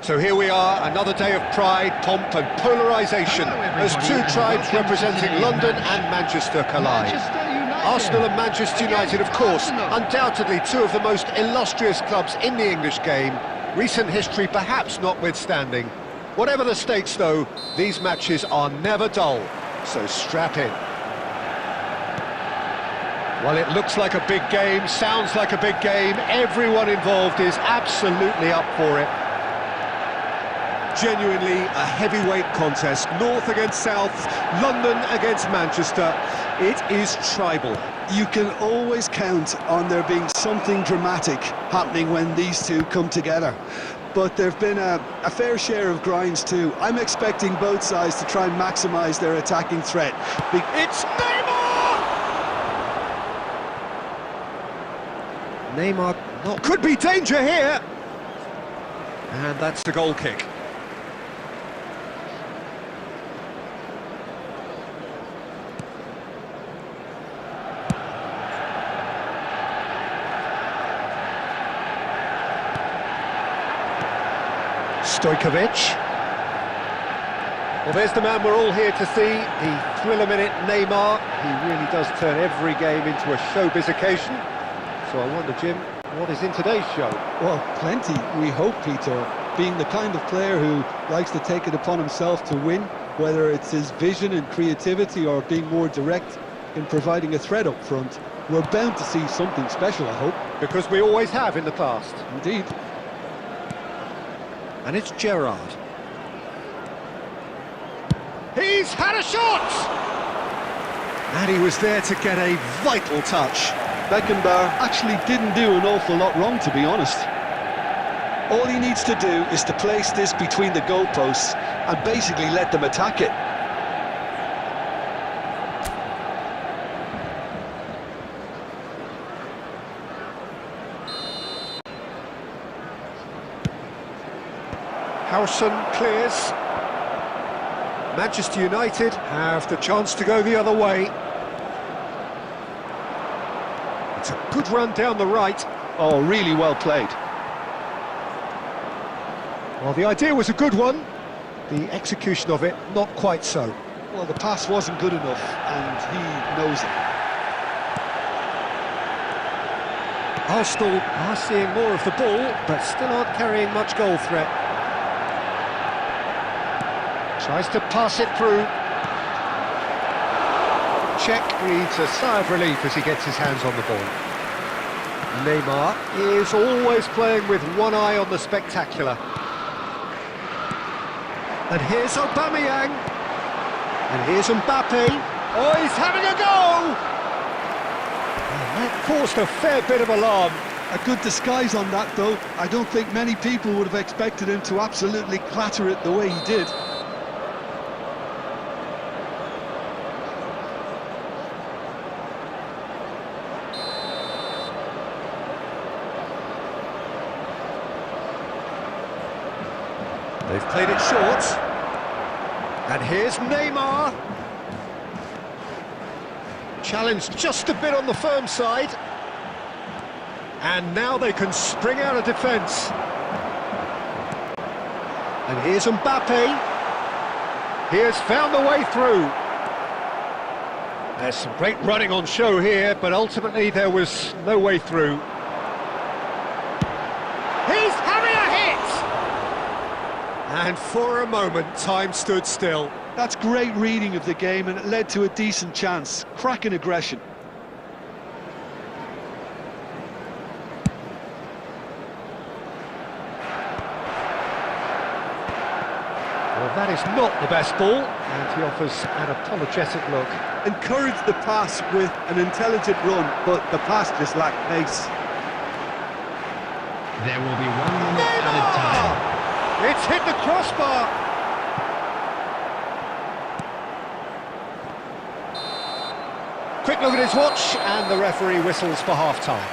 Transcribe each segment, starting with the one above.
So here we are, another day of pride, pomp and polarisation as two tribes representing London and Manchester collide. Arsenal and Manchester United, of course, undoubtedly two of the most illustrious clubs in the English game, recent history perhaps notwithstanding. Whatever the stakes though, these matches are never dull, so strap in. Well, it looks like a big game, sounds like a big game, everyone involved is absolutely up for it. Genuinely a heavyweight contest, North against South, London against Manchester. It is tribal. You can always count on there being something dramatic happening when these two come together. But there have been a fair share of grinds too. I'm expecting both sides to try and maximise their attacking threat. It's Neymar! Neymar could be danger here. And that's the goal kick. Stojkovic. Well, there's the man we're all here to see, the thriller-minute Neymar. He really does turn every game into a showbiz occasion. So I wonder, Jim, what is in today's show? Well, plenty, we hope, Peter. Being the kind of player who likes to take it upon himself to win, whether it's his vision and creativity or being more direct in providing a threat up front, we're bound to see something special, I hope. Because we always have in the past. Indeed. And it's Gerrard. He's had a shot! And he was there to get a vital touch. Beckenbauer actually didn't do an awful lot wrong, to be honest. All he needs to do is to place this between the goalposts and basically let them attack it. Howson clears. Manchester United have the chance to go the other way. It's a good run down the right. Oh, really well played. Well, the idea was a good one. The execution of it, not quite so. Well, the pass wasn't good enough, and he knows it. Arsenal are seeing more of the ball, but still aren't carrying much goal threat. Tries to pass it through. Czech breathes a sigh of relief as he gets his hands on the ball. Neymar is always playing with one eye on the spectacular. And here's Aubameyang. And here's Mbappe. Oh, he's having a go! And that caused a fair bit of alarm. A good disguise on that, though. I don't think many people would have expected him to absolutely clatter it the way he did. They've played it short. And here's Neymar. Challenged just a bit on the firm side. And now they can spring out of defence. And here's Mbappe. He has found the way through. There's some great running on show here, but ultimately there was no way through. He's having a hit! And for a moment, time stood still. That's great reading of the game, and it led to a decent chance. Cracking aggression. Well, that is not the best ball, and he offers an apologetic look. Encouraged the pass with an intelligent run, but the pass just lacked pace. There will be 1 minute added time. It's hit the crossbar. Quick look at his watch, and the referee whistles for half-time.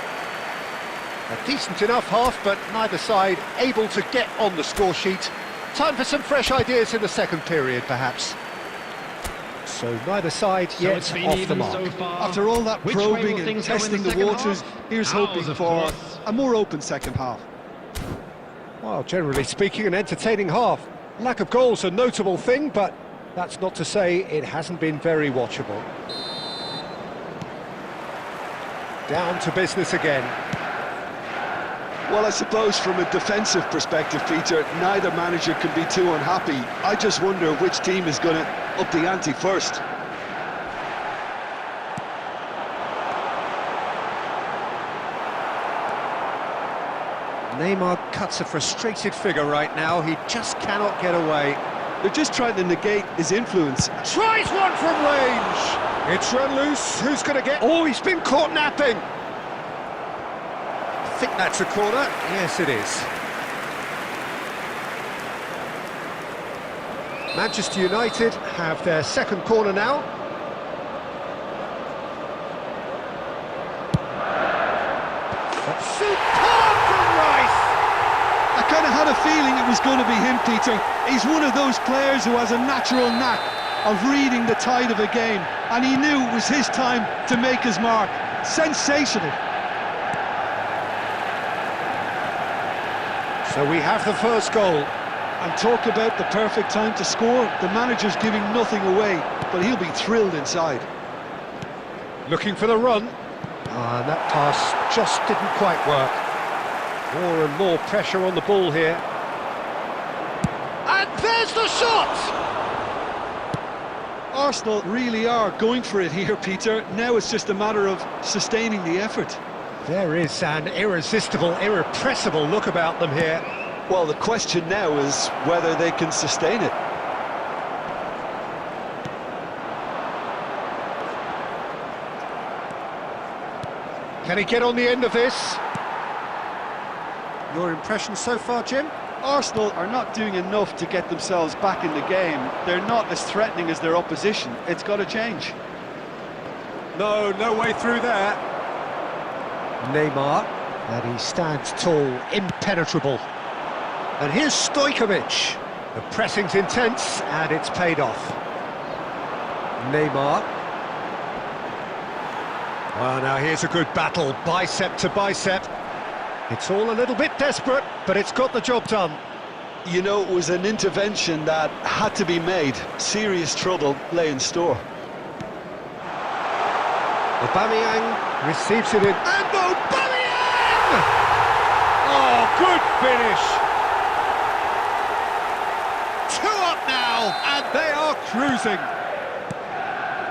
A decent enough half, but neither side able to get on the score sheet. Time for some fresh ideas in the second period, perhaps. So neither side yet off the mark. After all that probing and testing the waters, here's hoping for a more open second half. Well, generally speaking, an entertaining half. Lack of goals a notable thing, but that's not to say it hasn't been very watchable. Down to business again. Well, I suppose from a defensive perspective, Peter, neither manager can be too unhappy. I just wonder which team is going to up the ante first. Neymar cuts a frustrated figure right now. He just cannot get away. They're just trying to negate his influence. Tries one from range. It's run loose. Who's going to get... Oh, he's been caught napping. I think that's a corner. Yes, it is. Manchester United have their second corner now. That's superb from Rice. I kind of had a feeling it was going to be him, Peter. He's one of those players who has a natural knack of reading the tide of a game, and he knew it was his time to make his mark. Sensational. So we have the first goal. And talk about the perfect time to score. The manager's giving nothing away, but he'll be thrilled inside. Looking for the run. And that pass just didn't quite work. More and more pressure on the ball here. And there's the shot! Arsenal really are going for it here, Peter. Now it's just a matter of sustaining the effort. There is an irresistible, irrepressible look about them here. Well, the question now is whether they can sustain it. Can he get on the end of this? Your impression so far, Jim? Arsenal are not doing enough to get themselves back in the game. They're not as threatening as their opposition. It's got to change. No way through there. Neymar, and he stands tall, impenetrable. And here's Stojkovic. The pressing's intense, and it's paid off. Neymar. Well, now here's a good battle, bicep to bicep. It's all a little bit desperate, but it's got the job done. You know, it was an intervention that had to be made. Serious trouble lay in store. Aubameyang receives it in. And Aubameyang! Oh, good finish! 2 up now, and they are cruising.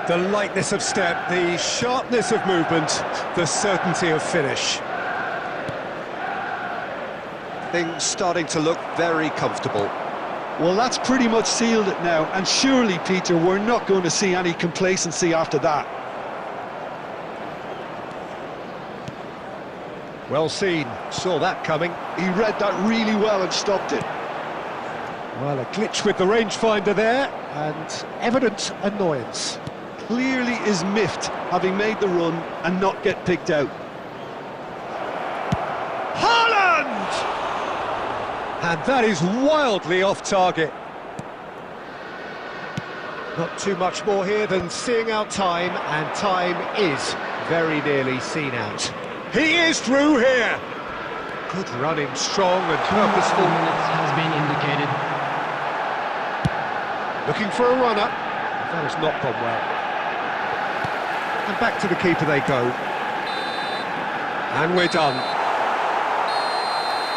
The lightness of step, the sharpness of movement, the certainty of finish. Things starting to look very comfortable. Well, that's pretty much sealed it now, and surely, Peter, we're not going to see any complacency after that. Well seen, saw that coming. He read that really well and stopped it. Well, a glitch with the rangefinder there, and evident annoyance. Clearly is miffed, having made the run and not get picked out. Haaland! And that is wildly off target. Not too much more here than seeing out time, and time is very nearly seen out. He is through here. Good running, strong and 2 purposeful. minutes has been indicated. Looking for a runner. That has not gone well. And back to the keeper they go. And we're done.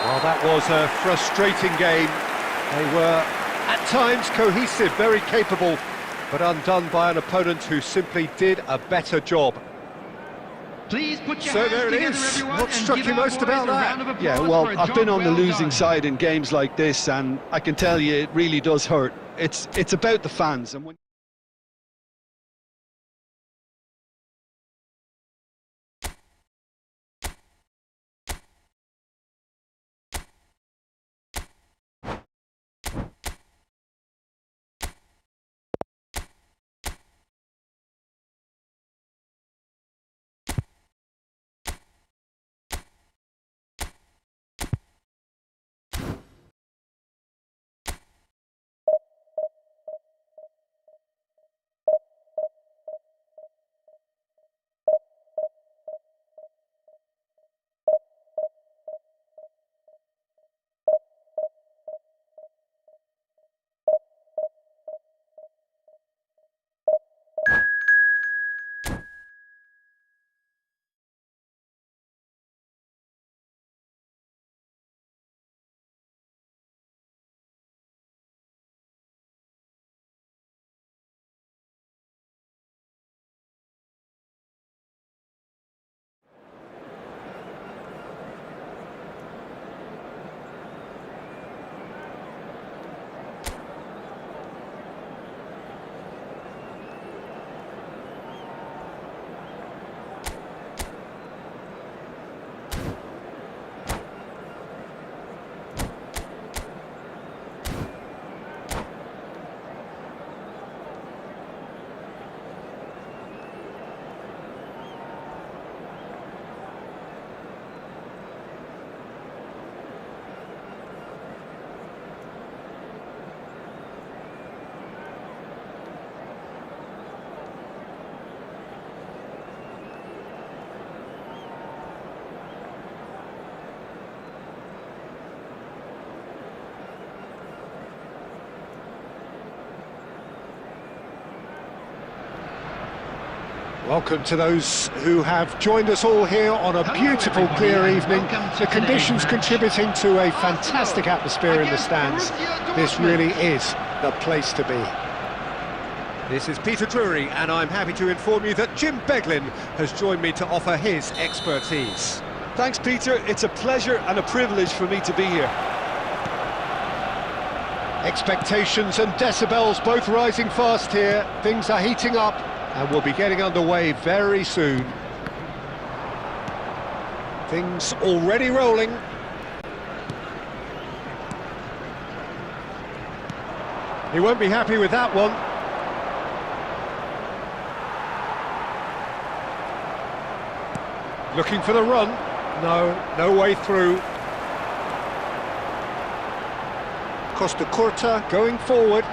Well, that was a frustrating game. They were, at times, cohesive, very capable, but undone by an opponent who simply did a better job. Please put your So hands there it together, is. everyone, What and struck give you our most boys about a that? round of applause Yeah, for well, a I've been job on the well losing done. side in games like this, and I can tell you it really does hurt. It's about the fans, and when Welcome to those who have joined us all here on a beautiful, clear evening. The conditions contributing to a fantastic atmosphere in the stands. This really is the place to be. This is Peter Drury, and I'm happy to inform you that Jim Beglin has joined me to offer his expertise. Thanks, Peter. It's a pleasure and a privilege for me to be here. Expectations and decibels both rising fast here. Things are heating up, and we'll be getting underway very soon. Things already rolling. He won't be happy with that one. Looking for the run. No way through. Costa Curta going forward.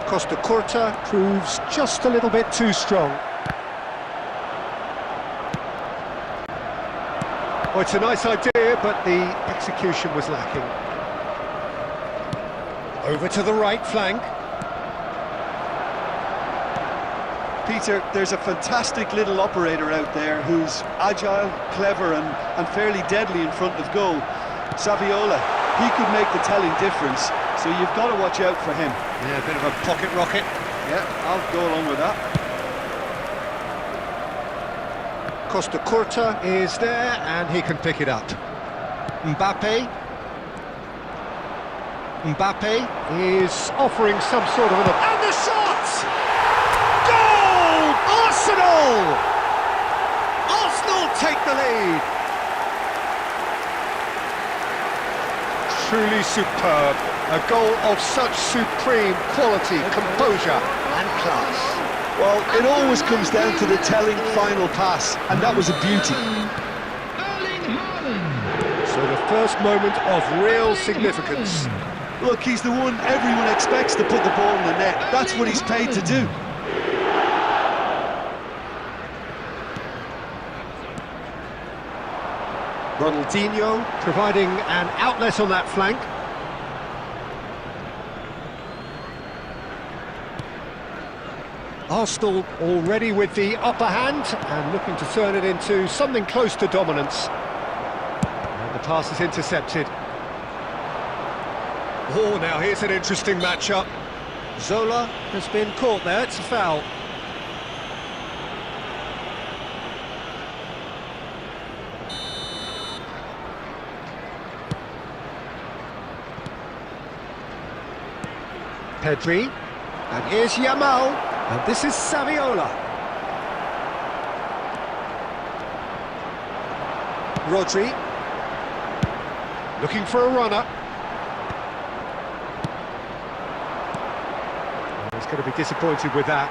Costa Curta proves just a little bit too strong. Oh, it's a nice idea, but the execution was lacking. Over to the right flank. Peter, there's a fantastic little operator out there who's agile, clever and fairly deadly in front of goal. Saviola, he could make the telling difference, so you've got to watch out for him. Yeah, a bit of a pocket rocket. Yeah, I'll go along with that. Costa Curta is there, and he can pick it up. Mbappe is offering some sort of an... And the shot! Goal! Arsenal! Arsenal take the lead. Truly superb. A goal of such supreme quality, composure and class. Well, it always comes down to the telling final pass, and that was a beauty. So the first moment of real significance. Look, he's the one everyone expects to put the ball in the net. That's what he's paid to do. Ronaldinho providing an outlet on that flank. Arsenal already with the upper hand and looking to turn it into something close to dominance. And the pass is intercepted. Oh, now here's an interesting matchup. Zola has been caught there, it's a foul. Pedri, and here's Yamal, and this is Saviola. Rodri, looking for a runner. He's going to be disappointed with that.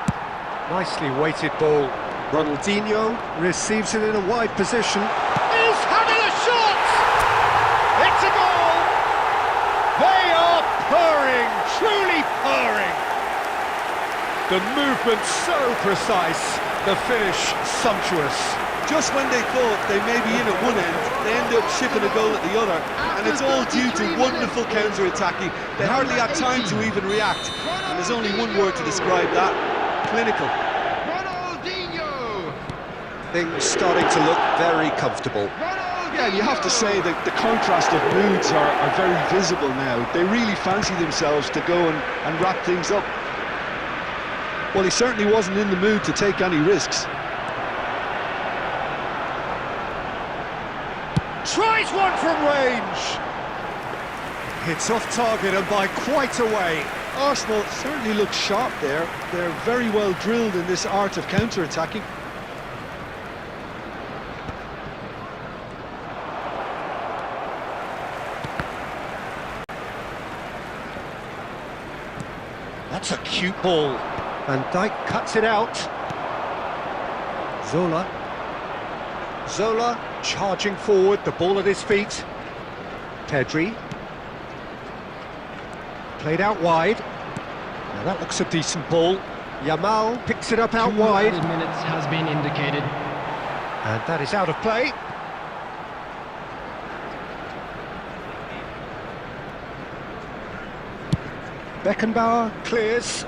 Nicely weighted ball. Ronaldinho receives it in a wide position. He's having a shot! It's a goal! They are purring, truly purring. The movement so precise, the finish sumptuous. Just when they thought they may be in at one end, they end up shipping a goal at the other, and it's all due to wonderful counter-attacking. They hardly had time to even react, and there's only one word to describe that: clinical. Things starting to look very comfortable. Yeah, and you have to say that the contrast of moods are very visible now. They really fancy themselves to go and wrap things up. Well, he certainly wasn't in the mood to take any risks. Tries one from range. It's off target and by quite a way. Arsenal certainly look sharp there. They're very well drilled in this art of counter-attacking. That's a cute ball. Van Dijk cuts it out. Zola charging forward, the ball at his feet. Pedri. Played out wide. Now that looks a decent ball. Yamal picks it up out wide. 2 minutes has been indicated. And that is out of play. Beckenbauer clears.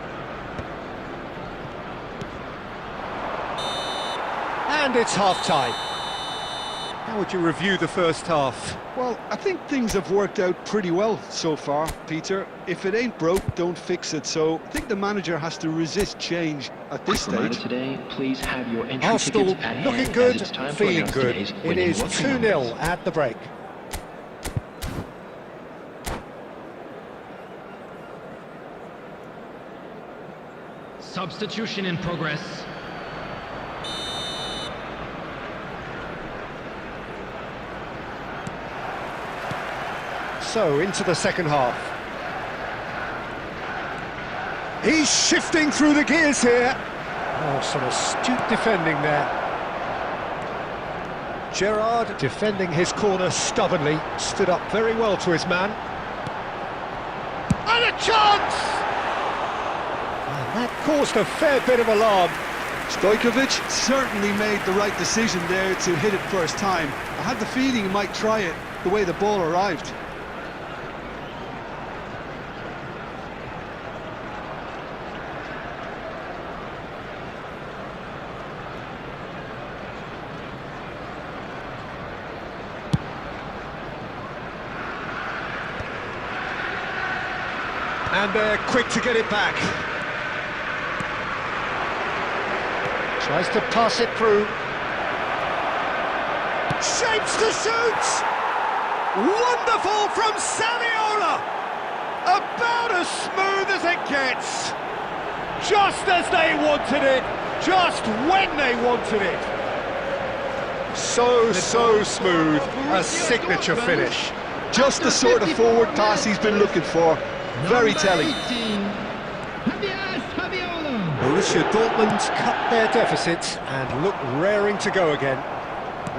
And it's half-time. How would you review the first half? Well, I think things have worked out pretty well so far, Peter. If it ain't broke, don't fix it. So I think the manager has to resist change at this Reminder stage. today, please have your entry Arsenal tickets at looking hand, good, as it's time to feeling announce good. today's It winning is lottery 2-0 numbers. at the break. Substitution in progress. So, into the second half. He's shifting through the gears here. Oh, some astute defending there. Gerrard defending his corner stubbornly, stood up very well to his man. And a chance! And that caused a fair bit of alarm. Stojkovic certainly made the right decision there to hit it first time. I had the feeling he might try it the way the ball arrived. And they're quick to get it back. Tries to pass it through. Shapes to shoot! Wonderful from Saviola! About as smooth as it gets. Just as they wanted it. Just when they wanted it. So smooth. A signature finish. Just the sort of forward pass he's been looking for. Very telling. Borussia Dortmund cut their deficit and look raring to go again.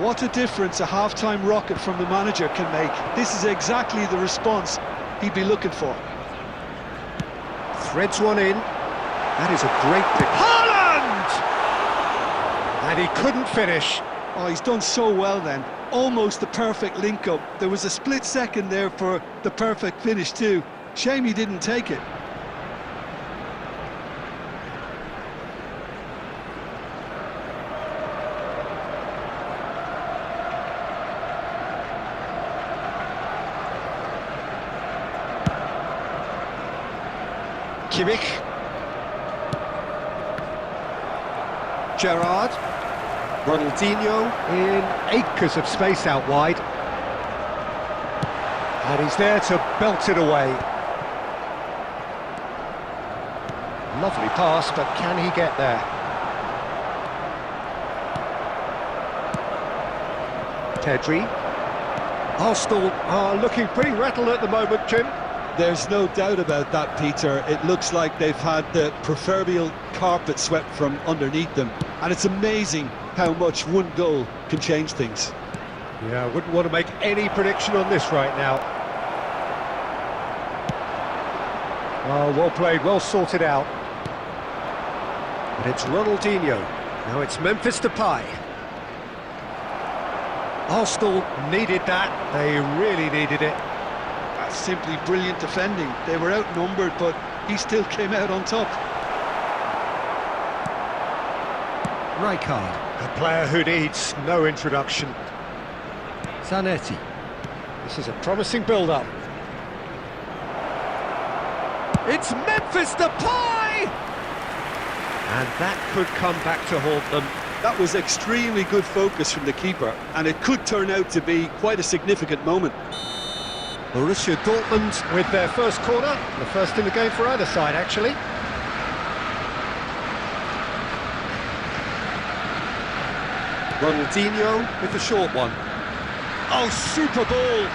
What a difference a half-time rocket from the manager can make. This is exactly the response he'd be looking for. Threads one in. That is a great pick. Haaland! And he couldn't finish. Oh, he's done so well then. Almost the perfect link-up. There was a split second there for the perfect finish too. Shame he didn't take it. Kimmich. Gerrard. Ronaldinho in acres of space out wide. And he's there to belt it away. Lovely pass, but can he get there? Pedri. Arsenal are looking pretty rattled at the moment, Jim. There's no doubt about that, Peter. It looks like they've had the proverbial carpet swept from underneath them. And it's amazing how much one goal can change things. Yeah, I wouldn't want to make any prediction on this right now. Oh, well played, well sorted out. But it's Ronaldinho. Now it's Memphis Depay. Arsenal needed that. They really needed it. That's simply brilliant defending. They were outnumbered, but he still came out on top. Rijkaard, a player who needs no introduction. Zanetti. This is a promising build-up. It's Memphis Depay! And that could come back to haunt them. That was extremely good focus from the keeper, and it could turn out to be quite a significant moment. Borussia Dortmund with their first corner, the first in the game for either side, actually. Ronaldinho with the short one. Oh, super ball!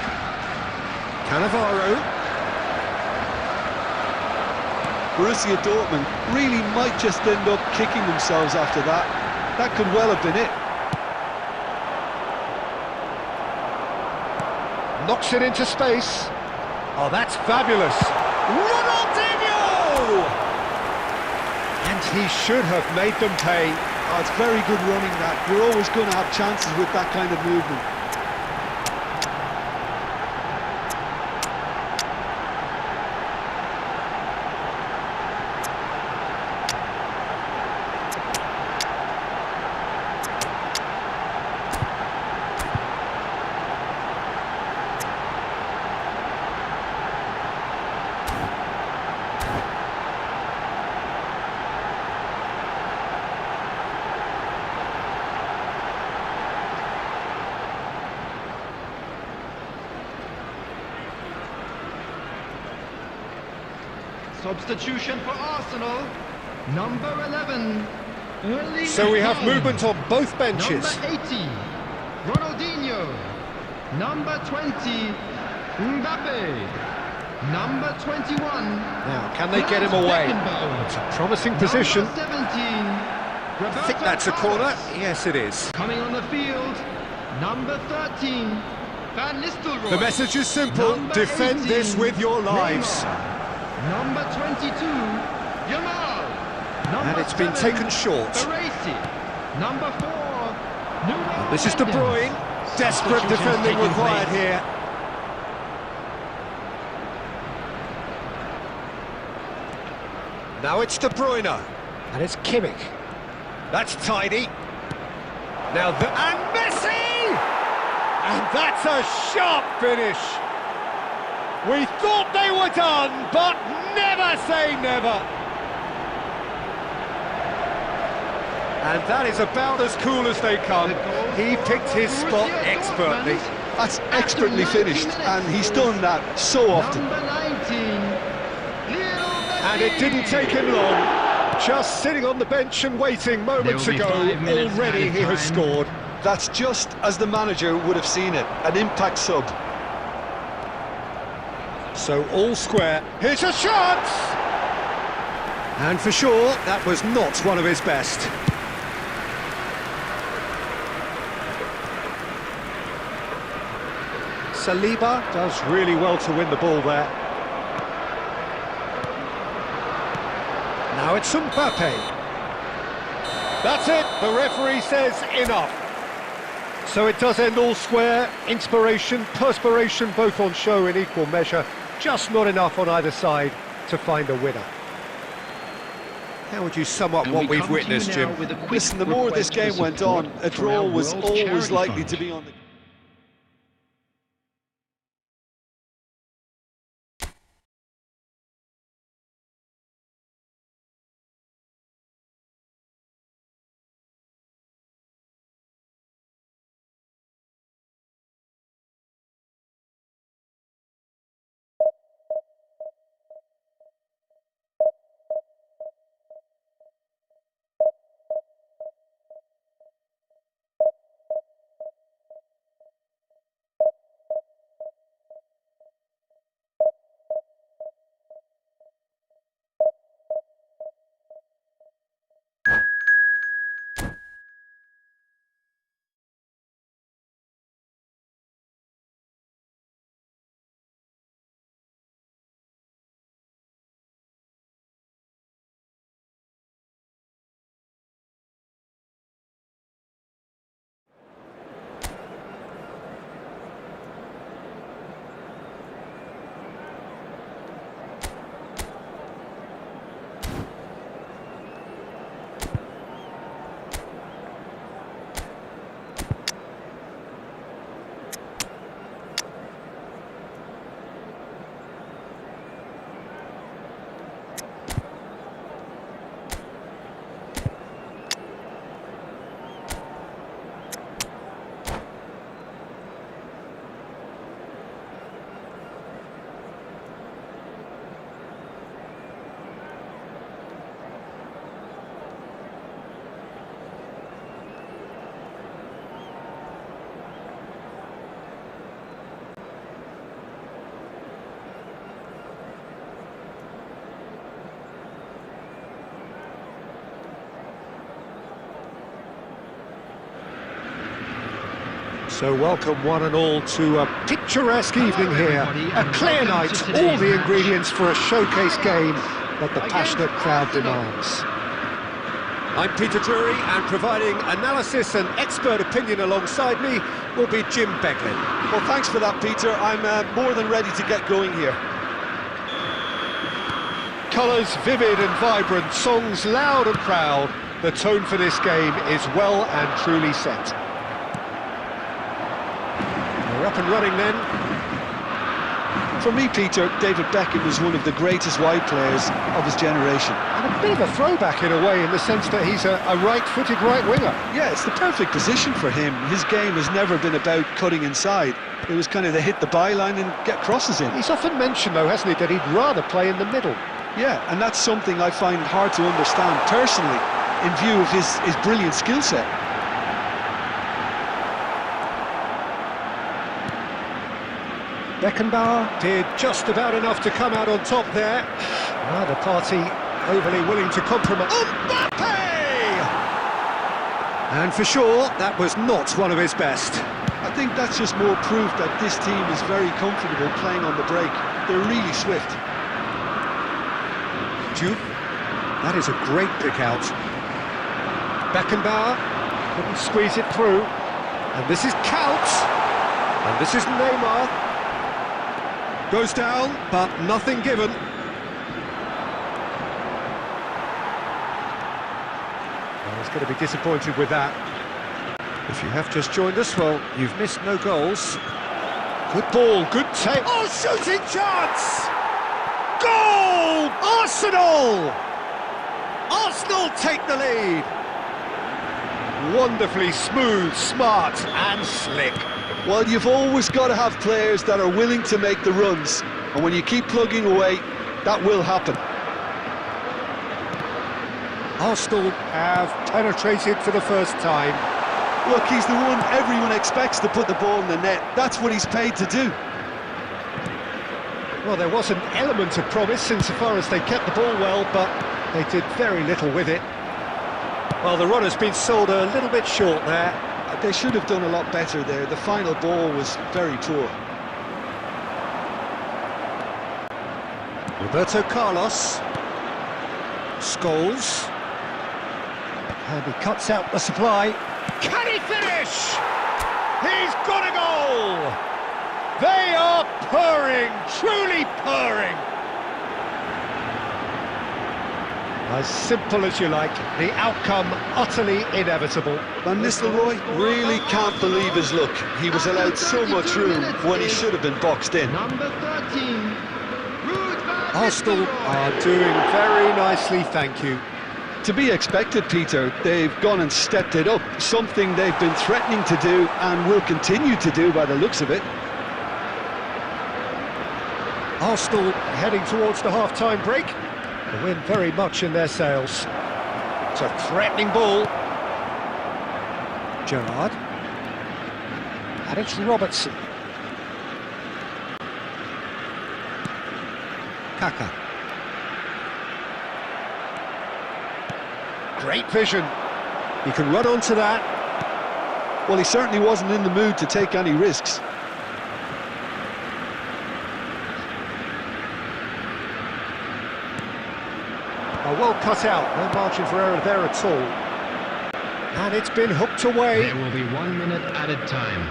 Cannavaro. Borussia Dortmund really might just end up kicking themselves after that. That could well have been it. Knocks it into space. Oh, that's fabulous. Ronaldinho! And he should have made them pay. Oh, it's very good running that. You're always going to have chances with that kind of movement. Substitution for Arsenal. Number 11. Erling So we have Haaland. movement on both benches. Number 80. Ronaldinho. Number 20. Mbappe. Number 21. Now, can they get him away? It's a promising position. Number 17. I think that's a corner. Yes, it is. Coming on the field. Number 13. Van Nistelrooy. The message is simple. Number Defend 18, this with your lives. Neymar. Number 22. Yamal. Number And it's been 7, taken short. Baresi. Number 4. Nuno This is De Bruyne. Mendes. Desperate Substitutions defending taking required place. here. Now it's De Bruyne. And it's Kimmich. That's tidy. Now and Messi! And that's a sharp finish. We thought they were done, but never say never. And that is about as cool as they come. He picked his spot expertly. That's expertly finished, and he's done that so often. Number 19. And it didn't take him long. Just sitting on the bench and waiting moments There will ago. be 5 minutes Already he added has time. scored. That's just as the manager would have seen it, an impact sub. So all square. Here's a shot! And for sure, that was not one of his best. Saliba does really well to win the ball there. Now it's Mbappe. That's it, the referee says enough. So it does end all square. Inspiration, perspiration, both on show in equal measure. Just not enough on either side to find a winner. How would you sum up And what we we've come to you witnessed, now Jim? with a quick Listen, the more this request game for went on, support a for draw our was World always Charity likely Fund. to be on the... So welcome one and all to a picturesque evening here. A clear night, all the ingredients for a showcase game that the passionate crowd demands. I'm Peter Drury, and providing analysis and expert opinion alongside me will be Jim Beglin. Well, thanks for that, Peter. I'm more than ready to get going here. Colours vivid and vibrant, songs loud and proud. The tone for this game is well and truly set. We're up and running then. For me, Peter, David Beckham was one of the greatest wide players of his generation. And a bit of a throwback in a way, in the sense that he's a right-footed right winger. Yeah, it's the perfect position for him. His game has never been about cutting inside. It was kind of the hit the byline and get crosses in. He's often mentioned, though, hasn't he, that he'd rather play in the middle. Yeah, and that's something I find hard to understand personally, in view of his brilliant skill set. Beckenbauer did just about enough to come out on top there. Neither party overly willing to compromise. Mbappe! And for sure, that was not one of his best. I think that's just more proof that this team is very comfortable playing on the break. They're really swift. Jude, that is a great pick out. Beckenbauer couldn't squeeze it through. And this is Couch. And this is Neymar. Goes down, but nothing given. Well, he's going to be disappointed with that. If you have just joined us, well, you've missed no goals. Good ball, good take. Oh, shooting chance! Goal! Arsenal! Arsenal take the lead. Wonderfully smooth, smart and slick. Well, you've always got to have players that are willing to make the runs, and when you keep plugging away, that will happen. Arsenal have penetrated for the first time. Look, he's the one everyone expects to put the ball in the net. That's what he's paid to do. Well, there was an element of promise insofar as they kept the ball well, but they did very little with it. Well, the run has been sold a little bit short there. They should have done a lot better there. The final ball was very poor. Roberto Carlos. Scholes. And he cuts out the supply. Can he finish? He's got a goal! They are purring, truly purring. As simple as you like, the outcome utterly inevitable. Van Nistelrooy really can't believe his luck. He was allowed so much room when he should have been boxed in. Number 13. Arsenal are doing very nicely, thank you. To be expected, Peter. They've gone and stepped it up, something they've been threatening to do and will continue to do by the looks of it. Arsenal heading towards the half-time break. The wind very much in their sails. It's a threatening ball. Gerrard. And it's Robertson. Kaka. Great vision. He can run onto that. Well, he certainly wasn't in the mood to take any risks. Well cut out, no margin for error there at all. And it's been hooked away. There will be 1 minute added time.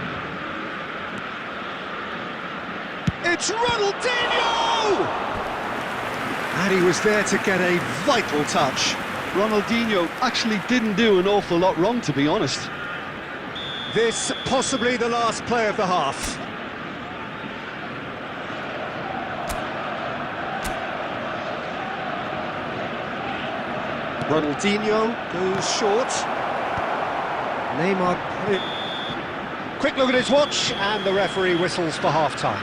It's Ronaldinho! And he was there to get a vital touch. Ronaldinho actually didn't do an awful lot wrong, to be honest. This possibly the last play of the half. Ronaldinho goes short. Neymar put it. Quick look at his watch, and the referee whistles for half-time.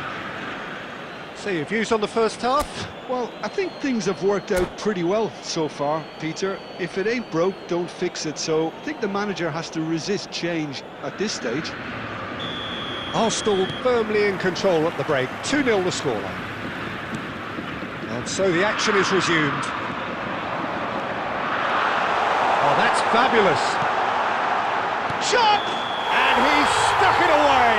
So your views on the first half? Well, I think things have worked out pretty well so far, Peter. If it ain't broke, don't fix it. So I think the manager has to resist change at this stage. Arsenal firmly in control at the break. 2-0 the scoreline. And so the action is resumed. Oh, that's fabulous. Shot! And he's stuck it away.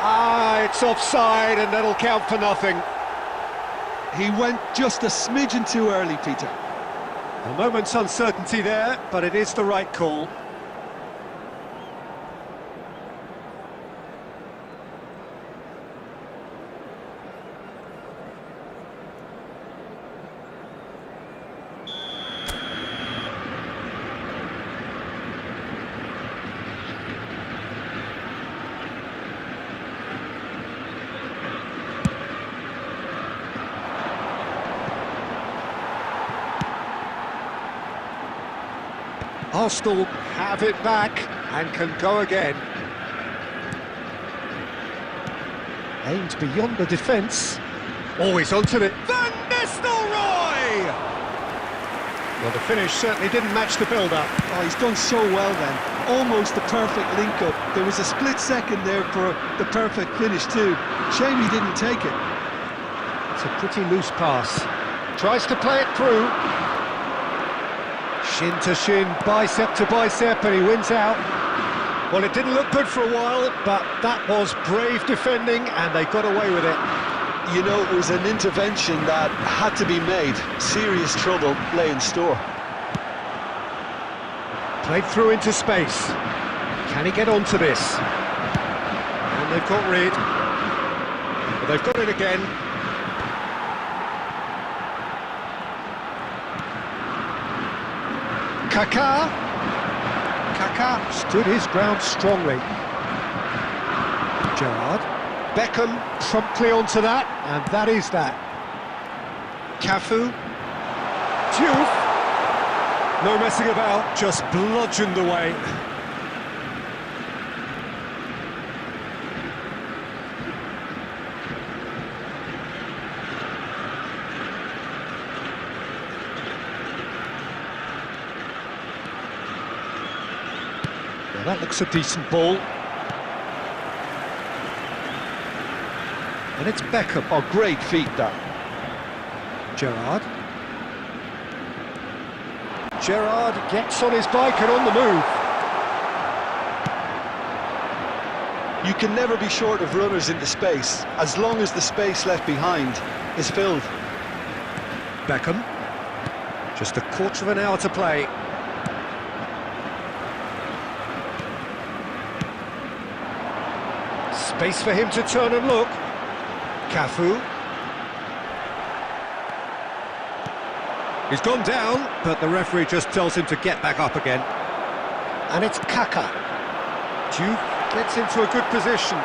Ah, it's offside and that'll count for nothing. He went just a smidgen too early, Peter. A moment's uncertainty there, but it is the right call. Arsenal have it back and can go again. Aimed beyond the defence. Always onto it. Van Well, the finish certainly didn't match the build-up. Oh, he's done so well then. Almost the perfect link-up. There was a split second there for the perfect finish too. Shame he didn't take it. It's a pretty loose pass. Tries to play it through. Shin to shin, bicep to bicep, and he wins out. Well, it didn't look good for a while, but that was brave defending, and they got away with it. You know, it was an intervention that had to be made. Serious trouble lay in store. Played through into space. Can he get onto this? And they've got rid. But they've got it again. Kaká stood his ground strongly. Gerrard. Beckham promptly onto that, and that is that. Cafu. Diouf. No messing about, just bludgeoned away. Now that looks a decent ball. And it's Beckham. Oh, great feat that. Gerrard. Gerrard gets on his bike and on the move. You can never be short of runners into space, as long as the space left behind is filled. Beckham. Just a quarter of an hour to play. Space for him to turn and look. Cafu. He's gone down, but the referee just tells him to get back up again. And it's Kaká. Diouf gets into a good position.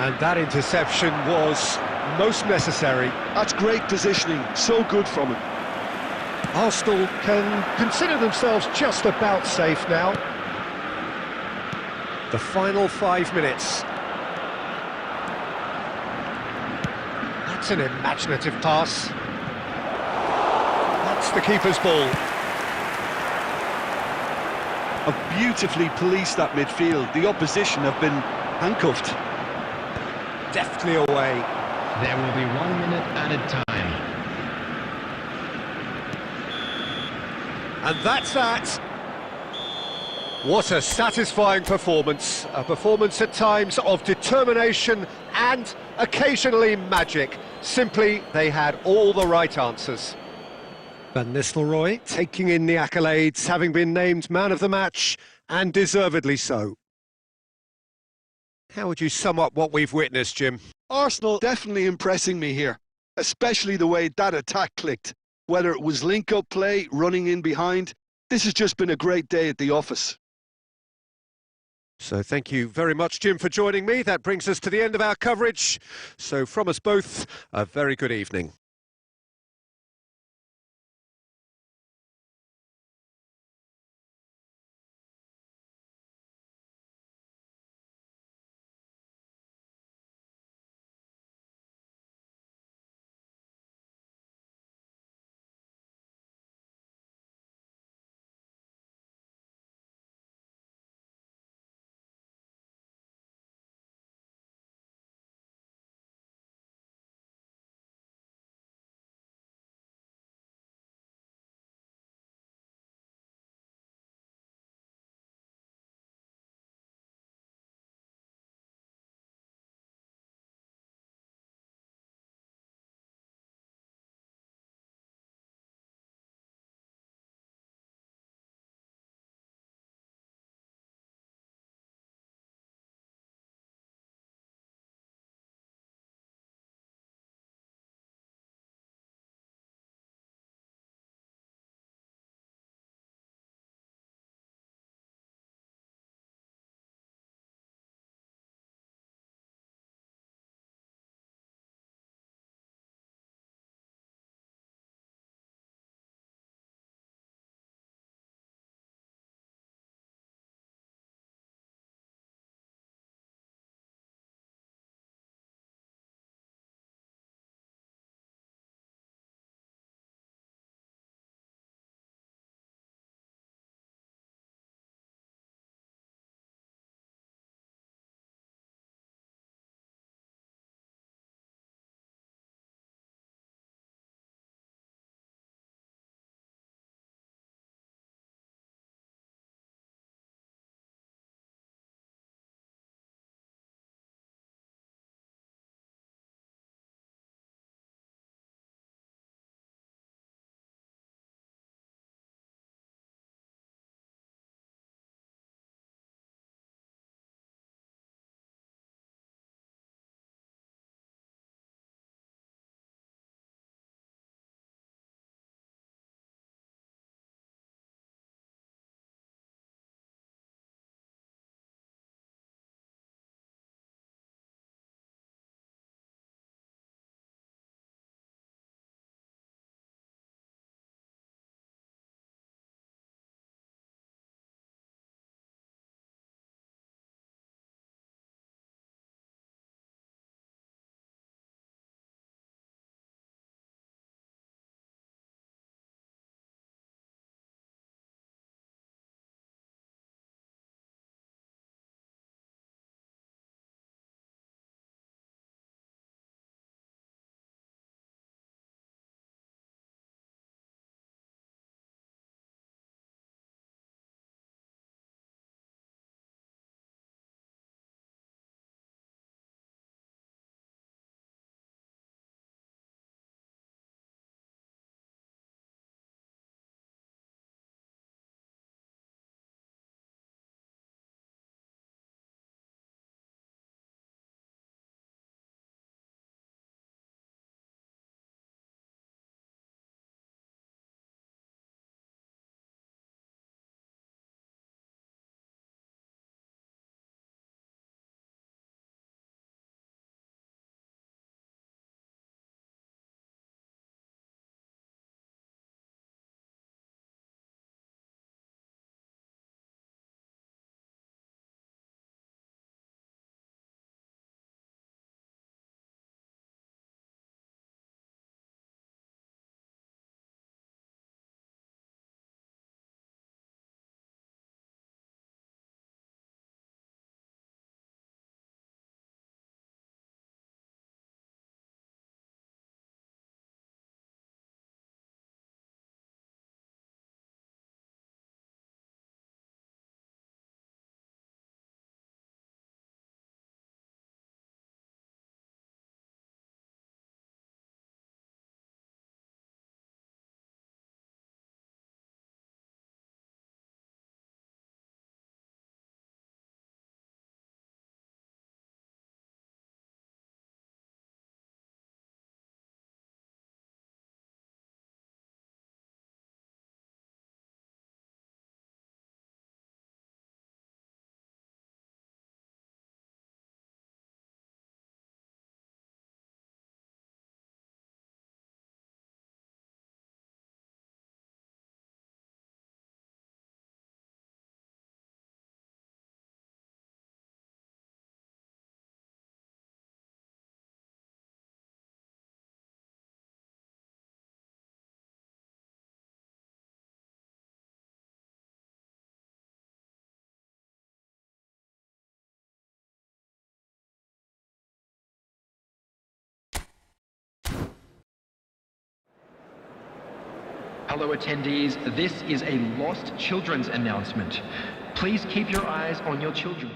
And that interception was most necessary. That's great positioning, so good from him. Arsenal can consider themselves just about safe now. The final 5 minutes. That's an imaginative pass. That's the keeper's ball. Have beautifully policed that midfield. The opposition have been handcuffed. Deftly away. There will be 1 minute added time. And that's that. What a satisfying performance. A performance at times of determination and occasionally magic. Simply, they had all the right answers. Van Nistelrooy taking in the accolades, having been named man of the match, and deservedly so. How would you sum up what we've witnessed, Jim? Arsenal definitely impressing me here, especially the way that attack clicked. Whether it was link-up play, running in behind, this has just been a great day at the office. So thank you very much, Jim, for joining me. That brings us to the end of our coverage. So from us both, a very good evening. Fellow attendees, this is a lost children's announcement. Please keep your eyes on your children.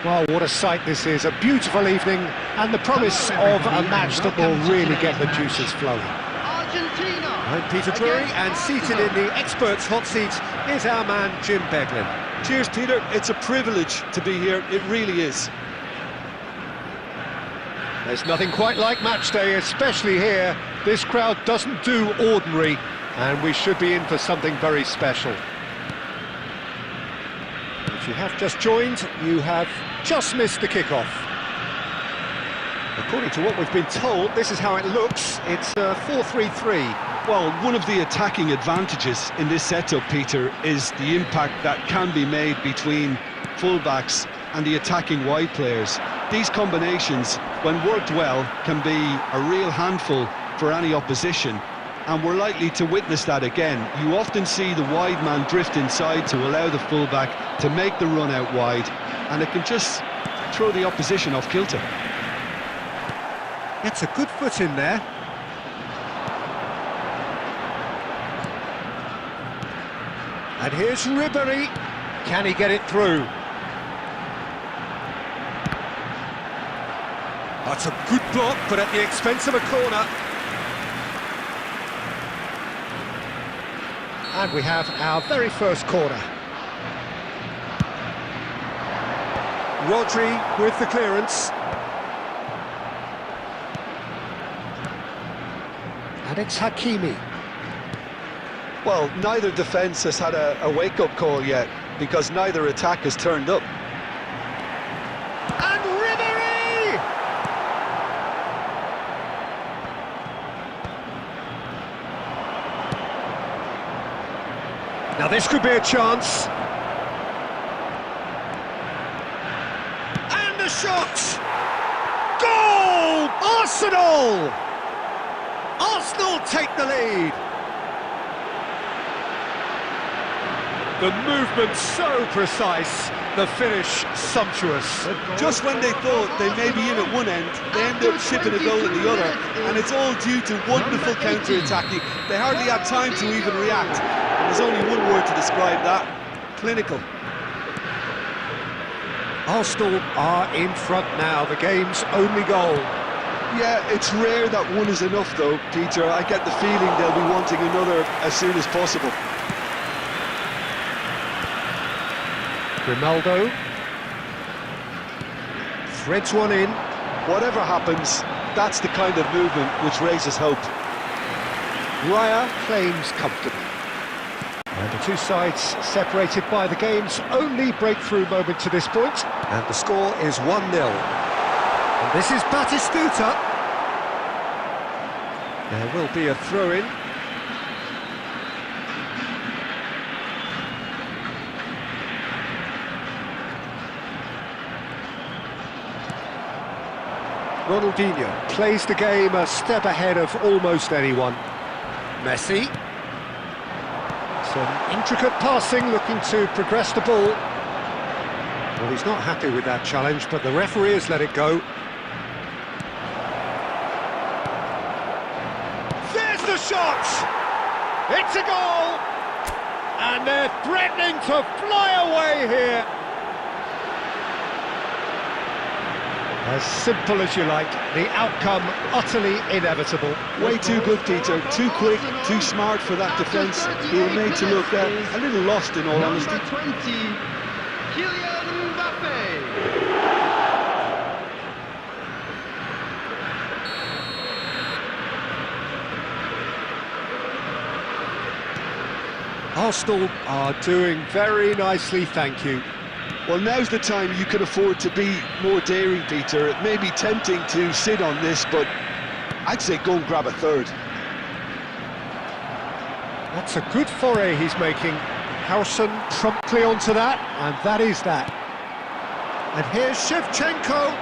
Well, what a sight this is, a beautiful evening, and the promise of a match that will really get the juices flowing. Argentina. I'm Peter Drury, and seated in the experts' hot seat is our man Jim Beglin. Cheers, Peter. It's a privilege to be here. It really is. There's nothing quite like match day, especially here. This crowd doesn't do ordinary, and we should be in for something very special. If you have just joined, you have just missed the kickoff. According to what we've been told, this is how it looks. It's 4-3-3. Well, one of the attacking advantages in this setup, Peter, is the impact that can be made between fullbacks and the attacking wide players. These combinations, when worked well, can be a real handful for any opposition, and we're likely to witness that again. You often see the wide man drift inside to allow the fullback to make the run out wide, and it can just throw the opposition off kilter. Gets a good foot in there. And here's Ribéry. Can he get it through? That's a good block, but at the expense of a corner. And we have our very first corner. Rodri with the clearance. And it's Hakimi. Well, neither defence has had a wake-up call yet, because neither attack has turned up. And Ribéry! Now this could be a chance. And the shot! Goal! Arsenal! Arsenal take the lead. The movement so precise, the finish sumptuous. Just when they thought they may be in at one end, they end up shipping a goal at the other, and it's all due to wonderful counter-attacking. They hardly had time to even react, and there's only one word to describe that: clinical. Arsenal are in front now, the game's only goal. Yeah, it's rare that one is enough though, Peter. I get the feeling they'll be wanting another as soon as possible. Grimaldo threads one in. Whatever happens, that's the kind of movement which raises hope. Raya claims comfortably. And the two sides separated by the game's only breakthrough moment to this point. And the score is 1-0. And this is Batistuta. There will be a throw-in. Ronaldinho plays the game a step ahead of almost anyone. Messi. Some intricate passing, looking to progress the ball. Well, he's not happy with that challenge, but the referee has let it go. There's the shot! It's a goal! And they're threatening to fly away here. As simple as you like, the outcome utterly inevitable. Way too good, Peter. Too quick, too smart for that defence. He was made to look a little lost, in all honesty. Number 20, Kylian Mbappe. Arsenal are doing very nicely, thank you. Well, now's the time you can afford to be more daring, Peter. It may be tempting to sit on this, but I'd say go and grab a third. That's a good foray he's making. Howson promptly onto that, and that is that. And here's Shevchenko.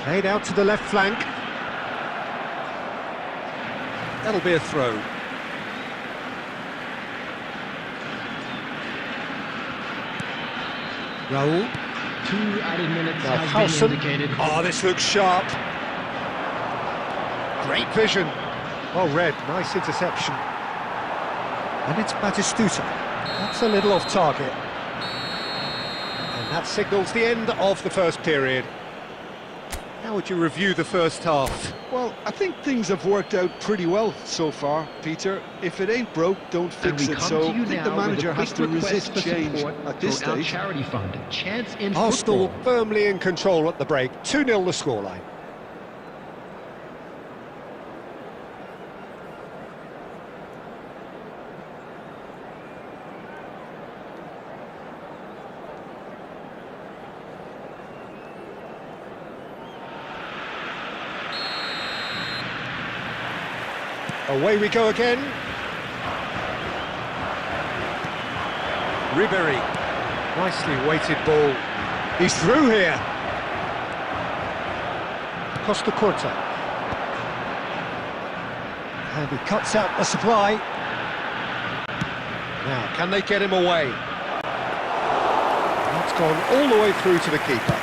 Played out to the left flank. That'll be a throw. Raul. 2 added minutes Now has Howson. been indicated. Oh, this looks sharp. Great vision. Well read, nice interception. And it's Batistuta. That's a little off target. And That signals the end of the first period. How would you review the first half? Well, I think things have worked out pretty well so far, Peter. If it ain't broke, don't fix it. So I think the manager has to resist change at this our stage. charity fund, Chance in Arsenal Football. firmly in control at the break. 2-0 the scoreline. Away we go again. Ribery. Nicely weighted ball. He's through here. Costa Curta. And he cuts out the supply. Now, can they get him away? That's gone all the way through to the keeper.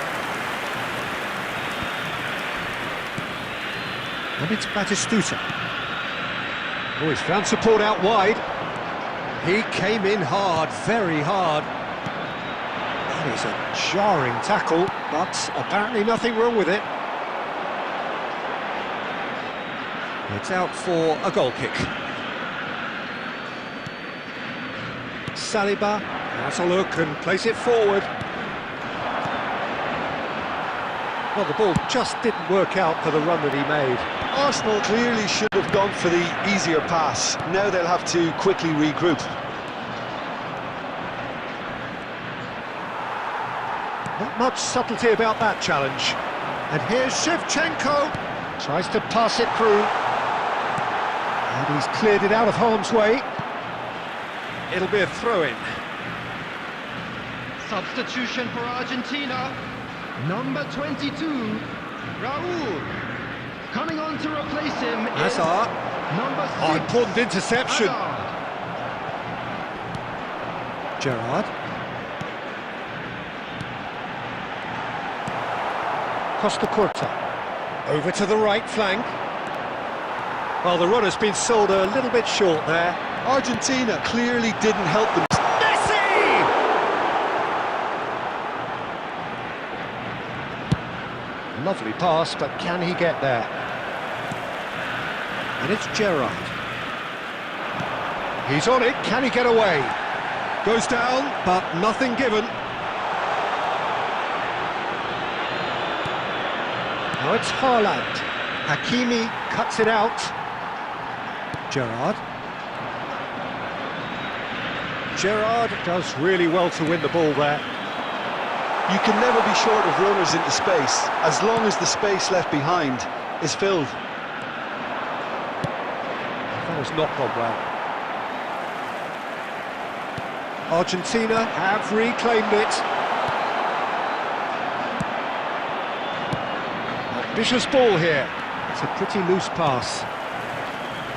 And it's Batistuta. Oh, he's found support out wide. He came in hard, very hard. That is a jarring tackle, but apparently nothing wrong with it. It's out for a goal kick. Saliba has a look and plays it forward. Well, the ball just didn't work out for the run that he made. Arsenal clearly should have gone for the easier pass. Now they'll have to quickly regroup. Not much subtlety about that challenge. And here's Shevchenko. Tries to pass it through. And he's cleared it out of harm's way. It'll be a throw-in. Substitution for Argentina. Number 22, Raul. Coming on to replace him is Hazard. number 6. Oh, important interception. Hazard. Gerrard. Costa Curta. Over to the right flank. Well, the runner's been sold a little bit short there. Argentina clearly didn't help them. Messi! Lovely pass, but can he get there? And it's Gerrard. He's on it, can he get away? Goes down, but nothing given. Now it's Haaland. Hakimi cuts it out. Gerrard. Gerrard does really well to win the ball there. You can never be short of runners into space, as long as the space left behind is filled. That has not gone well. Argentina have reclaimed it. Ambitious ball here. It's a pretty loose pass.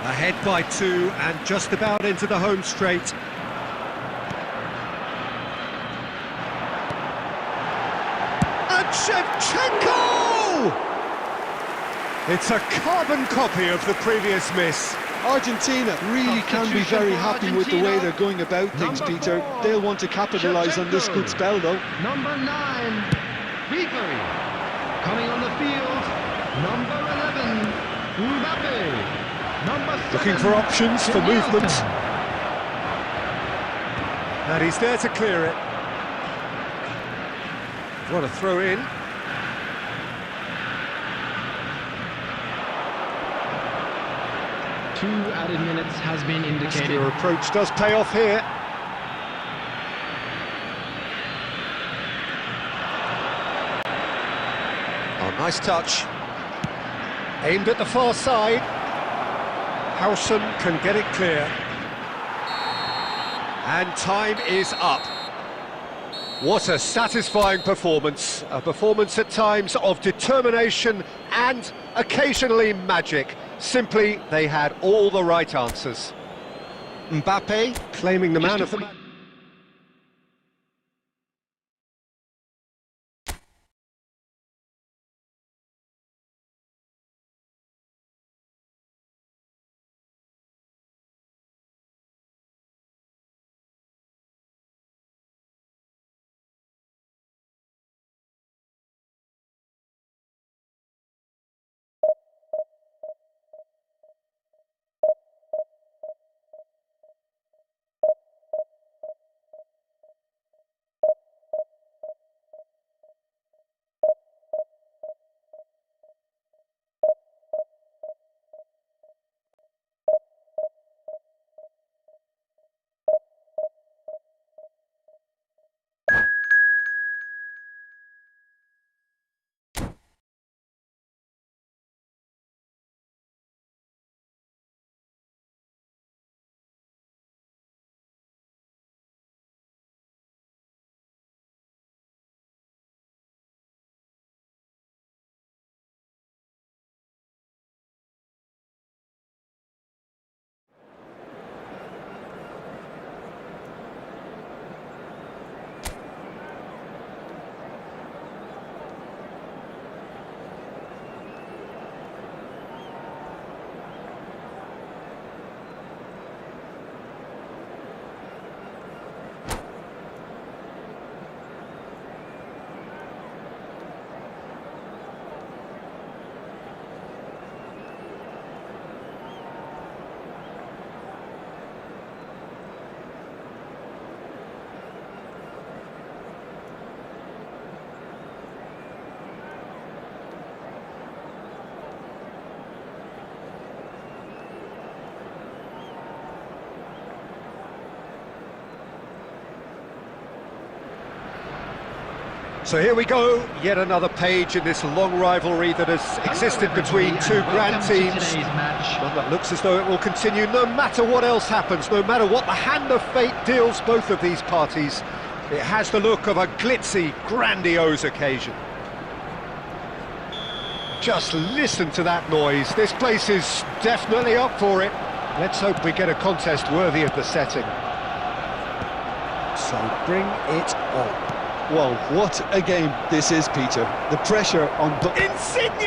Ahead by 2 and just about into the home straight. And Shevchenko! It's a carbon copy of the previous miss. Argentina really can be very happy with the way they're going about things, Peter. They'll want to capitalise on this good spell, though. Number 9, Ribery. Coming on the field, number 11, Mbappe. Number 7, Looking for options for movement. Iniesta. And he's there to clear it. What a throw in. Two added minutes has been indicated. Muscular approach does pay off here. Oh, nice touch. Aimed at the far side. Howson can get it clear. And time is up. What a satisfying performance. A performance at times of determination and occasionally magic. Simply, they had all the right answers. Mbappe claiming the man of the match. So here we go, yet another page in this long rivalry that has existed between two grand teams. One that looks as though it will continue no matter what else happens, no matter what the hand of fate deals both of these parties. It has the look of a glitzy, grandiose occasion. Just listen to that noise. This place is definitely up for it. Let's hope we get a contest worthy of the setting. So bring it on. Well, what a game this is, Peter. The pressure on... Insigne!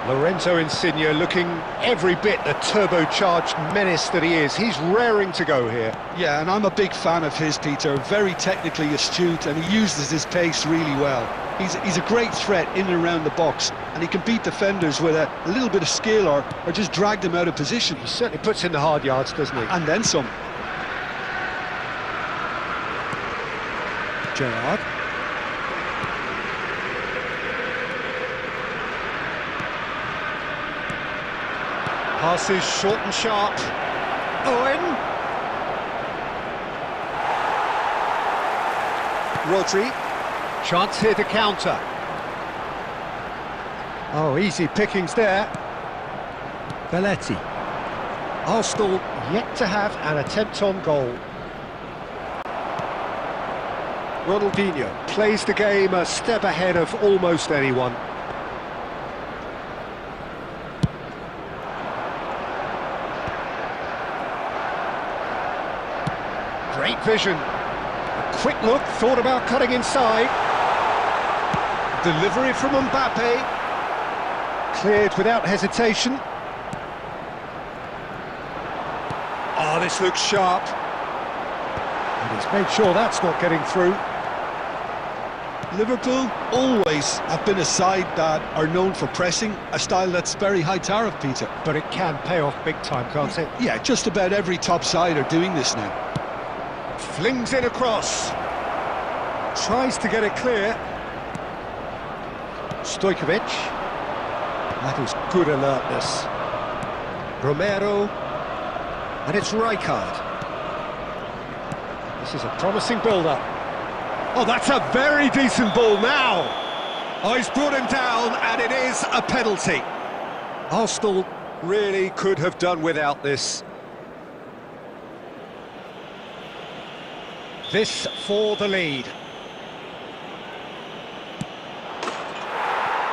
Lorenzo Insigne looking every bit the turbocharged menace that he is. He's raring to go here. Yeah, and I'm a big fan of his, Peter. Very technically astute, and he uses his pace really well. He's a great threat in and around the box, and he can beat defenders with a little bit of skill or just drag them out of position. He certainly puts in the hard yards, doesn't he? And then some. Gerrard. Passes short and sharp. Owen. Rodri. Chance here to counter. Oh, easy pickings there. Belletti. Arsenal yet to have an attempt on goal. Ronaldinho plays the game a step ahead of almost anyone. Great vision. A quick look, thought about cutting inside. Delivery from Mbappe. Cleared without hesitation. Oh, this looks sharp. And he's made sure that's not getting through. Liverpool always have been a side that are known for pressing, a style that's very high tariff, Peter. But it can pay off big time, can't it? Yeah, just about every top side are doing this now. Flings in across. Tries to get it clear. Stojkovic. That is good alertness. Romero. And it's Rijkaard. This is a promising build-up. Oh, that's a very decent ball now. Oh, he's brought him down, and it is a penalty. Arsenal really could have done without this. This for the lead.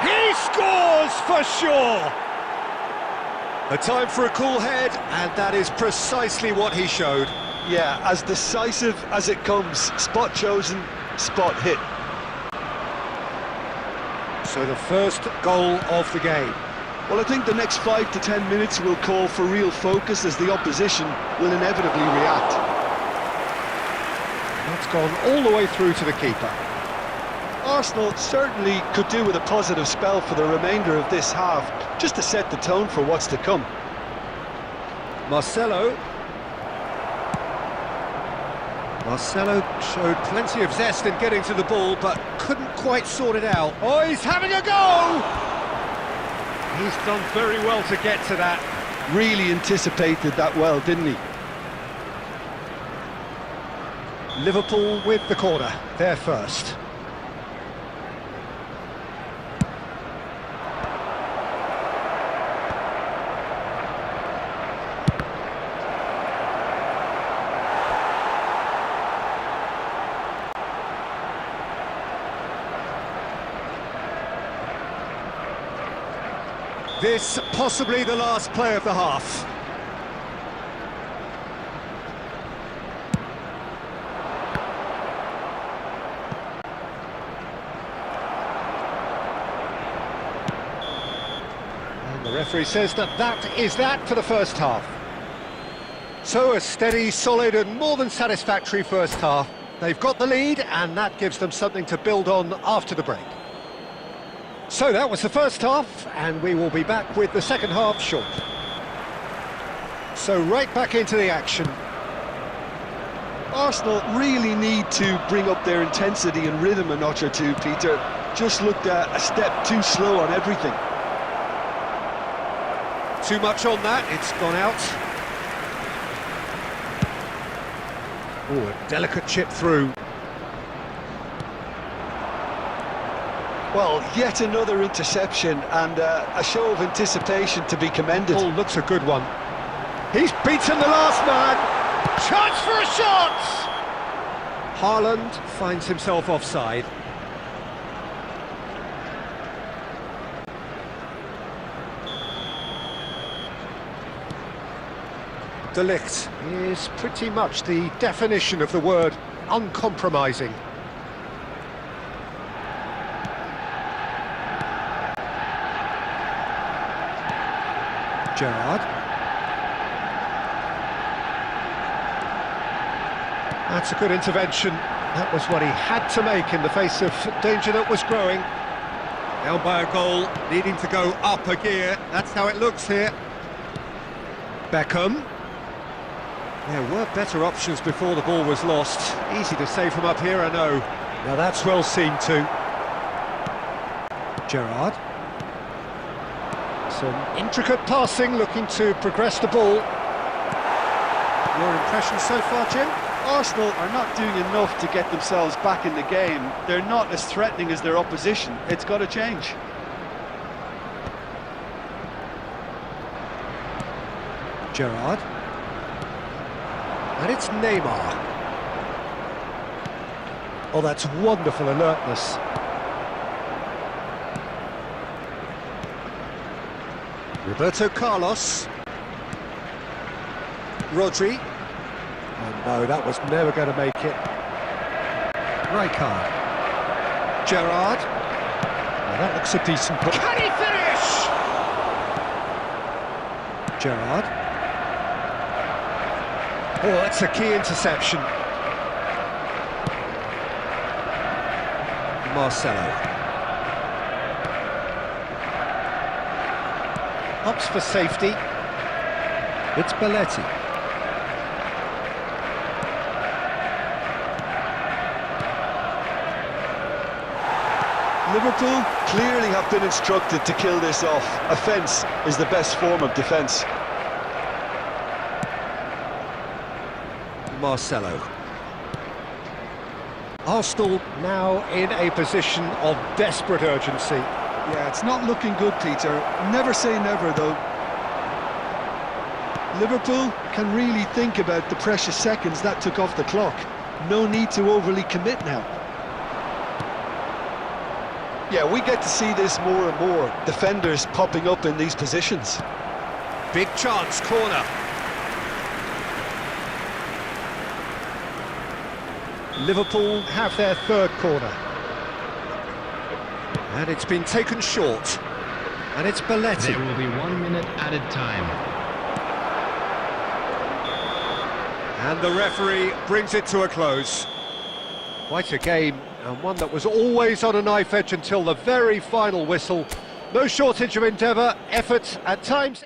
He scores for sure! A time for a cool head, and that is precisely what he showed. Yeah, as decisive as it comes. Spot chosen, spot hit. So the first goal of the game. Well, I think the next 5 to 10 minutes will call for real focus as the opposition will inevitably react. That's gone all the way through to the keeper. Arsenal certainly could do with a positive spell for the remainder of this half, just to set the tone for what's to come. Marcelo showed plenty of zest in getting to the ball, but couldn't quite sort it out. Oh, he's having a go! He's done very well to get to that. Really anticipated that well, didn't he? Liverpool with the corner, they're first. This possibly the last play of the half. And the referee says that is that for the first half. So a steady, solid and more than satisfactory first half. They've got the lead and that gives them something to build on after the break. So that was the first half, and we will be back with the second half shortly. So right back into the action. Arsenal really need to bring up their intensity and rhythm a notch or two, Peter. Just looked a step too slow on everything. Too much on that, it's gone out. Oh, a delicate chip through. Well, yet another interception and a show of anticipation to be commended. Oh, looks a good one. He's beaten the last man. Chance for a shot! Haaland finds himself offside. De Ligt is pretty much the definition of the word uncompromising. Gerrard. That's a good intervention. That was what he had to make in the face of danger that was growing. Down by a goal, needing to go up a gear. That's how it looks here. Beckham. There were better options before the ball was lost. Easy to save from up here, I know. Now that's well seen too. Gerrard. Some intricate passing, looking to progress the ball. Your impression so far, Jim? Arsenal are not doing enough to get themselves back in the game. They're not as threatening as their opposition. It's got to change. Gerrard. And it's Neymar. Oh, that's wonderful alertness. Roberto Carlos. Rodri. Oh no, that was never going to make it. Rijkaard. Gerrard. Oh, that looks a decent ball. Can he finish? Gerrard. Oh, that's a key interception. Marcelo. Ups for safety. It's Belletti. Liverpool clearly have been instructed to kill this off. Offence is the best form of defence. Marcelo. Arsenal now in a position of desperate urgency. Yeah, it's not looking good, Peter. Never say never, though. Liverpool can really think about the precious seconds that took off the clock. No need to overly commit now. Yeah, we get to see this more and more. Defenders popping up in these positions. Big chance, corner. Liverpool have their third corner. And it's been taken short. And it's Belletti. There will be 1 minute added time. And the referee brings it to a close. Quite a game, and one that was always on a knife edge until the very final whistle. No shortage of endeavour, effort, at times...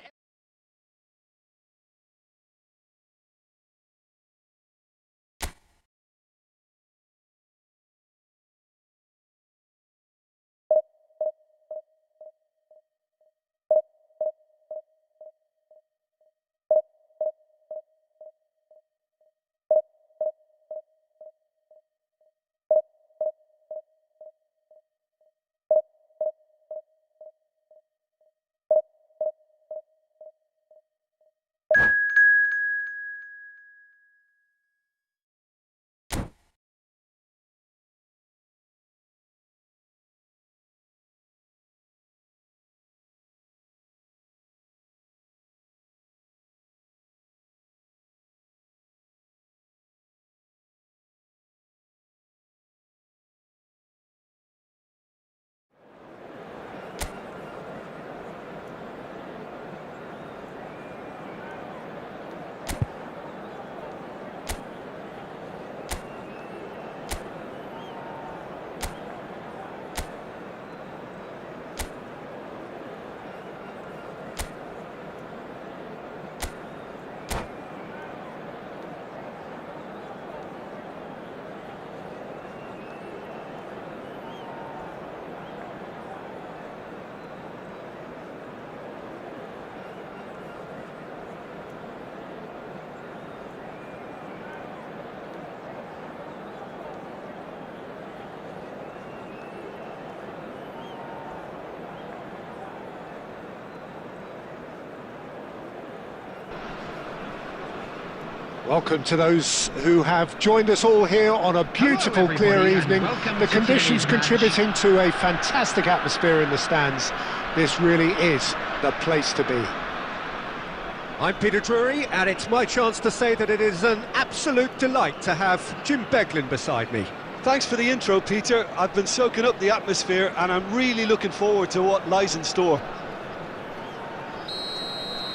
Welcome to those who have joined us all here on a beautiful, Hello, clear everybody, evening. and welcome The to conditions today's match. contributing to a fantastic atmosphere in the stands. This really is the place to be. I'm Peter Drury, and it's my chance to say that it is an absolute delight to have Jim Beglin beside me. Thanks for the intro, Peter. I've been soaking up the atmosphere and I'm really looking forward to what lies in store.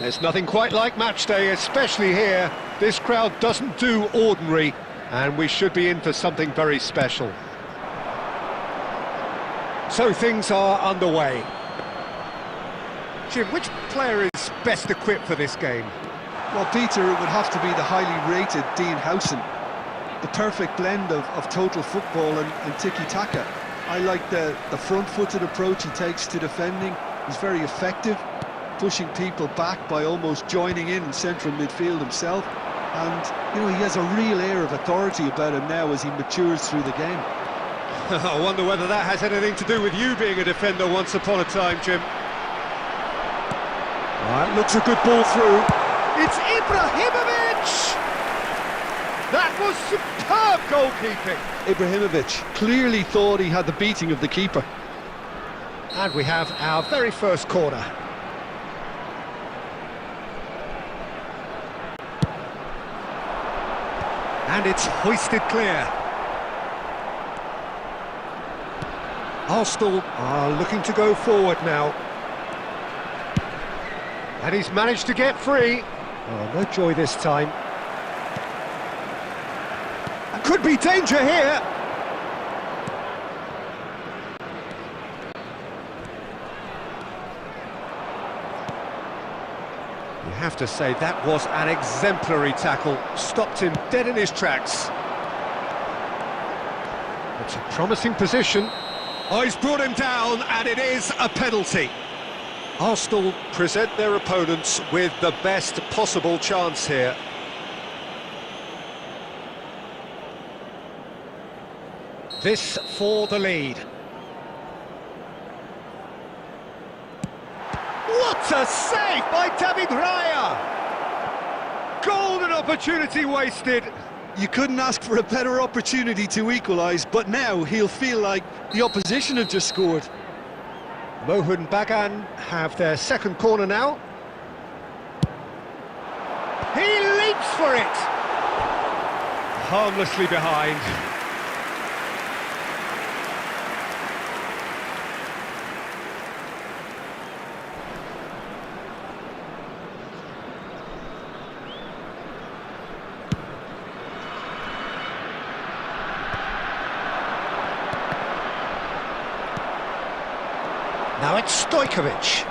There's nothing quite like match day, especially here. This crowd doesn't do ordinary, and we should be in for something very special. So things are underway. Jim, which player is best equipped for this game? Well, Peter, it would have to be the highly rated Dean Howson. The perfect blend of total football and tiki-taka. I like the front-footed approach he takes to defending. He's very effective, pushing people back by almost joining in central midfield himself. And, you know, he has a real air of authority about him now as he matures through the game. I wonder whether that has anything to do with you being a defender once upon a time, Jim. That looks a good ball through. It's Ibrahimovic! That was superb goalkeeping. Ibrahimovic clearly thought he had the beating of the keeper. And we have our very first corner. And it's hoisted clear. Arsenal are looking to go forward now. And he's managed to get free. Oh, no joy this time. Could be danger here. You have to say that was an exemplary tackle. Stopped him dead in his tracks. It's a promising position. Oh, he's brought him down, and it is a penalty. Arsenal present their opponents with the best possible chance here. This for the lead. What a save by David Raya! Golden opportunity wasted. You couldn't ask for a better opportunity to equalise, but now he'll feel like the opposition have just scored. Mohun Bagan have their second corner now. He leaps for it! Harmlessly behind. Now it's Stojkovic.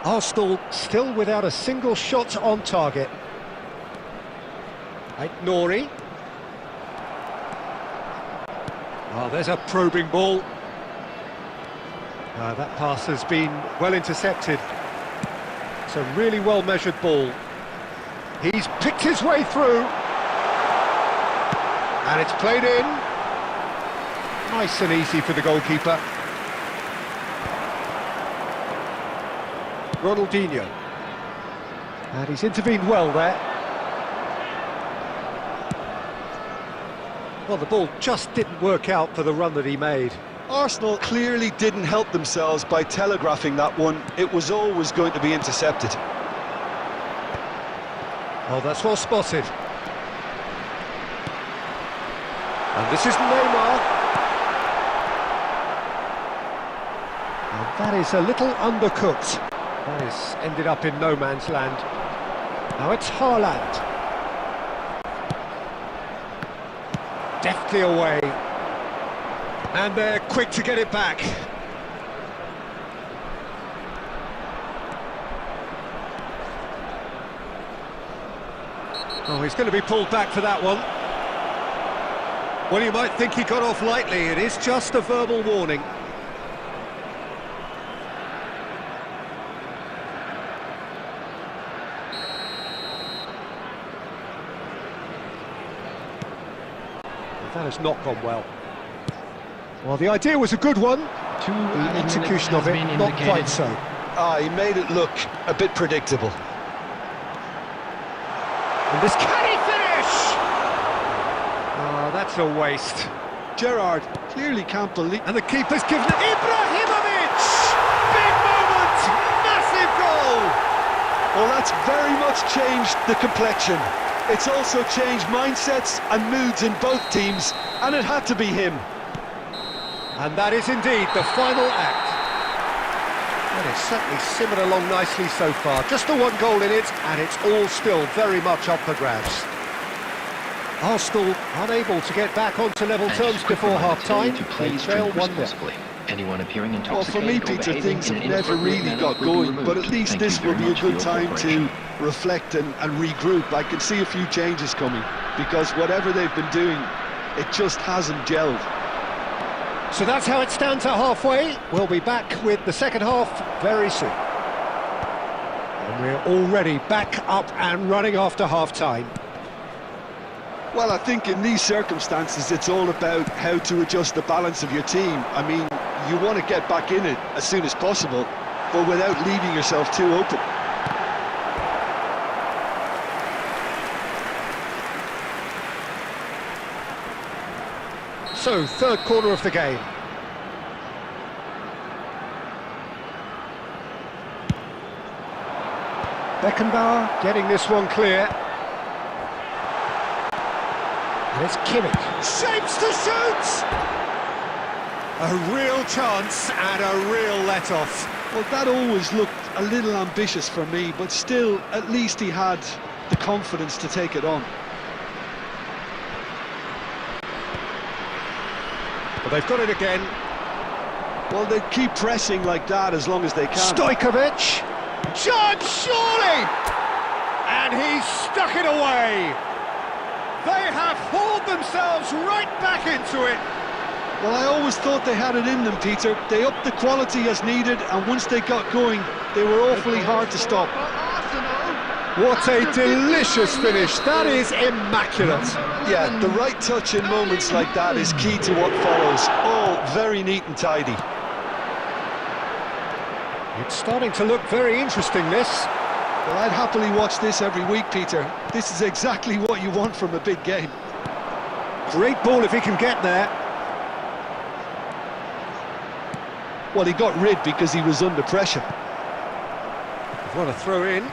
Arsenal still without a single shot on target. Nori. Oh, there's a probing ball. That pass has been well intercepted. It's a really well-measured ball. He's picked his way through. And it's played in. Nice and easy for the goalkeeper. Ronaldinho. And he's intervened well there. Well, the ball just didn't work out for the run that he made. Arsenal clearly didn't help themselves by telegraphing that one. It was always going to be intercepted. Oh, that's well spotted. And this is Neymar. That is a little undercooked. That has ended up in no man's land. Now it's Haaland. Deftly away. And they're quick to get it back. Oh, he's going to be pulled back for that one. Well, you might think he got off lightly. It is just a verbal warning. That has not gone well. Well, the idea was a good one. The execution of it, not quite so. He made it look a bit predictable. And this, can he finish? Oh, that's a waste. Gerrard clearly can't believe... And the keeper's given it. Ibrahimovic! Big moment! Massive goal! Well, that's very much changed the complexion. It's also changed mindsets and moods in both teams, and it had to be him. And that is indeed the final act. And it's certainly simmered along nicely so far. Just the one goal in it, and it's all still very much up for grabs. Arsenal unable to get back onto level terms before half-time. They trail 1-0. Anyone appearing Well, for me, Peter, things have never really got going, but at least this will be a good time to reflect and regroup. I can see a few changes coming, because whatever they've been doing, it just hasn't gelled. So that's how it stands at halfway. We'll be back with the second half very soon. And we're already back up and running after half-time. Well, I think in these circumstances, it's all about how to adjust the balance of your team. I mean, you want to get back in it as soon as possible, but without leaving yourself too open. So, third quarter of the game. Beckenbauer getting this one clear. And it's Kimmich. Shapes to shoot! A real chance and a real let-off. Well, that always looked a little ambitious for me, but still, at least he had the confidence to take it on. But they've got it again. Well, they keep pressing like that as long as they can. Stojkovic! Chance, surely! And he's stuck it away! They have hauled themselves right back into it! Well, I always thought they had it in them, Peter. They upped the quality as needed, and once they got going, they were awfully hard to stop. What a delicious finish. That is immaculate. Yeah, the right touch in moments like that is key to what follows. All very neat and tidy. It's starting to look very interesting, this. Well, I'd happily watch this every week, Peter. This is exactly what you want from a big game. Great ball if he can get there. Well, he got rid because he was under pressure. What a throw in.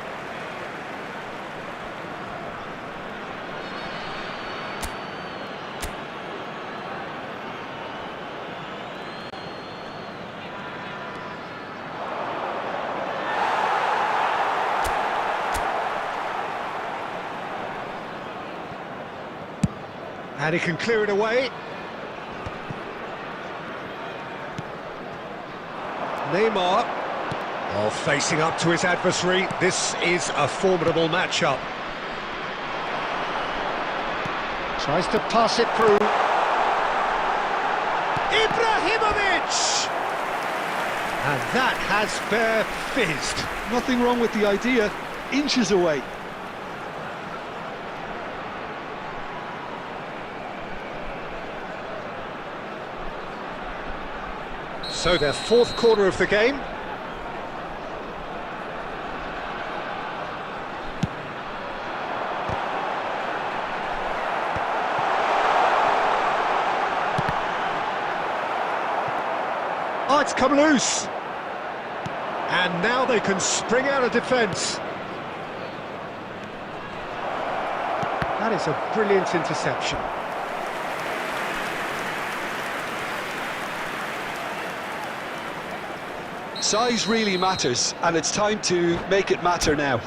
And he can clear it away. Neymar, facing up to his adversary. This is a formidable matchup. Tries to pass it through. Ibrahimovic! And that has bare fizzed. Nothing wrong with the idea. Inches away. So their fourth quarter of the game. Oh, it's come loose. And now they can spring out of defence. That is a brilliant interception. Size really matters, and it's time to make it matter now.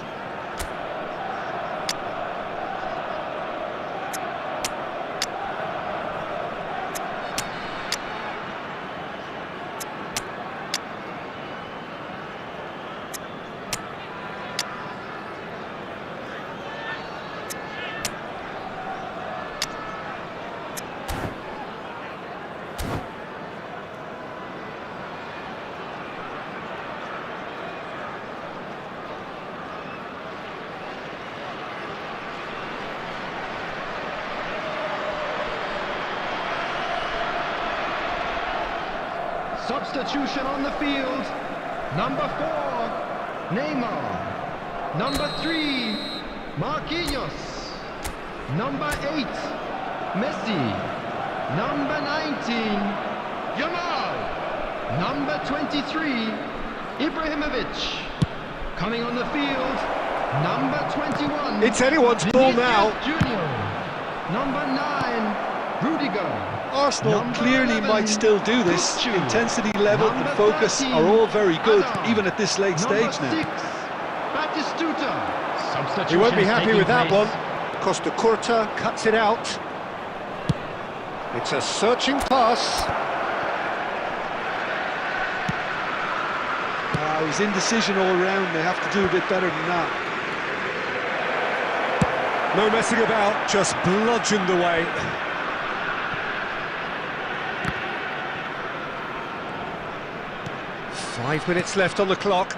Substitution on the field. Number 4, Neymar. Number 3, Marquinhos. Number 8, Messi. Number 19, Yamal. Number 23, Ibrahimovic. Coming on the field, number 21. It's anyone's ball now. Junior. Number 9, Rudiger. Arsenal Number clearly 11, might still do this. Kuchu. Intensity level and Number focus 13, are all very good, Hazard. even at this late Number stage now. 6, Batistuta. He won't be happy taking with that place. one. Costa Curta cuts it out. It's a searching pass. It was indecision all round. They have to do a bit better than that. No messing about, just bludgeoned away. Five minutes left on the clock.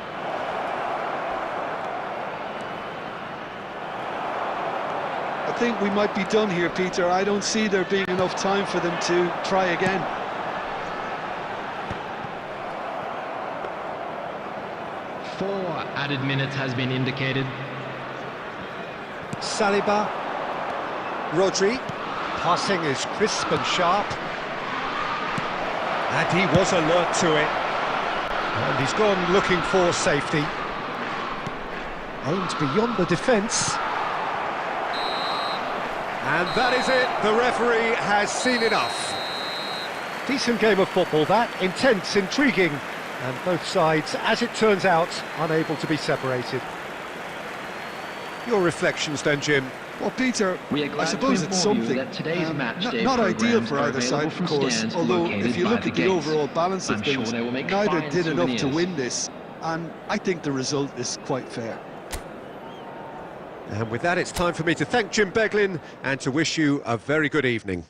I think we might be done here, Peter. I don't see there being enough time for them to try again. Four added minutes has been indicated. Saliba. Rodri. Passing is crisp and sharp. And he was alert to it. And he's gone looking for safety. Aimed beyond the defence. And that is it. The referee has seen enough. Decent game of football, that. Intense, intriguing. And both sides, as it turns out, unable to be separated. Your reflections then, Jim? Well, Peter, We are I glad suppose to it's inform you something. that today's match day Not ideal programs for are either side, available of from course. stands Although, located if you by look the at the gates. overall balance of I'm sure things, they will make neither fine did enough to souvenirs. win this. And I think the result is quite fair. And with that, it's time for me to thank Jim Beglin and to wish you a very good evening.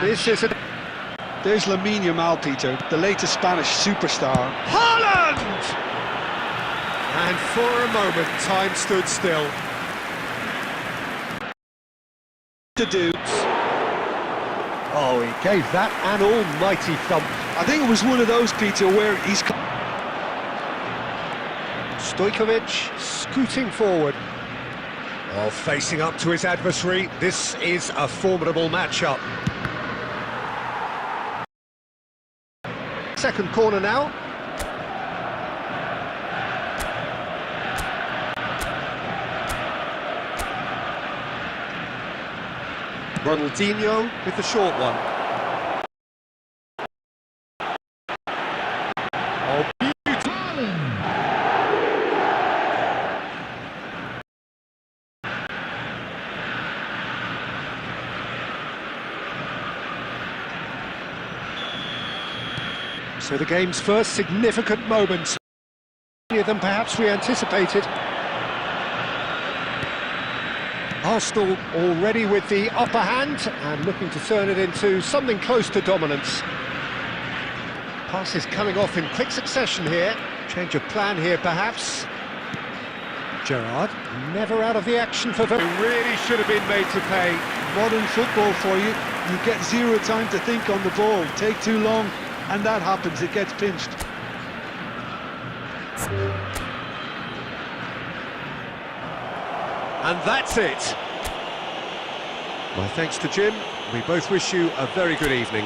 This is a... There's Lamine Yamal, Peter, the latest Spanish superstar. Haaland! And for a moment, time stood still. To do. Oh, he gave that an almighty thump. I think it was one of those, Peter, where he's... Stojkovic scooting forward. Oh, facing up to his adversary. This is a formidable matchup. Second corner now. Ronaldinho with the short one. Oh, beautiful. So the game's first significant moments, earlier than perhaps we anticipated. Arsenal already with the upper hand and looking to turn it into something close to dominance. Passes coming off in quick succession here. Change of plan here perhaps. Gerrard never out of the action for... It really should have been made to pay. Modern football for you. You get zero time to think on the ball. Take too long, and that happens. It gets pinched. And that's it. My thanks to Jim. We both wish you a very good evening.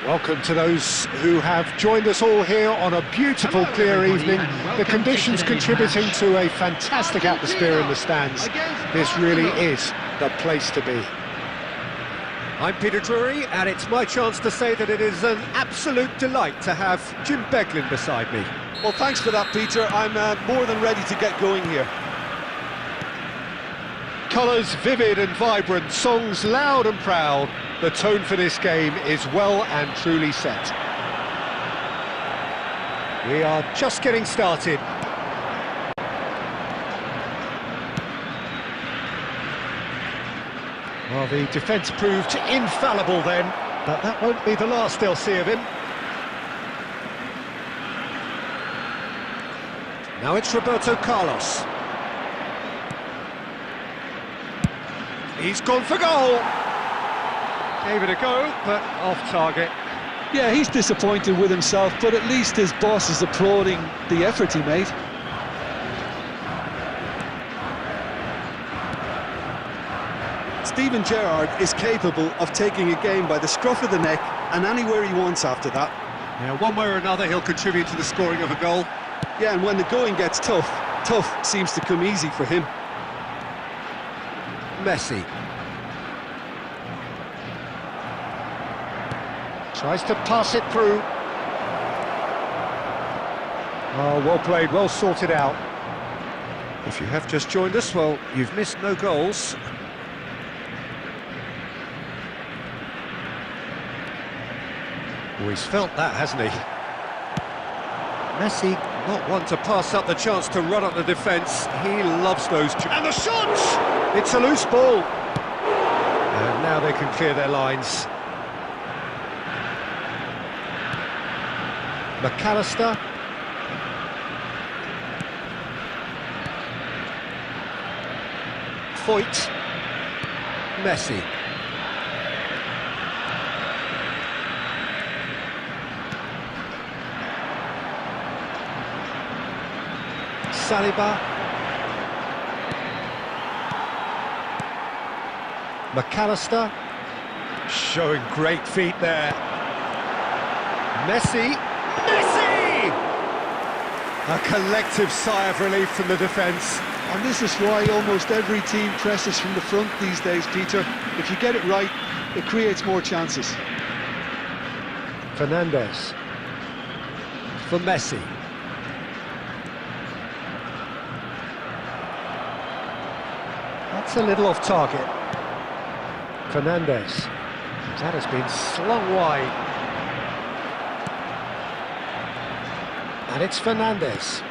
Welcome to those who have joined us all here on a beautiful, Hello, clear everybody, evening. and The welcome to conditions today's contributing match. to a fantastic atmosphere in the stands. Against This really Arsenal. is the place to be. I'm Peter Drury, and it's my chance to say that it is an absolute delight to have Jim Beglin beside me. Well, thanks for that, Peter. I'm more than ready to get going here. Colours vivid and vibrant, songs loud and proud. The tone for this game is well and truly set. We are just getting started. Well, the defence proved infallible then, but that won't be the last they'll see of him. Now it's Roberto Carlos. He's gone for goal. Gave it a go, but off target. Yeah, he's disappointed with himself, but at least his boss is applauding the effort he made. Steven Gerrard is capable of taking a game by the scruff of the neck and anywhere he wants after that. Yeah, one way or another he'll contribute to the scoring of a goal. Yeah, and when the going gets tough, tough seems to come easy for him. Messi. Tries to pass it through. Oh, well played, well sorted out. If you have just joined us, well, you've missed no goals. Oh, he's felt that, hasn't he? Messi, not one to pass up the chance to run up the defence. He loves those... And the shot! It's a loose ball. And now they can clear their lines. McAllister. Foyt. Messi. Saliba. McAllister. Showing great feet there. Messi. Messi! A collective sigh of relief from the defence. And this is why almost every team presses from the front these days, Peter. If you get it right, it creates more chances. Fernandes. For Messi. That's a little off target. Fernandes. That has been slung wide. And it's Fernandes.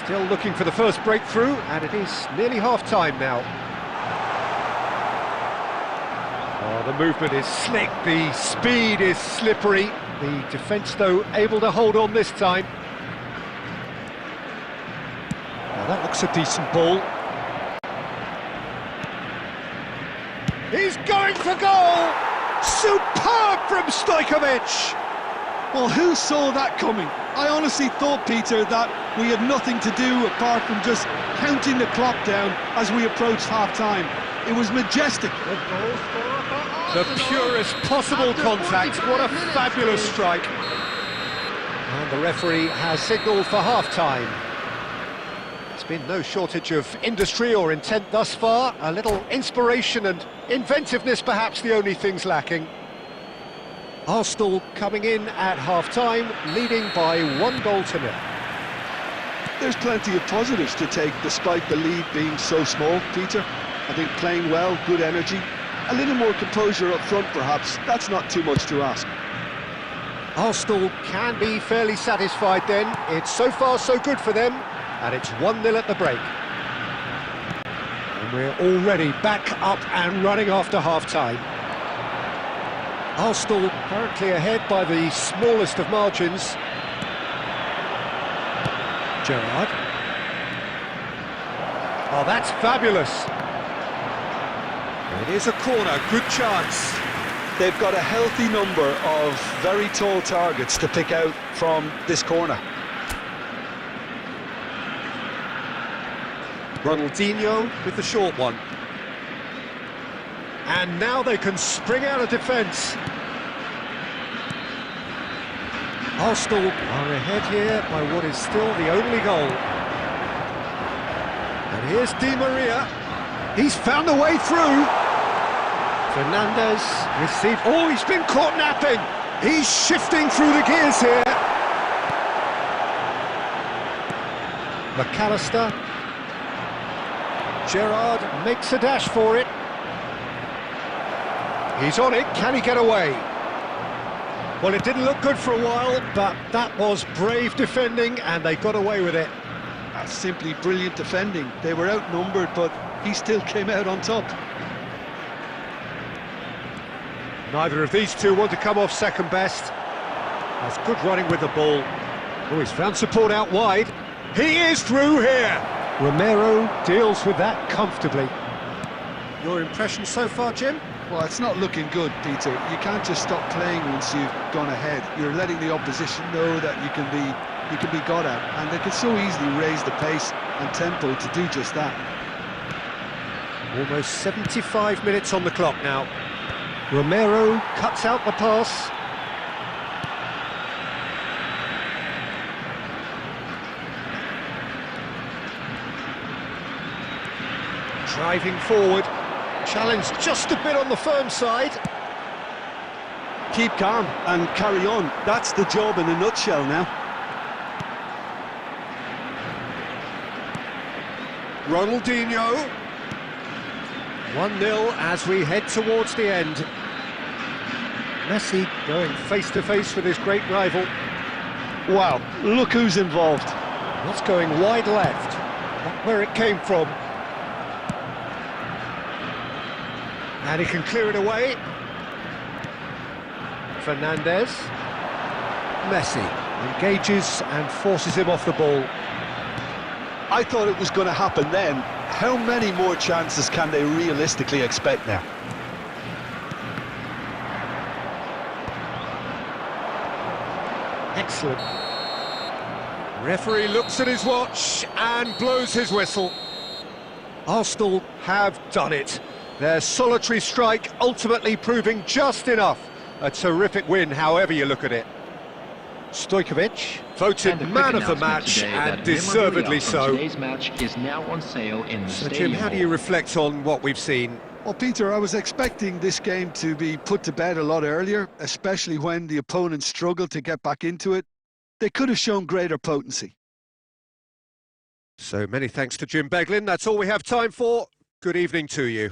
Still looking for the first breakthrough, and it is nearly half-time now. Oh, the movement is slick, the speed is slippery. The defence, though, able to hold on this time. Now that looks a decent ball. He's going for goal! Superb from Stojkovic! Well, who saw that coming? I honestly thought, Peter, that we had nothing to do apart from just counting the clock down as we approached half-time. It was majestic. The purest possible contact. What a fabulous strike. And the referee has signalled for half-time. There's been no shortage of industry or intent thus far. A little inspiration and inventiveness, perhaps the only things lacking. Arsenal coming in at half-time, leading by 1-0. There's plenty of positives to take despite the lead being so small, Peter. I think playing well, good energy, a little more composure up front perhaps. That's not too much to ask. Arsenal can be fairly satisfied then. It's so far so good for them, and it's 1-0 at the break. And we're already back up and running after half-time. Arsenal currently ahead by the smallest of margins. Gerrard. Oh, that's fabulous. It is a corner, good chance. They've got a healthy number of very tall targets to pick out from this corner. Ronaldinho with the short one. And now they can spring out of defence. Arsenal are ahead here by what is still the only goal. And here's Di Maria. He's found a way through. Fernandez received... Oh, he's been caught napping. He's shifting through the gears here. McAllister. Gerrard makes a dash for it. He's on it. Can he get away? Well, it didn't look good for a while, but that was brave defending, and they got away with it. That's simply brilliant defending. They were outnumbered, but he still came out on top. Neither of these two want to come off second best. That's good running with the ball. Oh, he's found support out wide. He is through here. Romero deals with that comfortably. Your impression so far, Jim? Well, it's not looking good, Peter. You can't just stop playing once you've gone ahead. You're letting the opposition know that you can be got at, and they can so easily raise the pace and tempo to do just that. Almost 75 minutes on the clock now. Romero cuts out the pass. Driving forward. Challenge just a bit on the firm side. Keep calm and carry on. That's the job in a nutshell now. Ronaldinho. 1-0 as we head towards the end. Messi going face-to-face with his great rival. Wow, look who's involved. That's going wide left. Not where it came from. And he can clear it away. Fernandez. Messi engages and forces him off the ball. I thought it was going to happen then. How many more chances can they realistically expect now? Excellent. Referee looks at his watch and blows his whistle. Arsenal have done it. Their solitary strike ultimately proving just enough. A terrific win, however you look at it. Stojkovic voted man of the match, and deservedly so. Today's match is now on sale in the So, stadium. Jim, how do you reflect on what we've seen? Well, Peter, I was expecting this game to be put to bed a lot earlier, especially when the opponent struggled to get back into it. They could have shown greater potency. So many thanks to Jim Beglin. That's all we have time for. Good evening to you.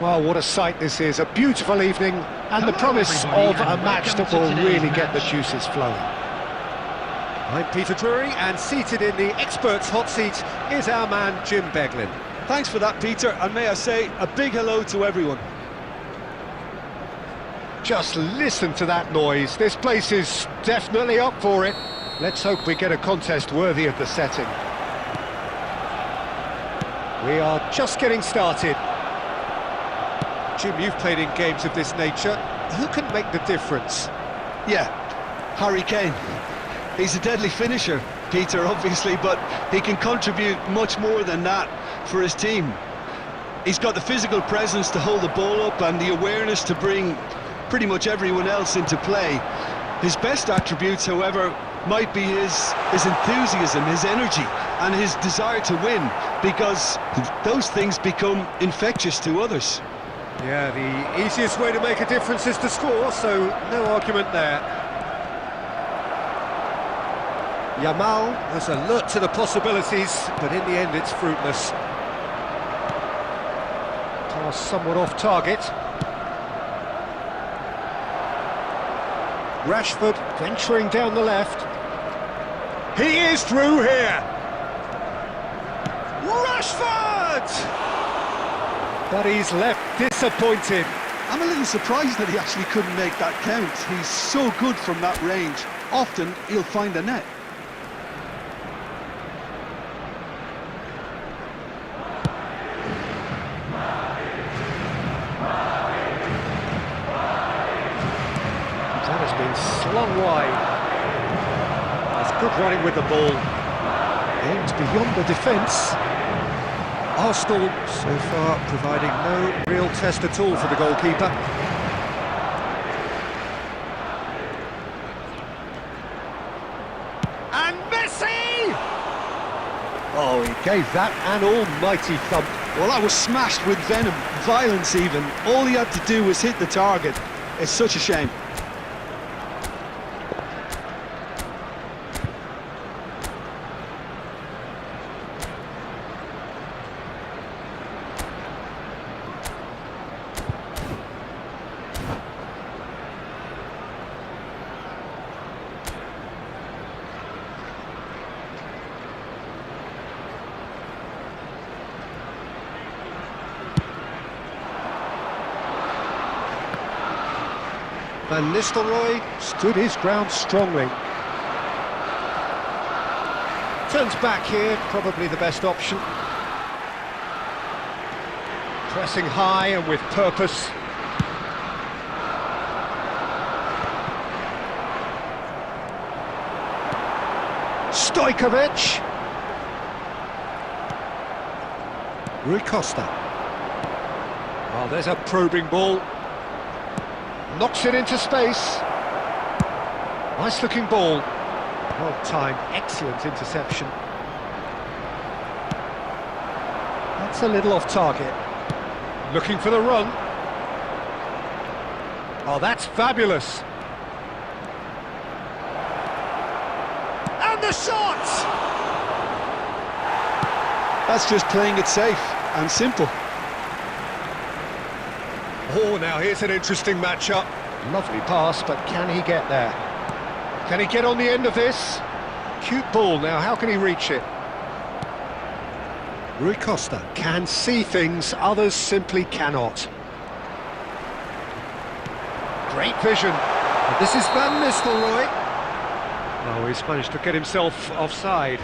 Well, what a sight this is, a beautiful evening, and the promise of a match that will really get the juices flowing. I'm Peter Drury, and seated in the experts' hot seat is our man Jim Beglin. Thanks for that, Peter, and may I say a big hello to everyone. Just listen to that noise, this place is definitely up for it. Let's hope we get a contest worthy of the setting. We are just getting started. Jim, you've played in games of this nature. Who can make the difference? Yeah, Harry Kane. He's a deadly finisher, Peter, obviously, but he can contribute much more than that for his team. He's got the physical presence to hold the ball up and the awareness to bring pretty much everyone else into play. His best attributes, however, might be his enthusiasm, his energy, and his desire to win, because those things become infectious to others. Yeah, the easiest way to make a difference is to score, so no argument there. Yamal was alert to the possibilities, but in the end it's fruitless. Pass somewhat off target. Rashford venturing down the left. He is through here! Rashford! But he's left disappointed. I'm a little surprised that he actually couldn't make that count. He's so good from that range. Often he'll find a net. That has been slung wide. That's good running with the ball. Aims beyond the defence. Arsenal so far providing no real test at all for the goalkeeper. And Messi! Oh, he gave that an almighty thump. Well, that was smashed with venom, violence even. All he had to do was hit the target. It's such a shame. Van Nistelrooy stood his ground strongly. Turns back here, probably the best option. Pressing high and with purpose. Stojkovic. Rui Costa. Oh, there's a probing ball. Knocks it into space. Nice looking ball. Well timed, excellent interception. That's a little off target. Looking for the run. Oh, that's fabulous. And the shot! That's just playing it safe and simple. Oh, now here's an interesting matchup. Lovely pass, but can he get there? Can he get on the end of this? Cute ball now, how can he reach it? Rui Costa can see things others simply cannot. Great vision. And this is Van Nistelrooy. Oh, he's managed to get himself offside.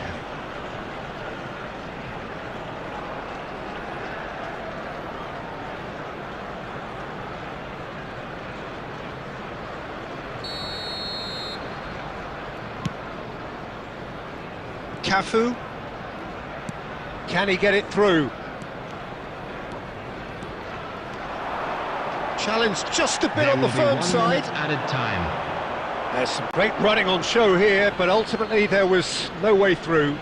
Cafu. Can he get it through? Challenge just a bit on the firm side. Added time. There's some great running on show here, but ultimately there was no way through.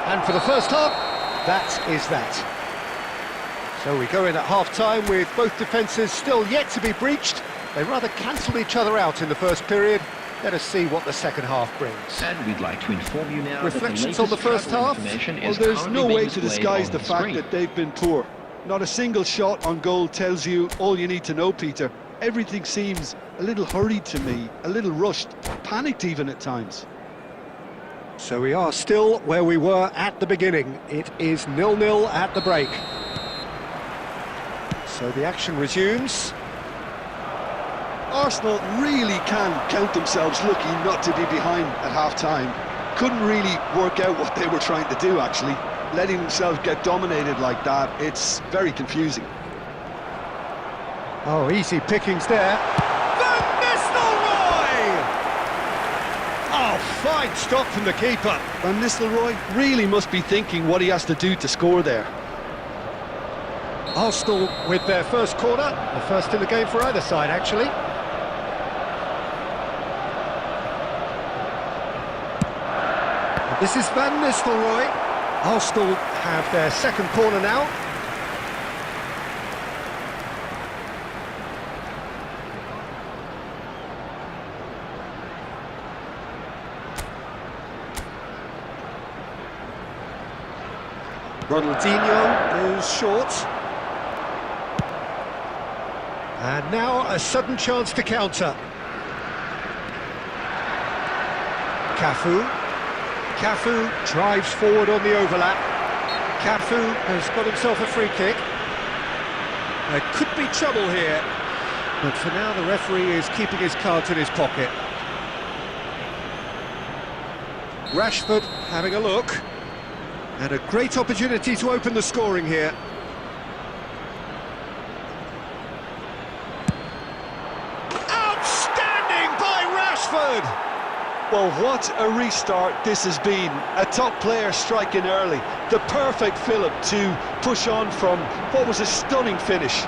And for the first half, that is that. So we go in at half-time with both defences still yet to be breached. They rather cancelled each other out in the first period, Let us see what the second half brings. And we'd like to inform you now Reflections that on the first half? Well, there's no way to disguise the fact that they've been poor. Not a single shot on goal tells you all you need to know, Peter. Everything seems a little hurried to me, a little rushed, panicked even at times. So we are still where we were at the beginning. It is 0-0 at the break. So the action resumes. Arsenal really can count themselves lucky not to be behind at half-time. Couldn't really work out what they were trying to do, actually. Letting themselves get dominated like that, it's very confusing. Oh, easy pickings there. Van Nistelrooy! Oh, fine stop from the keeper. Van Nistelrooy really must be thinking what he has to do to score there. Arsenal with their first corner, the first in the game for either side, actually. This is Van Nistelrooy. Arsenal have their second corner now. Ronaldinho is short. And now a sudden chance to counter. Cafu drives forward on the overlap. Cafu has got himself a free kick. There could be trouble here, but for now the referee is keeping his cards in his pocket. Rashford having a look, and a great opportunity to open the scoring here. Outstanding by Rashford! Well, what a restart this has been. A top player striking early. The perfect fillip to push on from what was a stunning finish.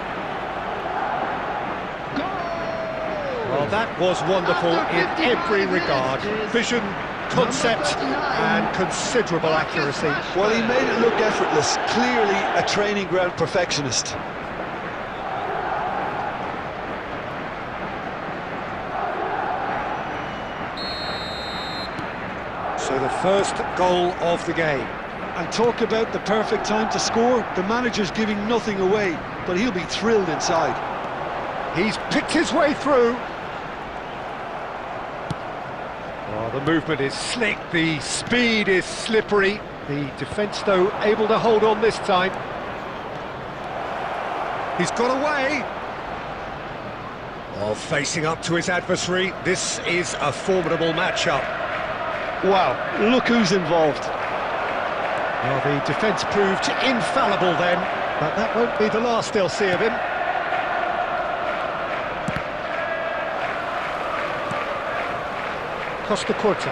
Well, that was wonderful in every regard. Vision, concept and considerable accuracy. Well, he made it look effortless. Clearly a training ground perfectionist. So the first goal of the game. And talk about the perfect time to score. The manager's giving nothing away, but he'll be thrilled inside. He's picked his way through. Oh, the movement is slick, the speed is slippery. The defence, though, able to hold on this time. He's got away. Oh, facing up to his adversary. This is a formidable matchup. Wow, look who's involved. Well, the defence proved infallible then, but that won't be the last they'll see of him. Costa Curta.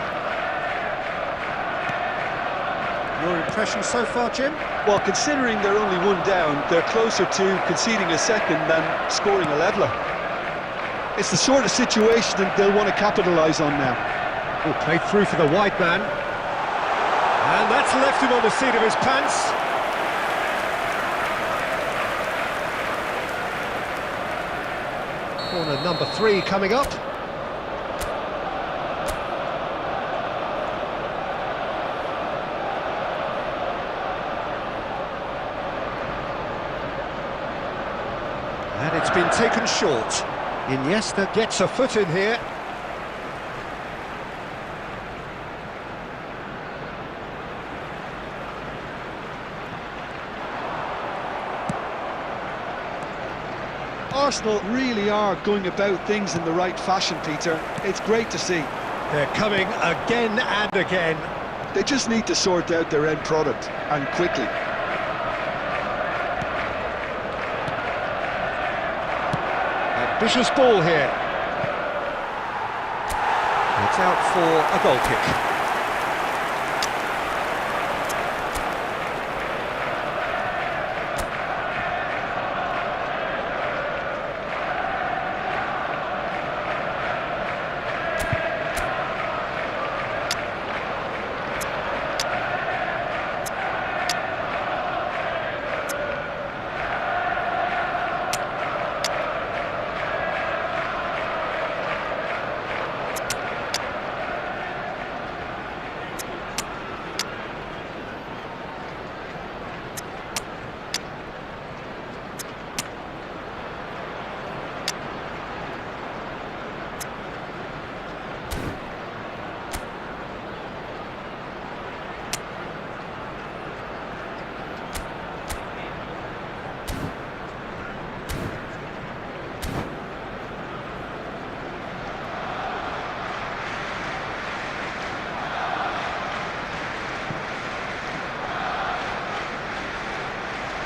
Your impression so far, Jim? Well, considering they're only one down, they're closer to conceding a second than scoring a leveller. It's the sort of situation that they'll want to capitalise on now. Oh, played through for the wide man. And that's left him on the seat of his pants. Corner number 3 coming up. And it's been taken short. Iniesta gets a foot in here. Arsenal really are going about things in the right fashion, Peter. It's great to see. They're coming again and again. They just need to sort out their end product, and quickly. Ambitious ball here. It's out for a goal kick.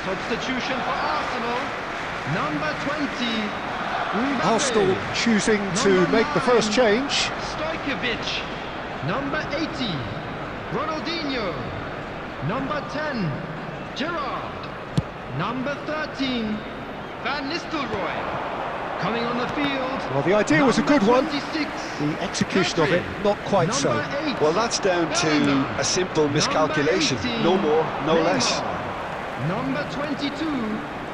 Substitution for Arsenal. Number 20. Mbappe. Arsenal choosing to Number make the first 9, change. Stojkovic. Number 80. Ronaldinho. Number 10. Gerrard. Number 13. Van Nistelrooy. Coming on the field. Well, the idea was a good one. 26. The execution of it, not quite so. Number 8. Well, that's down to a simple miscalculation. No more, no less. Number 22.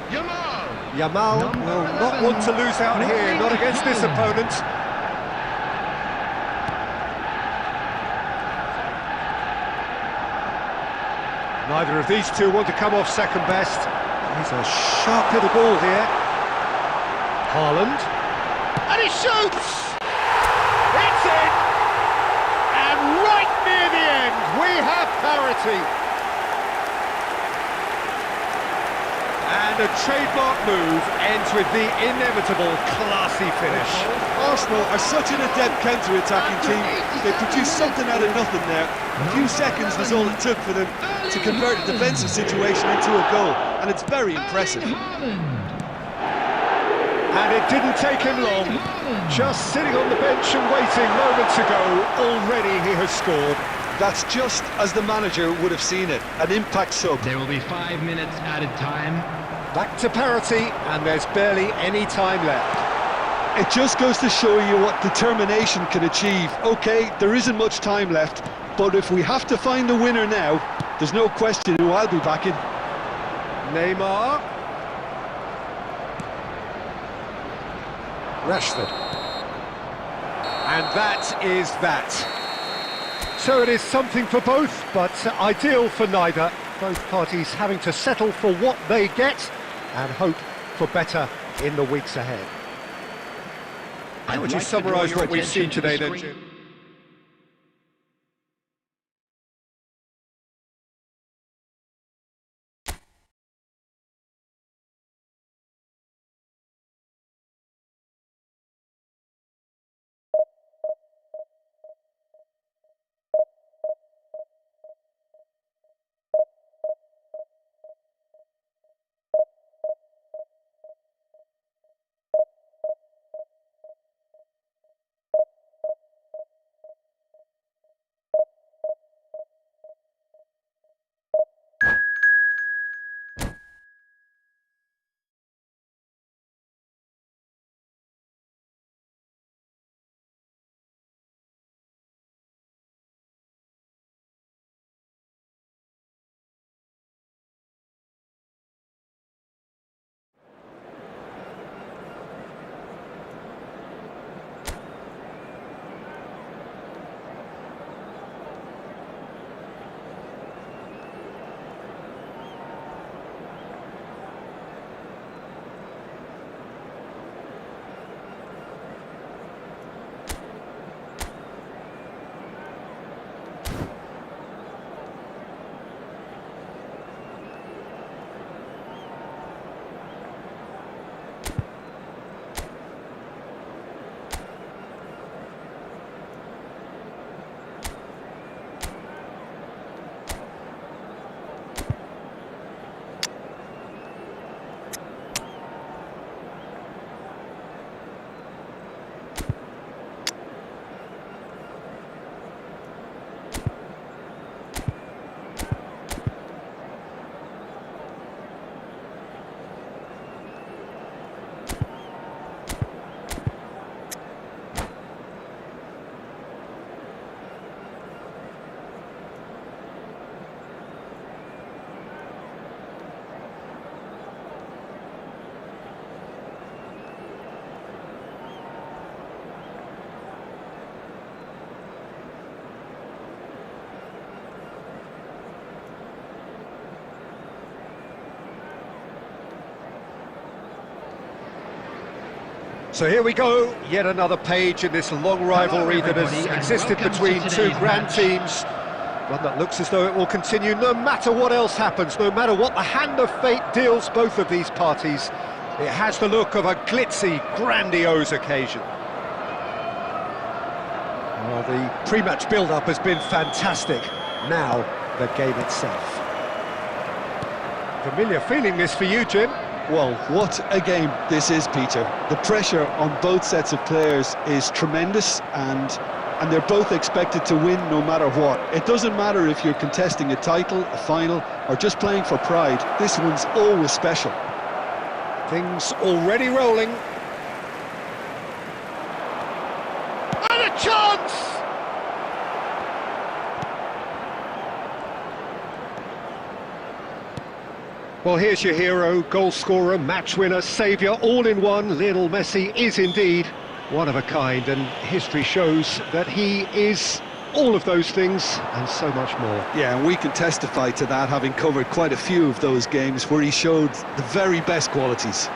Yamal. Yamal Number will not 11, want to lose out here, not against this opponent. Neither of these two want to come off second best. He's a sharp little ball here. Haaland. And he shoots! It's in! And right near the end, we have parity. And a trademark move ends with the inevitable classy finish. Arsenal are such an adept counter-attacking team. They produced something out of nothing there. A few seconds was all it took for them to convert a defensive situation into a goal, and it's very impressive. And it didn't take him long. Just sitting on the bench and waiting moments ago, already he has scored. That's just as the manager would have seen it, an impact sub. There will be 5 minutes added time. Back to parity, and there's barely any time left. It just goes to show you what determination can achieve. Okay, there isn't much time left, but if we have to find the winner now, there's no question who I'll be backing. Neymar. Rashford. And that is that. So it is something for both, but ideal for neither. Both parties having to settle for what they get and hope for better in the weeks ahead. How would you summarise what we've seen today then, Jim? So here we go, yet another page in this long rivalry that has existed between two grand teams. One that looks as though it will continue no matter what else happens, no matter what the hand of fate deals both of these parties. It has the look of a glitzy, grandiose occasion. Well, the pre-match build-up has been fantastic. Now, the game itself. Familiar feeling this for you, Jim. Well, what a game this is, Peter. The pressure on both sets of players is tremendous, and they're both expected to win no matter what. It doesn't matter if you're contesting a title, a final, or just playing for pride. This one's always special. Things already rolling. And a chance! Well, here's your hero, goal scorer, match winner, saviour, all in one. Lionel Messi is indeed one of a kind, and history shows that he is all of those things and so much more. Yeah, and we can testify to that, having covered quite a few of those games where he showed the very best qualities.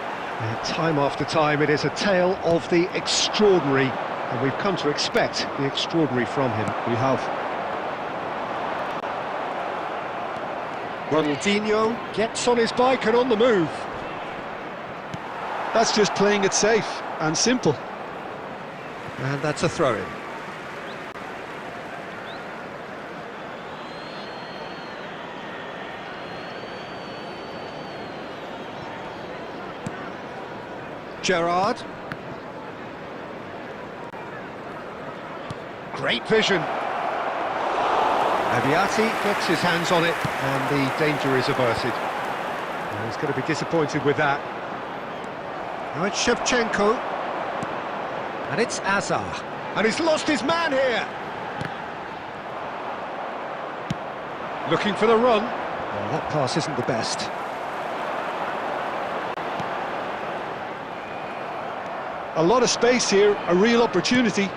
Time after time, it is a tale of the extraordinary, and we've come to expect the extraordinary from him. We have. Ronaldinho gets on his bike and on the move. That's just playing it safe and simple. And that's a throw-in. Gerrard. Great vision. Aviati gets his hands on it, and the danger is averted. And he's going to be disappointed with that. Now it's Shevchenko. And it's Azar. And he's lost his man here. Looking for the run. Well, that pass isn't the best. A lot of space here, a real opportunity.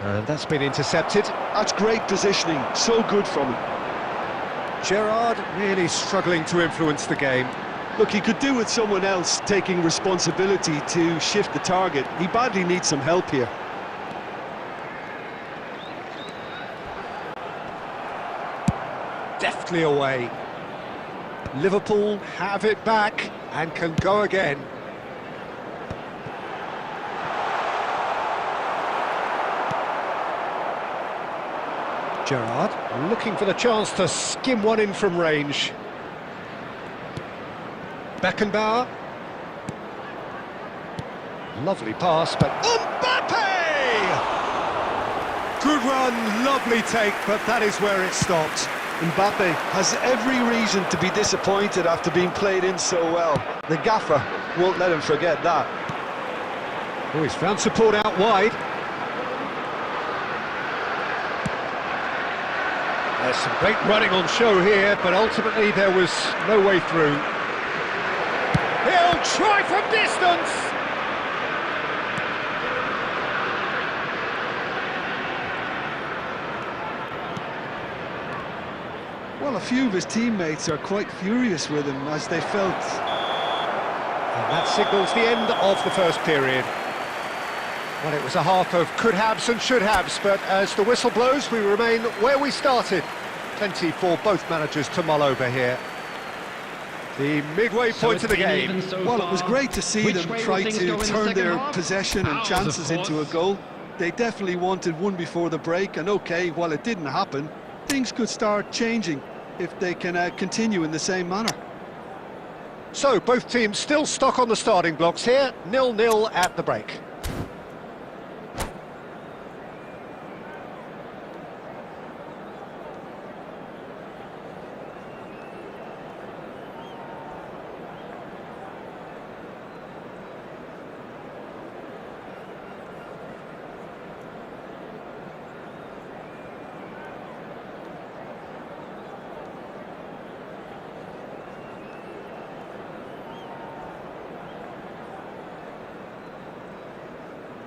And that's been intercepted. That's great positioning, so good from him. Gerrard really struggling to influence the game. Look, he could do with someone else taking responsibility to shift the target. He badly needs some help here. Deftly away. Liverpool have it back and can go again. Gerrard looking for the chance to skim one in from range. Beckenbauer. Lovely pass, but Mbappe! Good run, lovely take, but that is where it stopped. Mbappe has every reason to be disappointed after being played in so well. The gaffer won't let him forget that. Oh, he's found support out wide. There's some great running on show here, but ultimately there was no way through. He'll try from distance! Well, a few of his teammates are quite furious with him as they felt. And that signals the end of the first period. Well, it was a half of could-haves and should-haves, but as the whistle blows, we remain where we started. Plenty for both managers to mull over here. The midway point of the game. Well, it was great to see them try to turn their possession and chances into a goal. They definitely wanted one before the break, and okay, while it didn't happen, things could start changing if they can continue in the same manner. So, both teams still stuck on the starting blocks here, 0-0 at the break.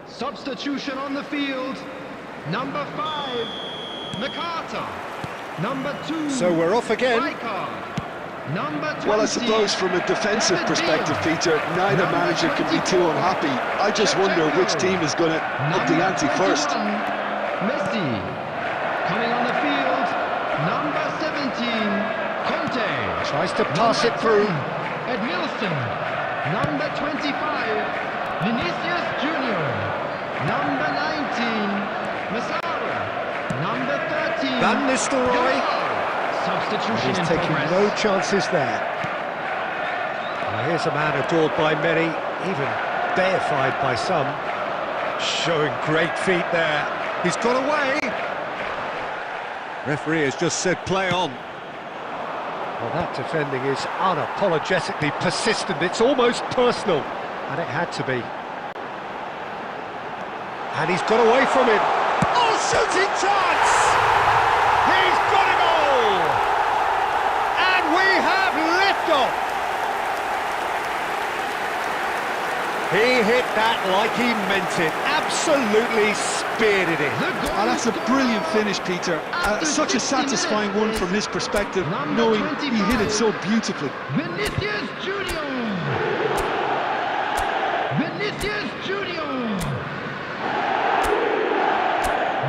Substitution on the field. Number 5, McCarter. Number 2, So we're off again. Rijkaard. Number 20, Well, I suppose from a defensive perspective, Peter, neither manager can be too unhappy. I just wonder which team is going to up the ante first. Messi. Coming on the field. Number 17, Conte. Tries to pass it through. Edmilson. Number 25, Vinicius Junior. Number 19, Massara. Number 13, Van Nistelrooy. Gallagher. Substitution He's in taking progress. no chances there. Well, here's a man adored by many, even deified by some. Showing great feet there. He's got away. Referee has just said play on. Well, that defending is unapologetically persistent. It's almost personal, and it had to be. And he's got away from him. Oh, shooting chance! He's got it all! And we have liftoff! He hit that like he meant it. Absolutely speared it in. Oh, that's a brilliant finish, Peter. Such a satisfying one from his perspective, knowing he hit it so beautifully. Vinicius Junior! Vinicius Junior!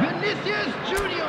Vinicius Junior!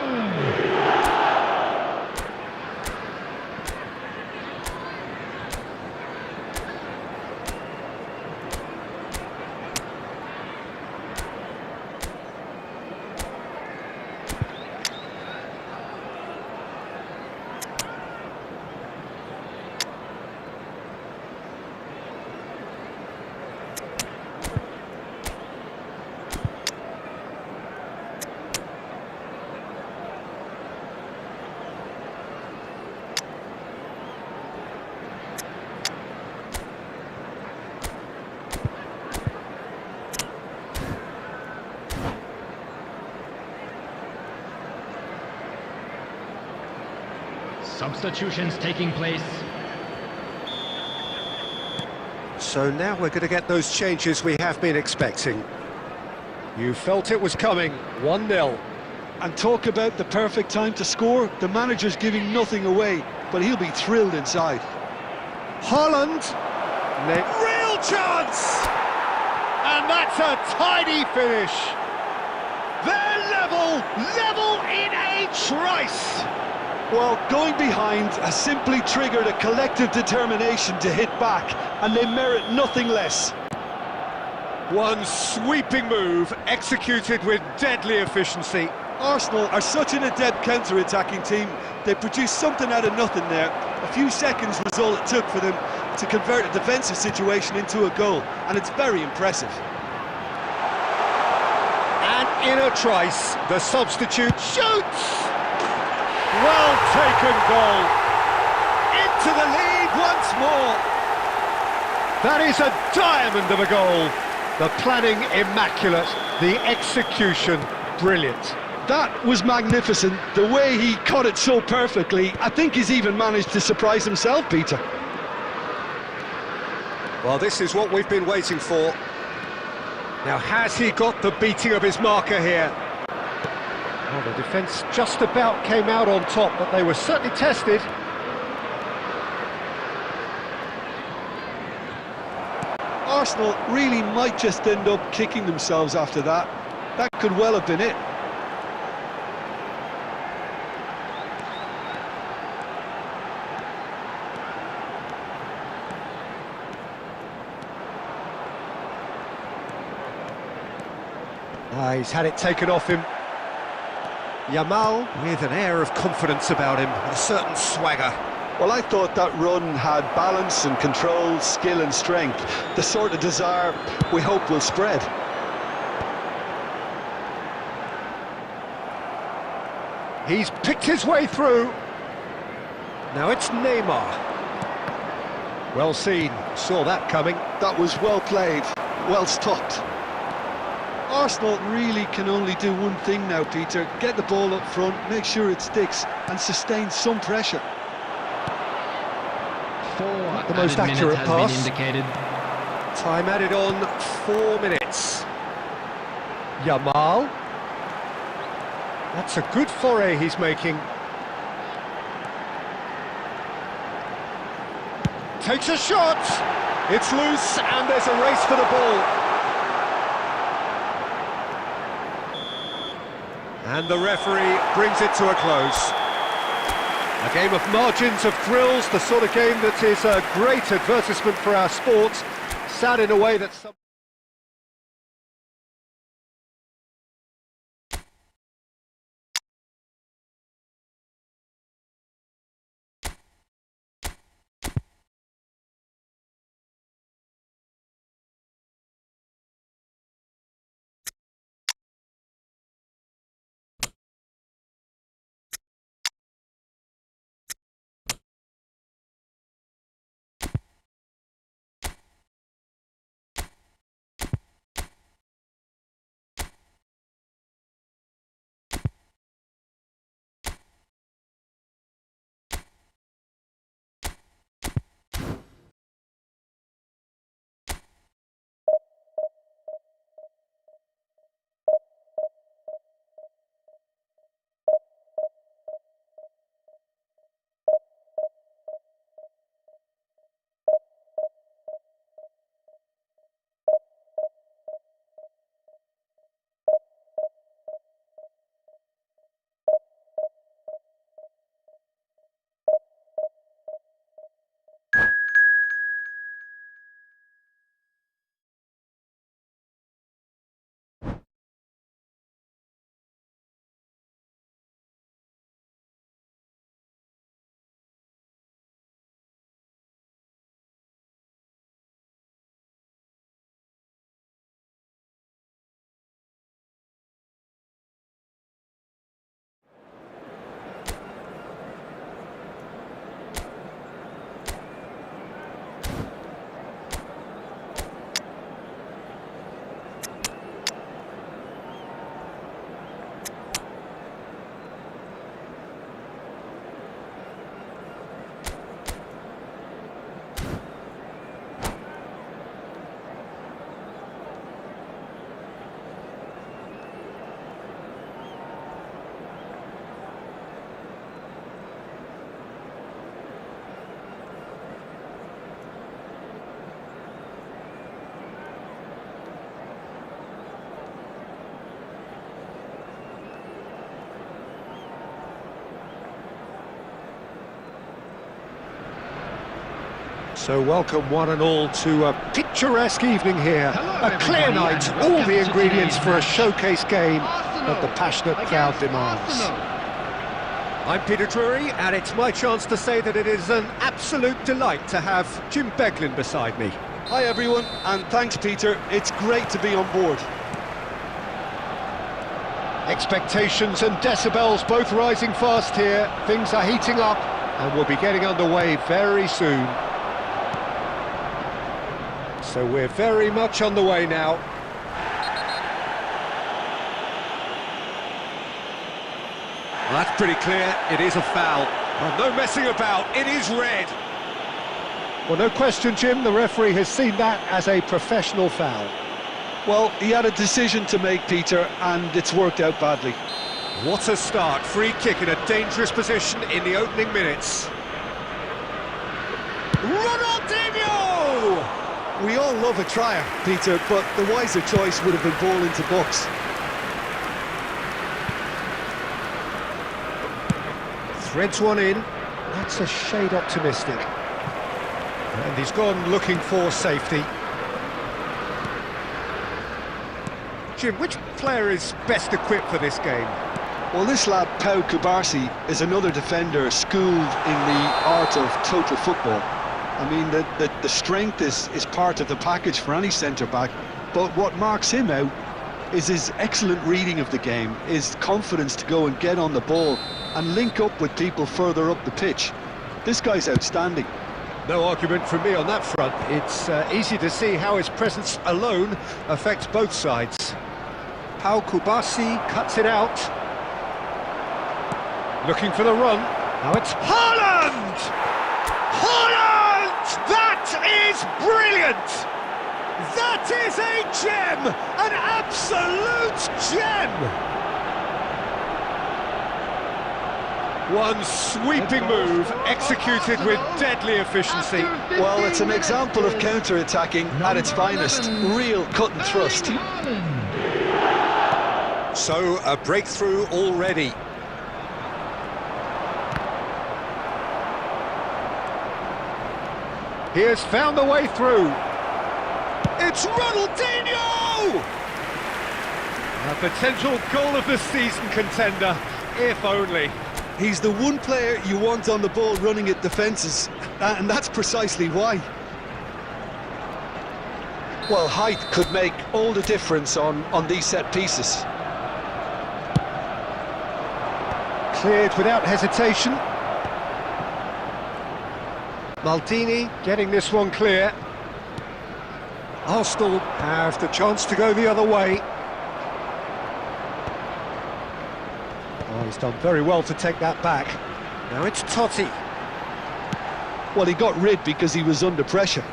Substitutions taking place. So now we're going to get those changes we have been expecting. You felt it was coming, 1-0. And talk about the perfect time to score. The manager's giving nothing away, but he'll be thrilled inside. Haaland, real chance! And that's a tidy finish. They're level in a trice. Well, going behind has simply triggered a collective determination to hit back, and they merit nothing less. One sweeping move, executed with deadly efficiency. Arsenal are such an adept counter-attacking team. They produced something out of nothing there. A few seconds was all it took for them to convert a defensive situation into a goal, and it's very impressive. And in a trice, the substitute shoots! Well taken goal! Into the lead once more! That is a diamond of a goal! The planning immaculate, the execution brilliant. That was magnificent. The way he cut it so perfectly, I think he's even managed to surprise himself, Peter. Well, this is what we've been waiting for. Now, has he got the beating of his marker here? Well, the defence just about came out on top, but they were certainly tested. Arsenal really might just end up kicking themselves after that. That could well have been it. He's had it taken off him. Yamal with an air of confidence about him, a certain swagger. Well, I thought that run had balance and control, skill and strength, the sort of desire we hope will spread. He's picked his way through. Now it's Neymar. Well seen, saw that coming. That was well played, well stopped. Arsenal really can only do one thing now, Peter. Get the ball up front, make sure it sticks, and sustain some pressure. Not the most accurate pass. Indicated. Time added on, 4 minutes. Yamal. That's a good foray he's making. Takes a shot. It's loose and there's a race for the ball. And the referee brings it to a close. A game of margins, of thrills, the sort of game that is a great advertisement for our sport. Sad in a way that some... So welcome one and all to a picturesque evening here. Hello, A clear everybody, night, and all welcome the to ingredients today's for a match. showcase game Arsenal that the passionate crowd against demands. Arsenal. I'm Peter Drury, and it's my chance to say that it is an absolute delight to have Jim Beglin beside me. Hi everyone, and thanks Peter, it's great to be on board. Expectations and decibels both rising fast here. Things are heating up, and we'll be getting underway very soon. So we're very much on the way now. Well, that's pretty clear. It is a foul. Well, no messing about. It is red. Well, no question, Jim. The referee has seen that as a professional foul. Well, he had a decision to make, Peter, and it's worked out badly. What a start. Free kick in a dangerous position in the opening minutes. Ronaldinho! We all love a trier, Peter, but the wiser choice would have been ball into box. Threads one in. That's a shade optimistic. And he's gone looking for safety. Jim, which player is best equipped for this game? Well, this lad, Pau Kubarsi, is another defender schooled in the art of total football. I mean, the strength is part of the package for any centre-back, but what marks him out is his excellent reading of the game, his confidence to go and get on the ball and link up with people further up the pitch. This guy's outstanding. No argument from me on that front. It's easy to see how his presence alone affects both sides. Pau Kubarsi cuts it out. Looking for the run. Now it's Haaland! Haaland! That is brilliant! That is a gem! An absolute gem! One sweeping move, executed with deadly efficiency. Well, it's an example of counter-attacking at its finest. Real cut and thrust. So, a breakthrough already. He has found the way through. It's Ronaldinho! A potential goal of the season contender, if only. He's the one player you want on the ball running at defences, and that's precisely why. Well, height could make all the difference on these set pieces. Cleared without hesitation. Maldini getting this one clear. Arsenal have the chance to go the other way. Oh, he's done very well to take that back. Now it's Totti. Well, he got rid because he was under pressure.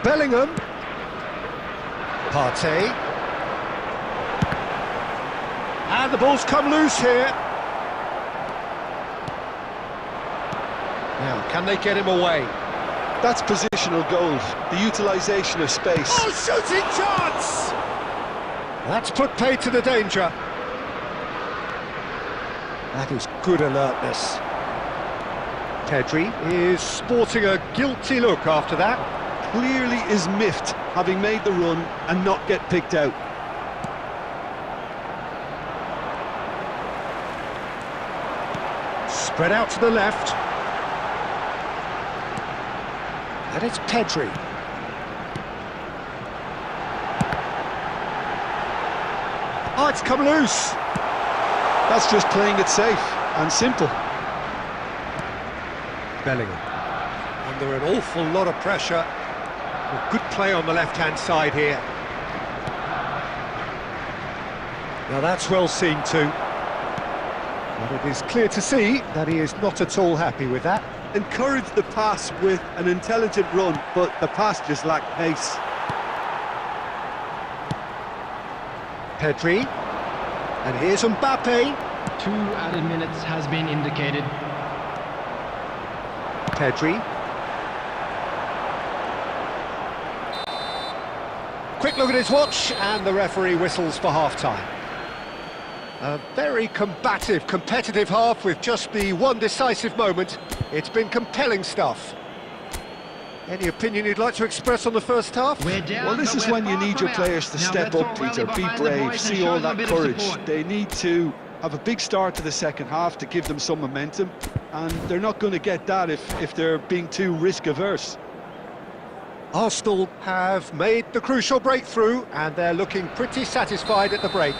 Bellingham. Partey. And the ball's come loose here. Now, can they get him away? That's positional gold, the utilisation of space. Oh, shooting chance! That's put pay to the danger. That is good alertness. Pedri is sporting a guilty look after that. Clearly is miffed, having made the run and not get picked out. Spread out to the left. And it's Pedri. Oh, it's come loose. That's just playing it safe and simple. Bellingham. Under an awful lot of pressure. Well, good play on the left-hand side here. Now that's well seen too. But it is clear to see that he is not at all happy with that. Encouraged the pass with an intelligent run, but the pass just lacked pace. Pedri. And here's Mbappe. 2 added minutes has been indicated. Pedri. Quick look at his watch, and the referee whistles for half-time. A very combative, competitive half with just the one decisive moment. It's been compelling stuff. Any opinion you'd like to express on the first half? Well, this is when you need your players to step up, Peter. Be brave, see all that courage. They need to have a big start to the second half to give them some momentum, and they're not going to get that if they're being too risk-averse. Arsenal have made the crucial breakthrough, and they're looking pretty satisfied at the break.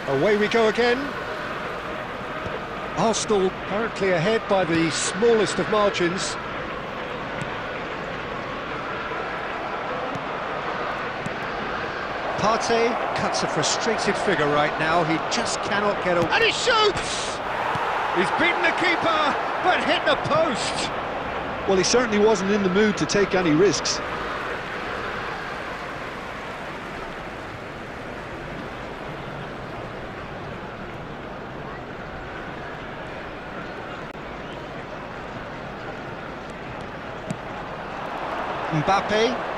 Away we go again. Arsenal currently ahead by the smallest of margins. Partey cuts a frustrated figure right now. He just cannot get away. And he shoots! He's beaten the keeper, but hit the post. Well, he certainly wasn't in the mood to take any risks. Mbappe.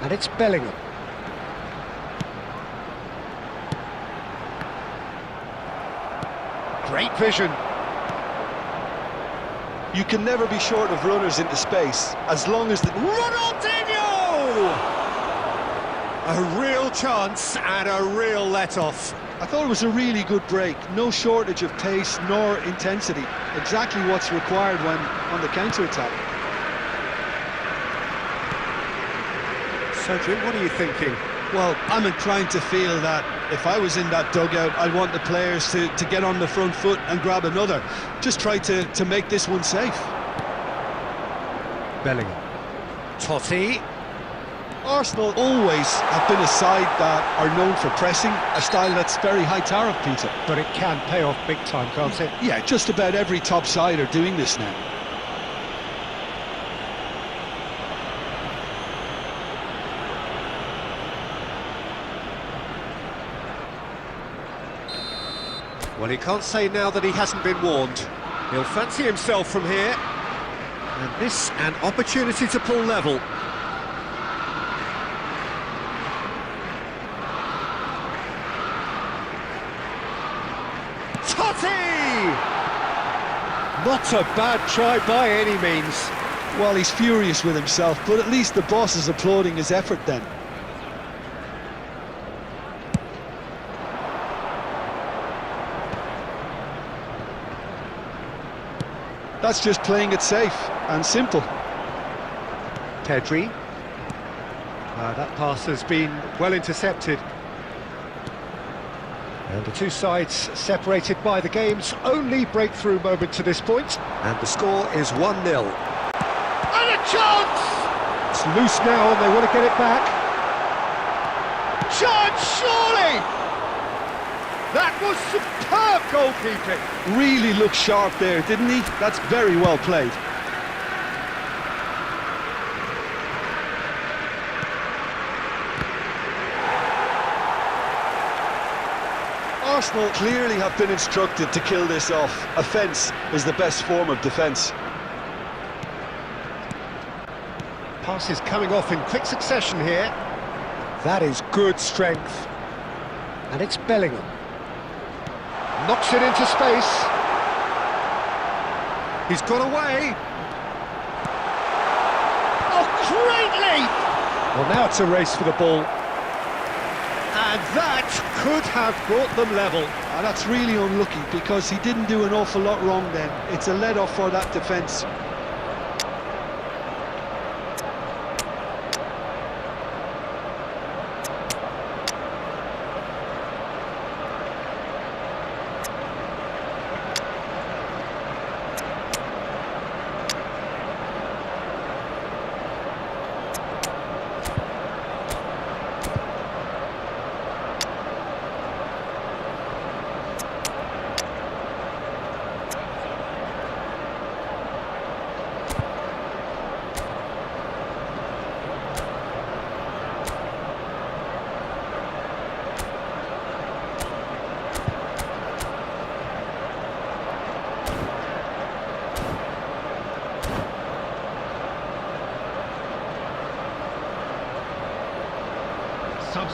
And it's Bellingham. Great vision. You can never be short of runners into space, as long as the... Ronaldinho! A real chance and a real let-off. I thought it was a really good break. No shortage of pace nor intensity. Exactly what's required when on the counter-attack. Cedric, what are you thinking? Well, I'm inclined to feel that if I was in that dugout, I'd want the players to get on the front foot and grab another. Just try to make this one safe. Bellingham. Totti. Arsenal always have been a side that are known for pressing, a style that's very high tariff, Peter. But it can pay off big time, can't it? Yeah, just about every top side are doing this now. Well, he can't say now that he hasn't been warned. He'll fancy himself from here. And this an opportunity to pull level. Totti! Not a bad try by any means. Well, he's furious with himself, but at least the boss is applauding his effort then. That's just playing it safe and simple. Pedri. That pass has been well intercepted. And the two sides separated by the game's only breakthrough moment to this point. And the score is 1-0. And a chance! It's loose now and they want to get it back. Chance, surely! That was superb goalkeeping. Really looked sharp there, didn't he? That's very well played. Arsenal clearly have been instructed to kill this off. Offence is the best form of defence. Passes coming off in quick succession here. That is good strength. And it's Bellingham. Knocks it into space. He's got away. Oh, great leap! Well, now it's a race for the ball. And that could have brought them level. And that's really unlucky because he didn't do an awful lot wrong then. It's a let-off for that defence.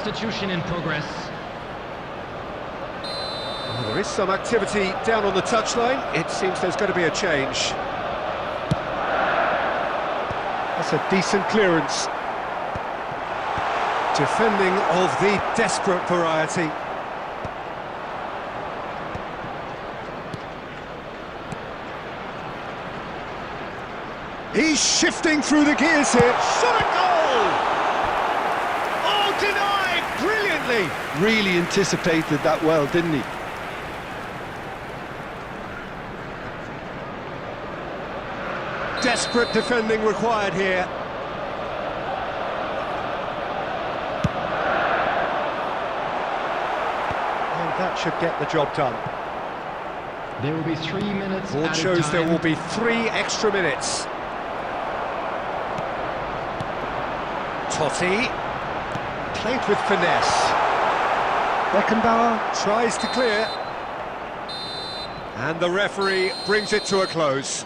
substitution in progress. Well, there is some activity down on the touchline. It seems there's going to be a change. That's a decent clearance. Defending of the desperate variety. He's shifting through the gears here. Shot a goal! Oh, denied brilliantly. Really anticipated that well, didn't he? Desperate defending required here. And that should get the job done. There will be 3 minutes Board added shows there time. will be 3 extra minutes. Totti, played with finesse. Beckenbauer tries to clear. And the referee brings it to a close.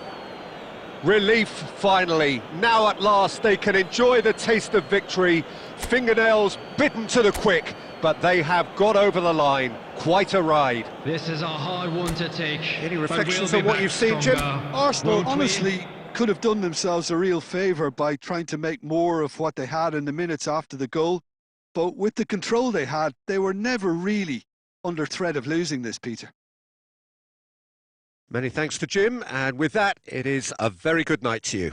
Relief, finally. Now at last they can enjoy the taste of victory. Fingernails bitten to the quick, but they have got over the line. Quite a ride. This is a hard one to take. Any but reflections we'll on be what back you've seen, Jim? stronger, Arsenal won't we? honestly could have done themselves a real favour by trying to make more of what they had in the minutes after the goal. But with the control they had, they were never really under threat of losing this, Peter. Many thanks to Jim, and with that, it is a very good night to you.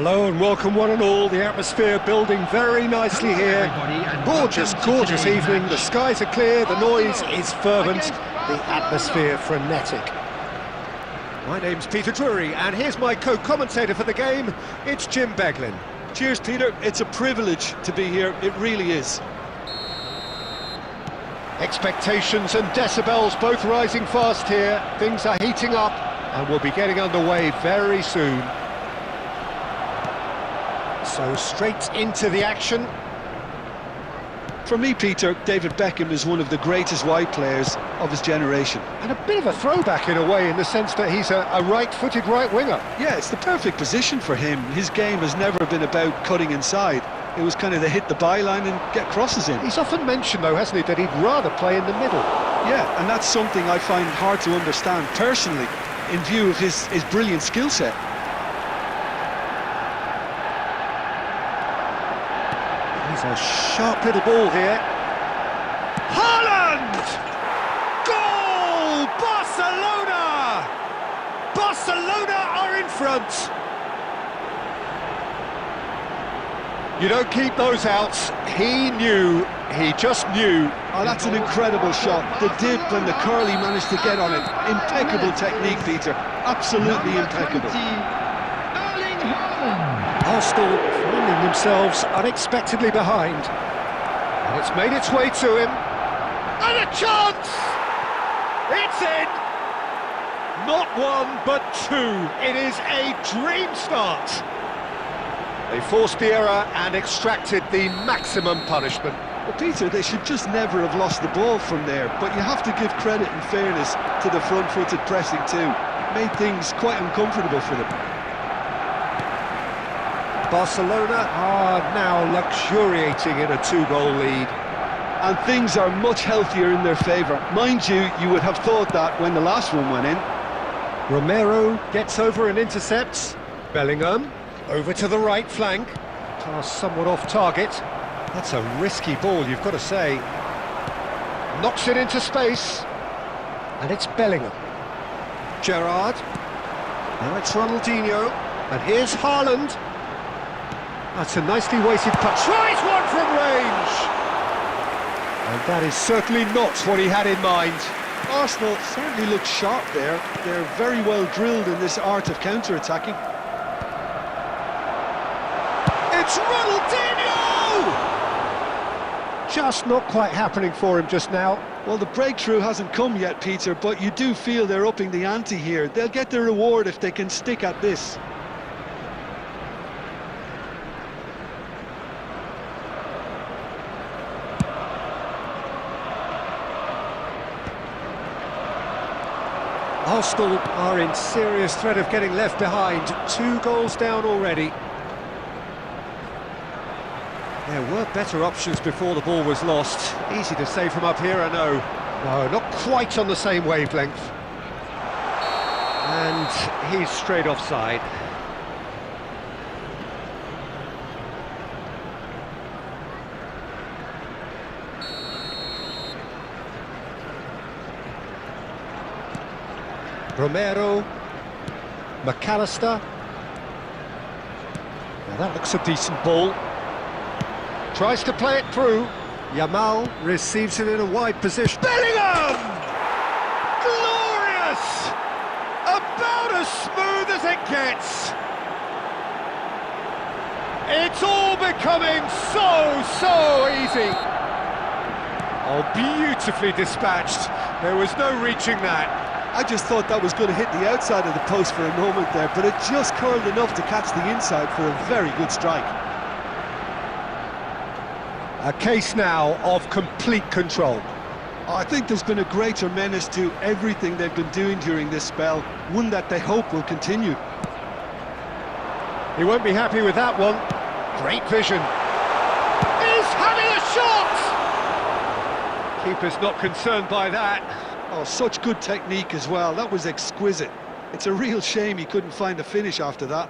Hello and welcome one and all. The atmosphere building very nicely here. Gorgeous, gorgeous evening. The skies are clear, the noise is fervent, the atmosphere frenetic. My name's Peter Drury and here's my co-commentator for the game. It's Jim Beglin. Cheers, Peter. It's a privilege to be here. It really is. Expectations and decibels both rising fast here. Things are heating up and we'll be getting underway very soon. So straight into the action. For me, Peter, David Beckham is one of the greatest wide players of his generation. And a bit of a throwback in a way, in the sense that he's a right-footed right winger. Yeah, it's the perfect position for him. His game has never been about cutting inside. It was kind of to hit the byline and get crosses in. He's often mentioned, though, hasn't he, that he'd rather play in the middle. Yeah, and that's something I find hard to understand personally, in view of his brilliant skill set. He's a sharp little ball here. Haaland! Goal! Barcelona! Barcelona are in front. You don't keep those outs. He just knew. Oh, that's an incredible shot. The dip and the curl he managed to get on it. Impeccable technique, Peter. Absolutely impeccable. Arsenal finding themselves unexpectedly behind. And it's made its way to him. And a chance! It's in! Not one, but two. It is a dream start. They forced the error and extracted the maximum punishment. Well, Peter, they should just never have lost the ball from there, but you have to give credit and fairness to the front-footed pressing too. Made things quite uncomfortable for them. Barcelona are now luxuriating in a two-goal lead. And things are much healthier in their favour. Mind you, you would have thought that when the last one went in. Romero gets over and intercepts. Bellingham over to the right flank. Pass somewhat off target. That's a risky ball, you've got to say. Knocks it into space. And it's Bellingham. Gerrard. Now it's Ronaldinho. And here's Haaland. That's a nicely weighted putt. Tries one from range! And that is certainly not what he had in mind. Arsenal certainly look sharp there. They're very well drilled in this art of counter-attacking. It's Ronaldinho! Just not quite happening for him just now. Well, the breakthrough hasn't come yet, Peter, but you do feel they're upping the ante here. They'll get their reward if they can stick at this. Arsenal are in serious threat of getting left behind. 2 goals down already. There were better options before the ball was lost. Easy to say from up here, I know. No, not quite on the same wavelength. And he's straight offside. Romero, McAllister. Now that looks a decent ball. Tries to play it through. Yamal receives it in a wide position. Bellingham! Glorious! About as smooth as it gets. It's all becoming so easy. Oh, beautifully dispatched. There was no reaching that. I just thought that was going to hit the outside of the post for a moment there, but it just curled enough to catch the inside for a very good strike. A case now of complete control. I think there's been a greater menace to everything they've been doing during this spell, one that they hope will continue. He won't be happy with that one. Great vision. He's having a shot! Keeper's not concerned by that. Oh, such good technique as well. That was exquisite. It's a real shame he couldn't find a finish after that.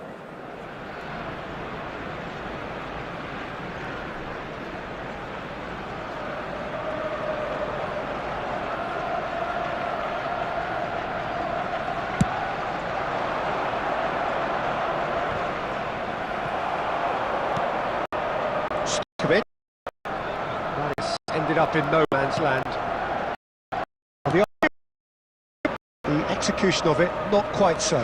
up in no man's land. The execution of it, not quite so.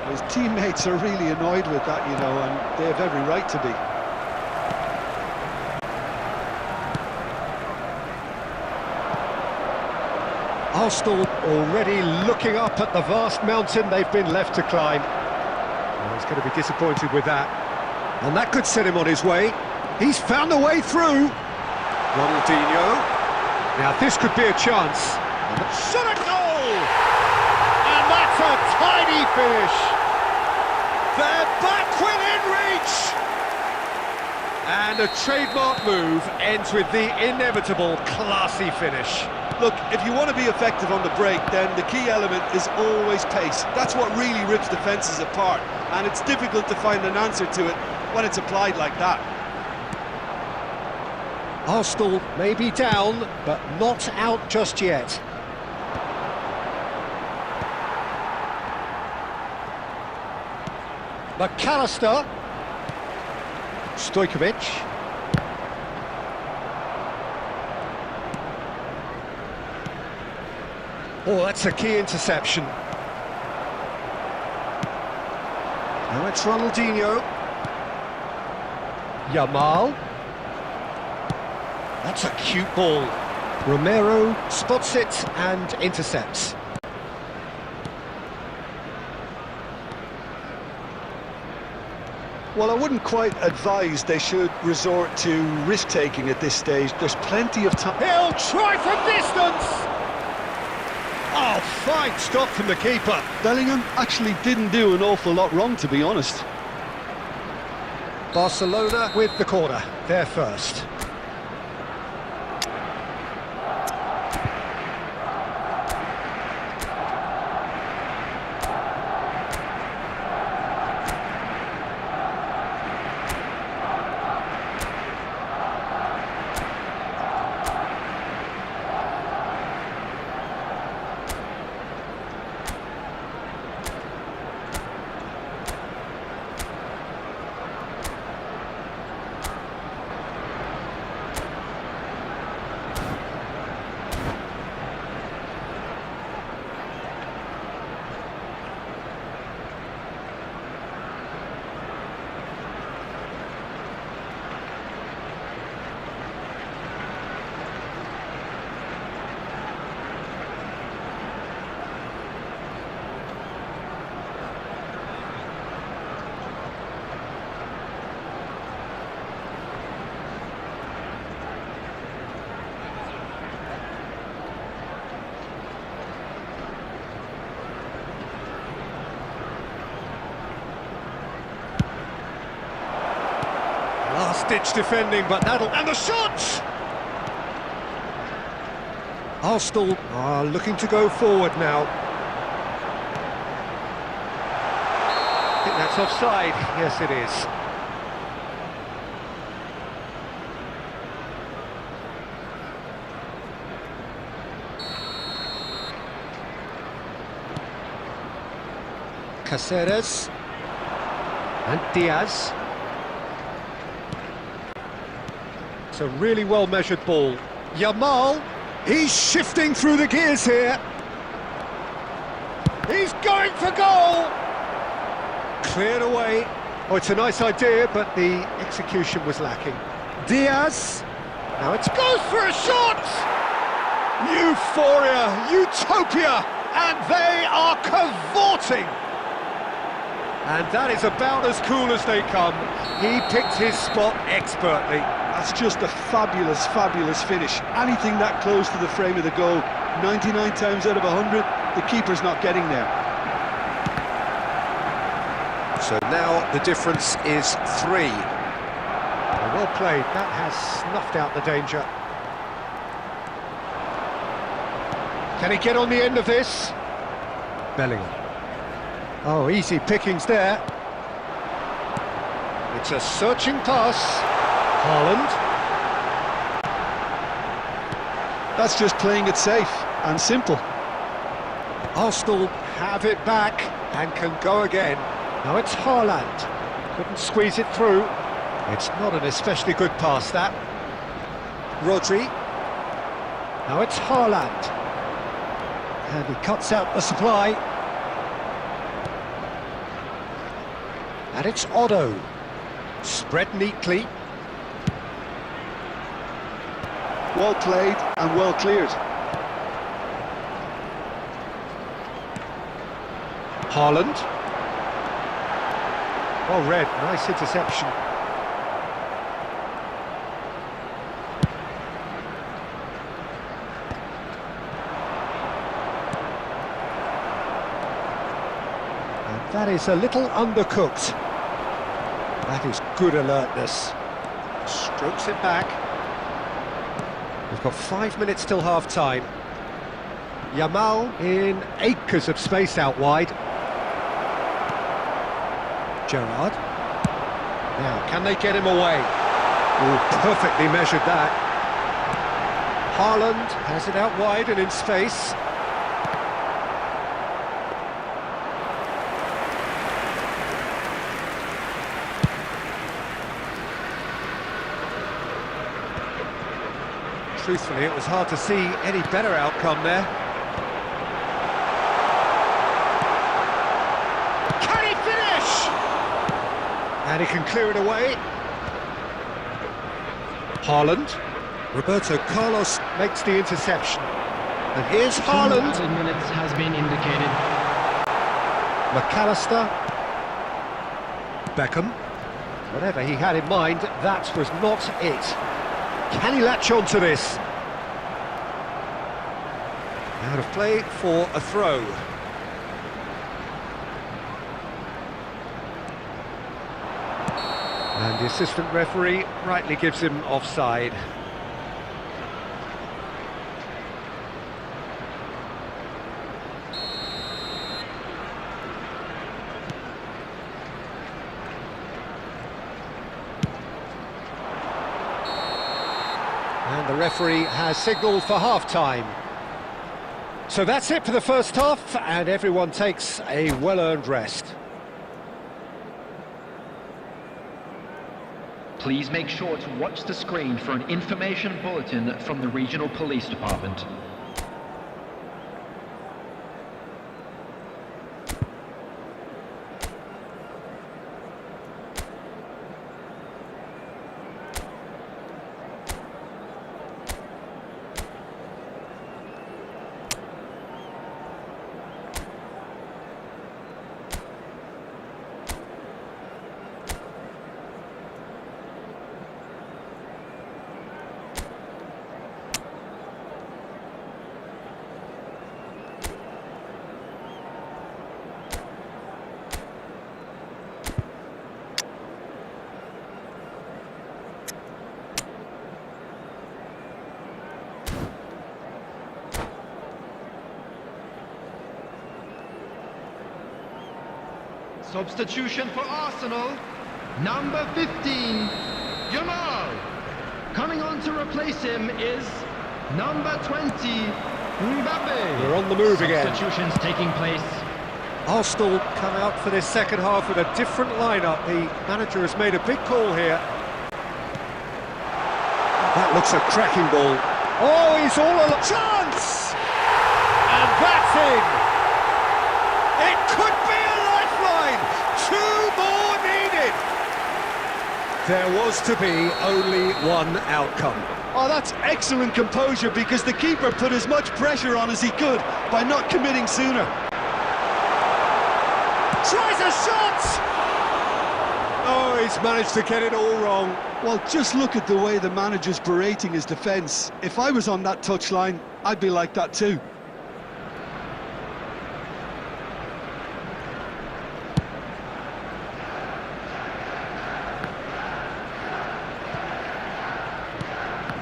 His teammates are really annoyed with that, you know, and they have every right to be. Arsenal already looking up at the vast mountain they've been left to climb. Well, he's going to be disappointed with that. And that could set him on his way. He's found a way through. Ronaldinho. Now this could be a chance. Shot a goal! And that's a tiny finish. They're back within reach. And a trademark move ends with the inevitable classy finish. Look, if you want to be effective on the break, then the key element is always pace. That's what really rips defences apart, and it's difficult to find an answer to it when it's applied like that. Arsenal may be down, but not out just yet. McAllister. Stojkovic. Oh, that's a key interception. Now it's Ronaldinho. Yamal. That's a cute ball. Romero spots it and intercepts. Well, I wouldn't quite advise they should resort to risk-taking at this stage. There's plenty of time. He'll try from distance! Oh, fine stop from the keeper. Bellingham actually didn't do an awful lot wrong, to be honest. Barcelona with the corner, they're first. Last-ditch defending, but that'll... And the shots! Arsenal are looking to go forward now. I think that's offside. Yes, it is. Caceres. And Diaz. It's a really well-measured ball. Yamal, he's shifting through the gears here. He's going for goal! Cleared away. Oh, it's a nice idea, but the execution was lacking. Diaz. Now it goes for a shot! Euphoria, utopia, and they are cavorting! And that is about as cool as they come. He picked his spot expertly. That's just a fabulous, fabulous finish. Anything that close to the frame of the goal, 99 times out of 100, the keeper's not getting there. So now the difference is 3. Well played, that has snuffed out the danger. Can he get on the end of this? Bellingham. Oh, easy pickings there. It's a searching pass. Haaland. That's just playing it safe and simple. Arsenal have it back and can go again. Now it's Haaland. Couldn't squeeze it through. It's not an especially good pass, that. Rodri. Now it's Haaland. And he cuts out the supply. And it's Otto. Spread neatly. Well played and well cleared. Haaland. Well read, nice interception. And that is a little undercooked. That is good alertness. Strokes it back. We've got 5 minutes till half-time. Yamal in acres of space out wide. Gerrard. Now, can they get him away? Oh, perfectly measured that. Haaland has it out wide and in space. Truthfully, it was hard to see any better outcome there. Can he finish? And he can clear it away. Haaland. Roberto Carlos makes the interception. And here's Haaland. 2 minutes has been indicated. McAllister. Beckham. Whatever he had in mind, that was not it. Can he latch on to this? Out of play for a throw. And the assistant referee rightly gives him offside. And the referee has signalled for half-time. So that's it for the first half, and everyone takes a well-earned rest. Please make sure to watch the screen for an information bulletin from the regional police department. Substitution for Arsenal, number 15, Yamal. Coming on to replace him is number 20, Mbappe. We're on the move again. Substitutions taking place. Arsenal come out for this second half with a different lineup. The manager has made a big call here. That looks a cracking ball. Oh, he's all alone. Chance! And that's in! It could be a lifeline! 2 more needed! There was to be only one outcome. Oh, that's excellent composure, because the keeper put as much pressure on as he could by not committing sooner. Tries a shot! Oh, he's managed to get it all wrong. Well, just look at the way the manager's berating his defence. If I was on that touchline, I'd be like that too.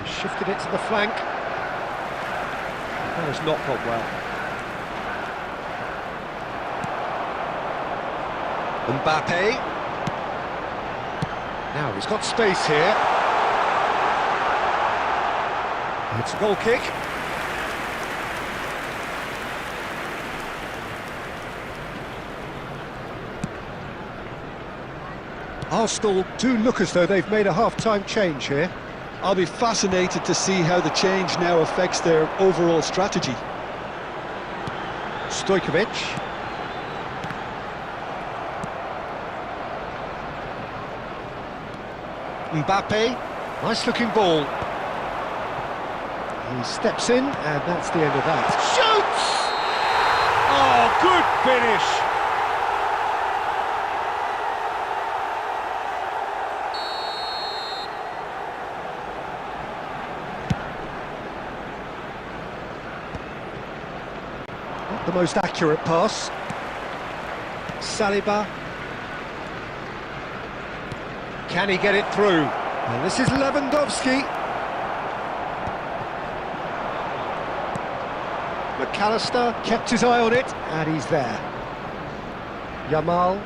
Shifted it to the flank. That has not gone well. Mbappe. Now he's got space here. It's a goal kick. Arsenal do look as though they've made a half-time change here. I'll be fascinated to see how the change now affects their overall strategy. Stojkovic. Mbappe, nice looking ball. He steps in, and that's the end of that. Shoots! Oh, good finish! Not the most accurate pass. Saliba. Can he get it through? And this is Lewandowski. McAllister kept his eye on it, and he's there. Yamal.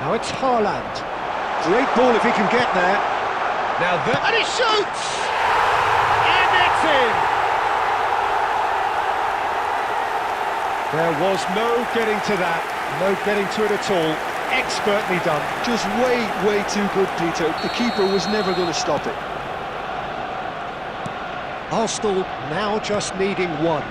Now it's Haaland. Great ball if he can get there. Now there, and he shoots! And it's in! There was no getting to that, no getting to it at all. Expertly done. Just way too good, Peter. The keeper was never going to stop it. Arsenal now just needing one.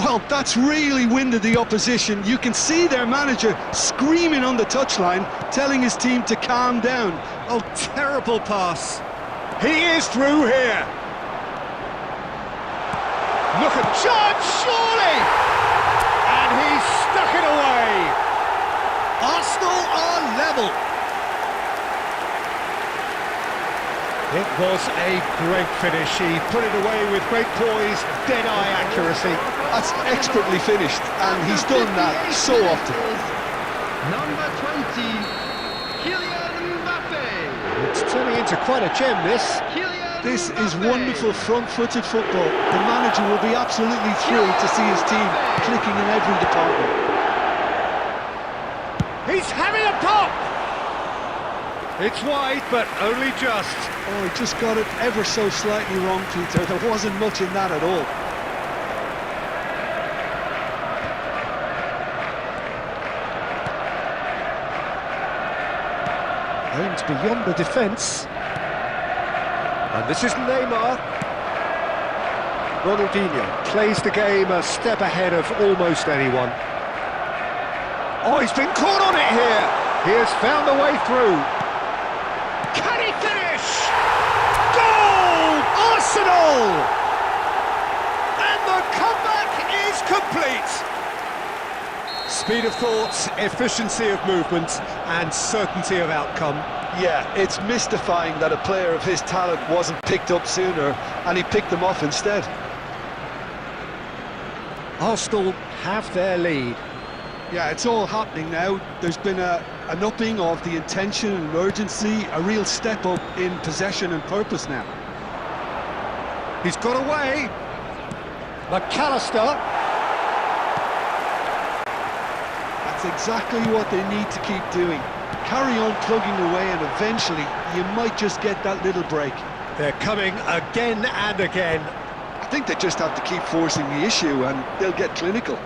Well, that's really winded the opposition. You can see their manager screaming on the touchline, telling his team to calm down. Oh, terrible pass. He is through here. Look at chance, surely! And he's stuck it away. Arsenal are level. It was a great finish. He put it away with great poise, dead-eye accuracy. That's expertly finished, and he's done that so often. Number 20, Kylian Mbappe. It's turning into quite a gem, this. This is wonderful front-footed football. The manager will be absolutely thrilled to see his team clicking in every department. He's having a pop! It's wide, but only just. Oh, he just got it ever so slightly wrong, Peter. There wasn't much in that at all. Aimed beyond the defence. And this is Neymar. Ronaldinho plays the game a step ahead of almost anyone. Oh, he's been caught on it here. He has found a way through. Can he finish? Goal! Arsenal! And the comeback is complete. Speed of thought, efficiency of movement, and certainty of outcome. Yeah, it's mystifying that a player of his talent wasn't picked up sooner, and he picked them off instead. Arsenal have their lead. Yeah, it's all happening now. There's been an upping of the intention and urgency, a real step up in possession and purpose now. He's got away. McAllister. That's exactly what they need to keep doing. Carry on plugging away, and eventually you might just get that little break. They're coming again and again. I think they just have to keep forcing the issue, and they'll get clinical.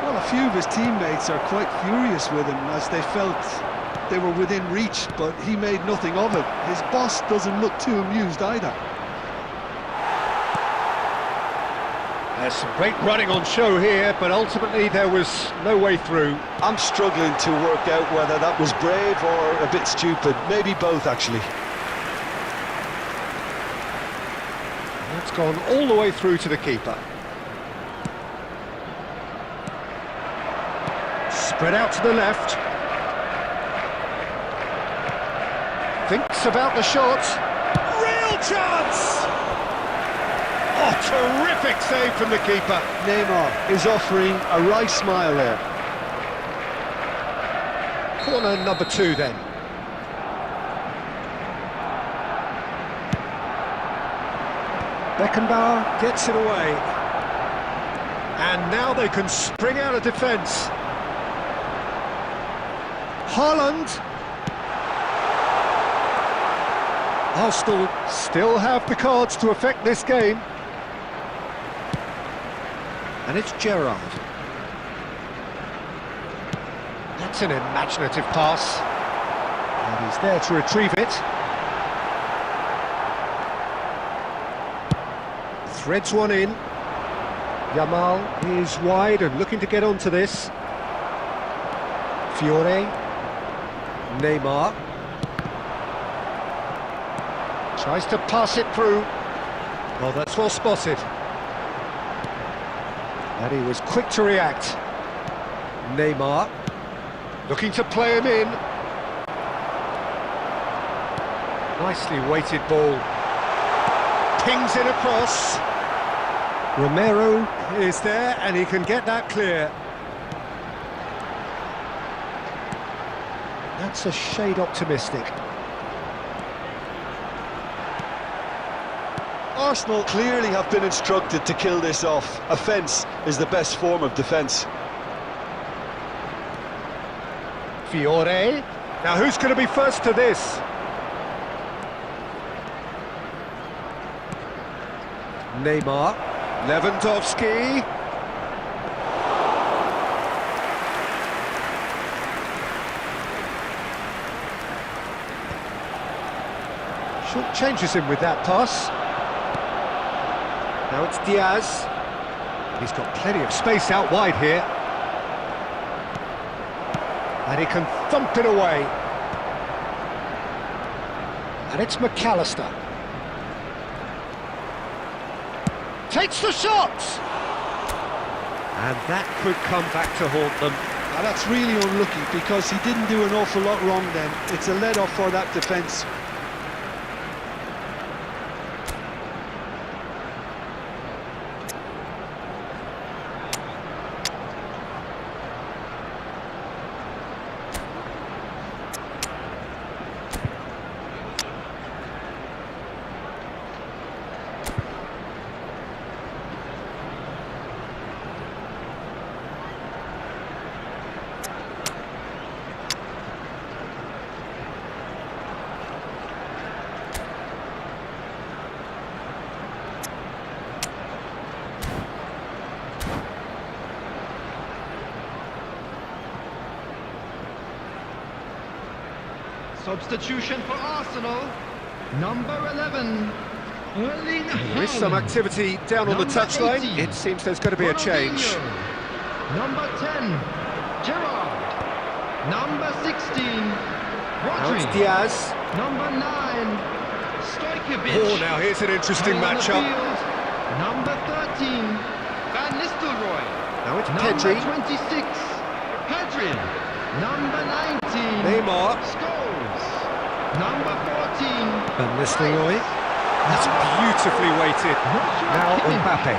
Well, a few of his teammates are quite furious with him, as they felt they were within reach, but he made nothing of it. His boss doesn't look too amused either. There's some great running on show here, but ultimately there was no way through. I'm struggling to work out whether that was brave or a bit stupid. Maybe both, actually. That's gone all the way through to the keeper. Spread out to the left. Thinks about the shot. Real chance! Oh, terrific save from the keeper. Neymar is offering a right smile there. Corner number 2 then. Beckenbauer gets it away. And now they can spring out of defence. Haaland. Arsenal still have the cards to affect this game. And it's Gerrard. That's an imaginative pass. And he's there to retrieve it. Threads one in. Yamal is wide and looking to get onto this. Fiore. Neymar. Tries to pass it through. Oh, that's well spotted. And he was quick to react. Neymar. Looking to play him in. Nicely weighted ball. Pings it across. Romero is there and he can get that clear. That's a shade optimistic. Arsenal clearly have been instructed to kill this off. Offence is the best form of defence. Fiore. Now who's going to be first to this? Neymar. Lewandowski. Short changes him with that pass. Now it's Diaz. He's got plenty of space out wide here. And he can thump it away. And it's McAllister. Takes the shot! And that could come back to haunt them. Now that's really unlucky because he didn't do an awful lot wrong then. It's a let-off for that defence. Substitution for Arsenal, number 11. There is some activity down on the touchline. It seems there's going to be a change. Number 10, Gerrard. Number 16, Now it's Rodri. Diaz. Number 9, Stojkovic. Oh, now here's an interesting On the matchup. field, number 13, Van Nistelrooy. Now it's Number Pedri. 26, Pedri. Number 19, Neymar. Scholes. Number 14, Van Nistelrooy. That's beautifully weighted. Now Mbappe.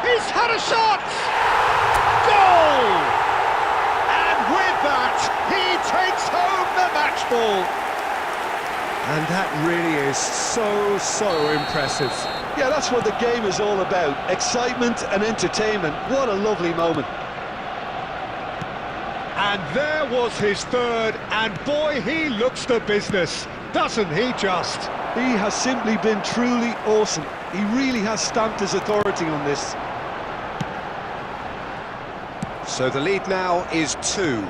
He's had a shot! Goal! And with that, he takes home the match ball. And that really is so impressive. Yeah, that's what the game is all about. Excitement and entertainment. What a lovely moment. And there was his third, and boy, he looks the business, doesn't he just? He has simply been truly awesome. He really has stamped his authority on this. So the lead now is 2.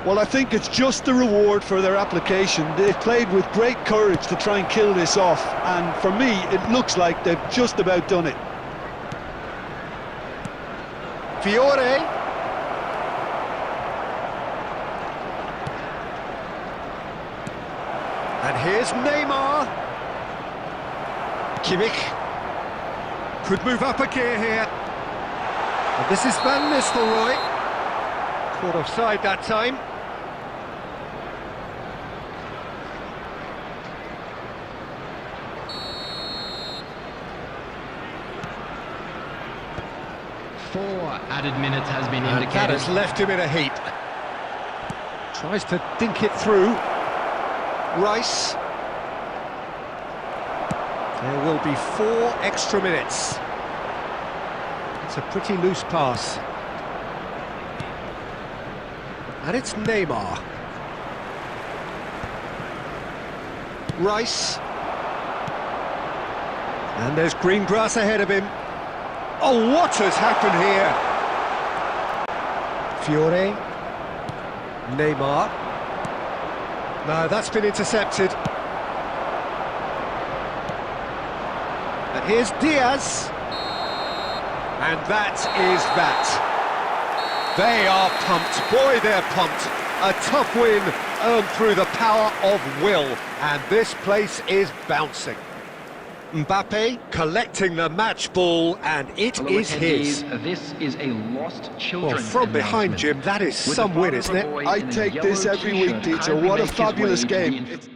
Well, I think it's just the reward for their application. They've played with great courage to try and kill this off, and for me, it looks like they've just about done it. Fiore. And here's Neymar. Kimmich could move up a gear here. And this is Van Nistelrooy. Caught offside that time. Four added minutes has been And that indicated. has left him in a heap. Tries to dink it through. Rice. There will be 4 extra minutes. It's a pretty loose pass. And it's Neymar. Rice. And there's green grass ahead of him. Oh, what has happened here? Fiore. Neymar. No, that's been intercepted. And here's Diaz. And that is that. They are pumped. Boy, they're pumped. A tough win earned through the power of will. And this place is bouncing. Mbappe collecting the match ball, and it Hello, is his. attendees. This is a lost Well, children's from behind, announcement. Jim, that is With some the win, father isn't of a it? boy I in a take yellow this every week, t-shirt Peter. kindly What a make his fabulous way to the game. inf-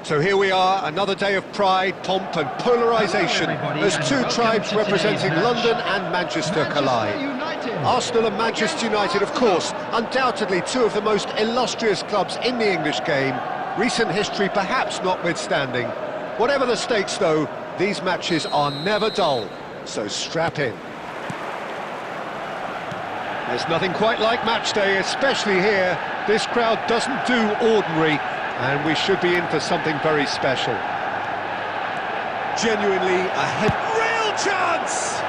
So here we are, another day of pride, pomp and polarisation as two tribes representing London and Manchester collide. Arsenal and Manchester United, of course, undoubtedly two of the most illustrious clubs in the English game, recent history perhaps notwithstanding. Whatever the stakes though, these matches are never dull, so strap in. There's nothing quite like match day, especially here. This crowd doesn't do ordinary, and we should be in for something very special. Genuinely a real chance!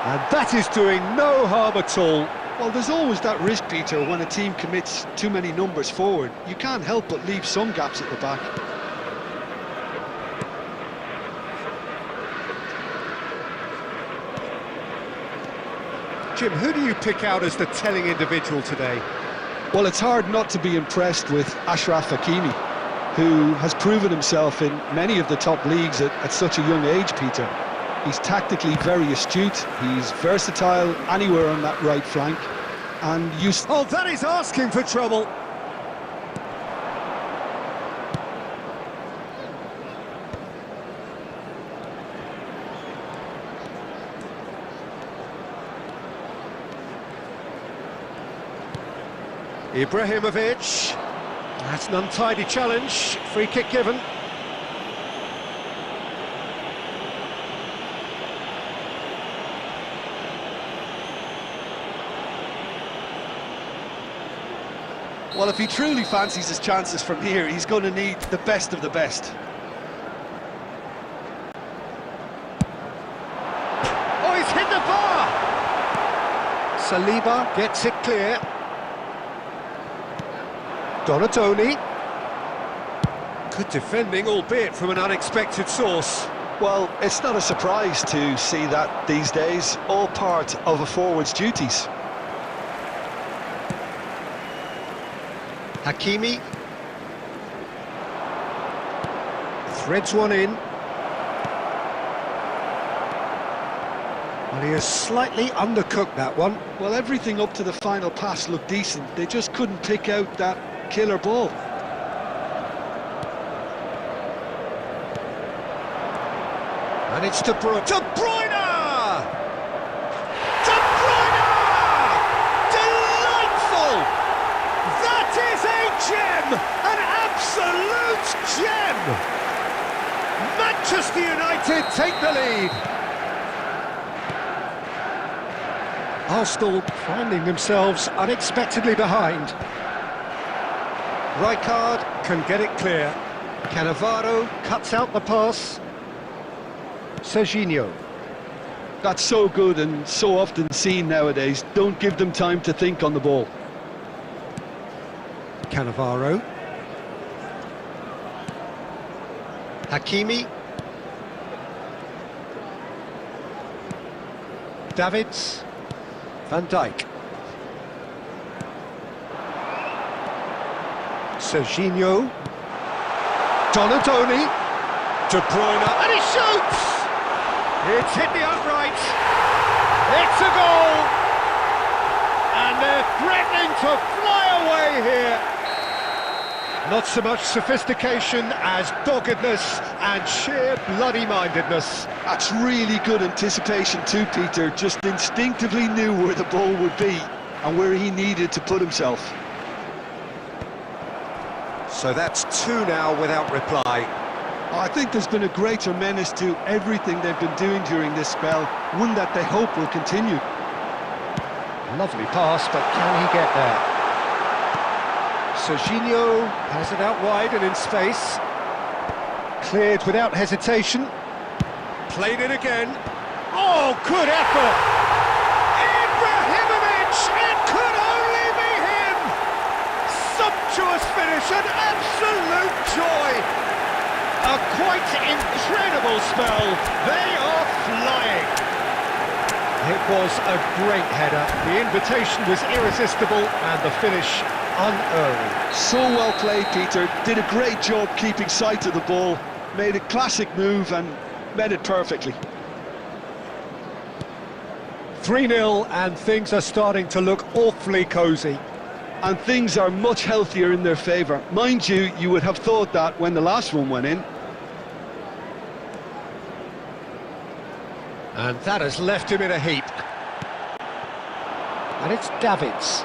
And that is doing no harm at all. Well, there's always that risk, Peter, when a team commits too many numbers forward. You can't help but leave some gaps at the back. Jim, who do you pick out as the telling individual today? Well, it's hard not to be impressed with Achraf Hakimi, who has proven himself in many of the top leagues at such a young age, Peter. He's tactically very astute, he's versatile anywhere on that right flank, and Oh, that is asking for trouble. Ibrahimovic. That's an untidy challenge. Free kick given. Well, if he truly fancies his chances from here, he's going to need the best of the best. Oh, he's hit the bar! Saliba gets it clear. Donatoni. Good defending, albeit from an unexpected source. Well, it's not a surprise to see that these days, all part of a forward's duties. Hakimi. Threads one in. Well, he has slightly undercooked that one. Well, everything up to the final pass looked decent. They just couldn't pick out that killer ball. And it's De Bruyne. De Bruyne! De Bruyne! Delightful! That is a gem! An absolute gem! Manchester United take the lead. Arsenal finding themselves unexpectedly behind. Rijkaard can get it clear. Cannavaro cuts out the pass. Serginho. That's so good and so often seen nowadays. Don't give them time to think on the ball. Cannavaro. Hakimi. Davids. Van Dijk. Serginho. Donatoni. De Bruyne. And he shoots! It's hit the upright. It's a goal! And they're threatening to fly away here. Not so much sophistication as doggedness and sheer bloody-mindedness. That's really good anticipation too, Peter. Just instinctively knew where the ball would be and where he needed to put himself. So that's two now without reply. I think there's been a greater menace to everything they've been doing during this spell, one that they hope will continue. Lovely pass, but can he get there? Serginho has it out wide and in space. Cleared without hesitation. Played it again. Oh, good effort! Ibrahimovic! It could only be him! Sumptuous finish, an absolute joy! A quite incredible spell. They are flying. It was a great header. The invitation was irresistible and the finish unerring. So well played, Peter. Did a great job keeping sight of the ball. Made a classic move and met it perfectly. 3-0 and things are starting to look awfully cosy. And things are much healthier in their favour. Mind you, you would have thought that when the last one went in. And that has left him in a heap. And it's Davids.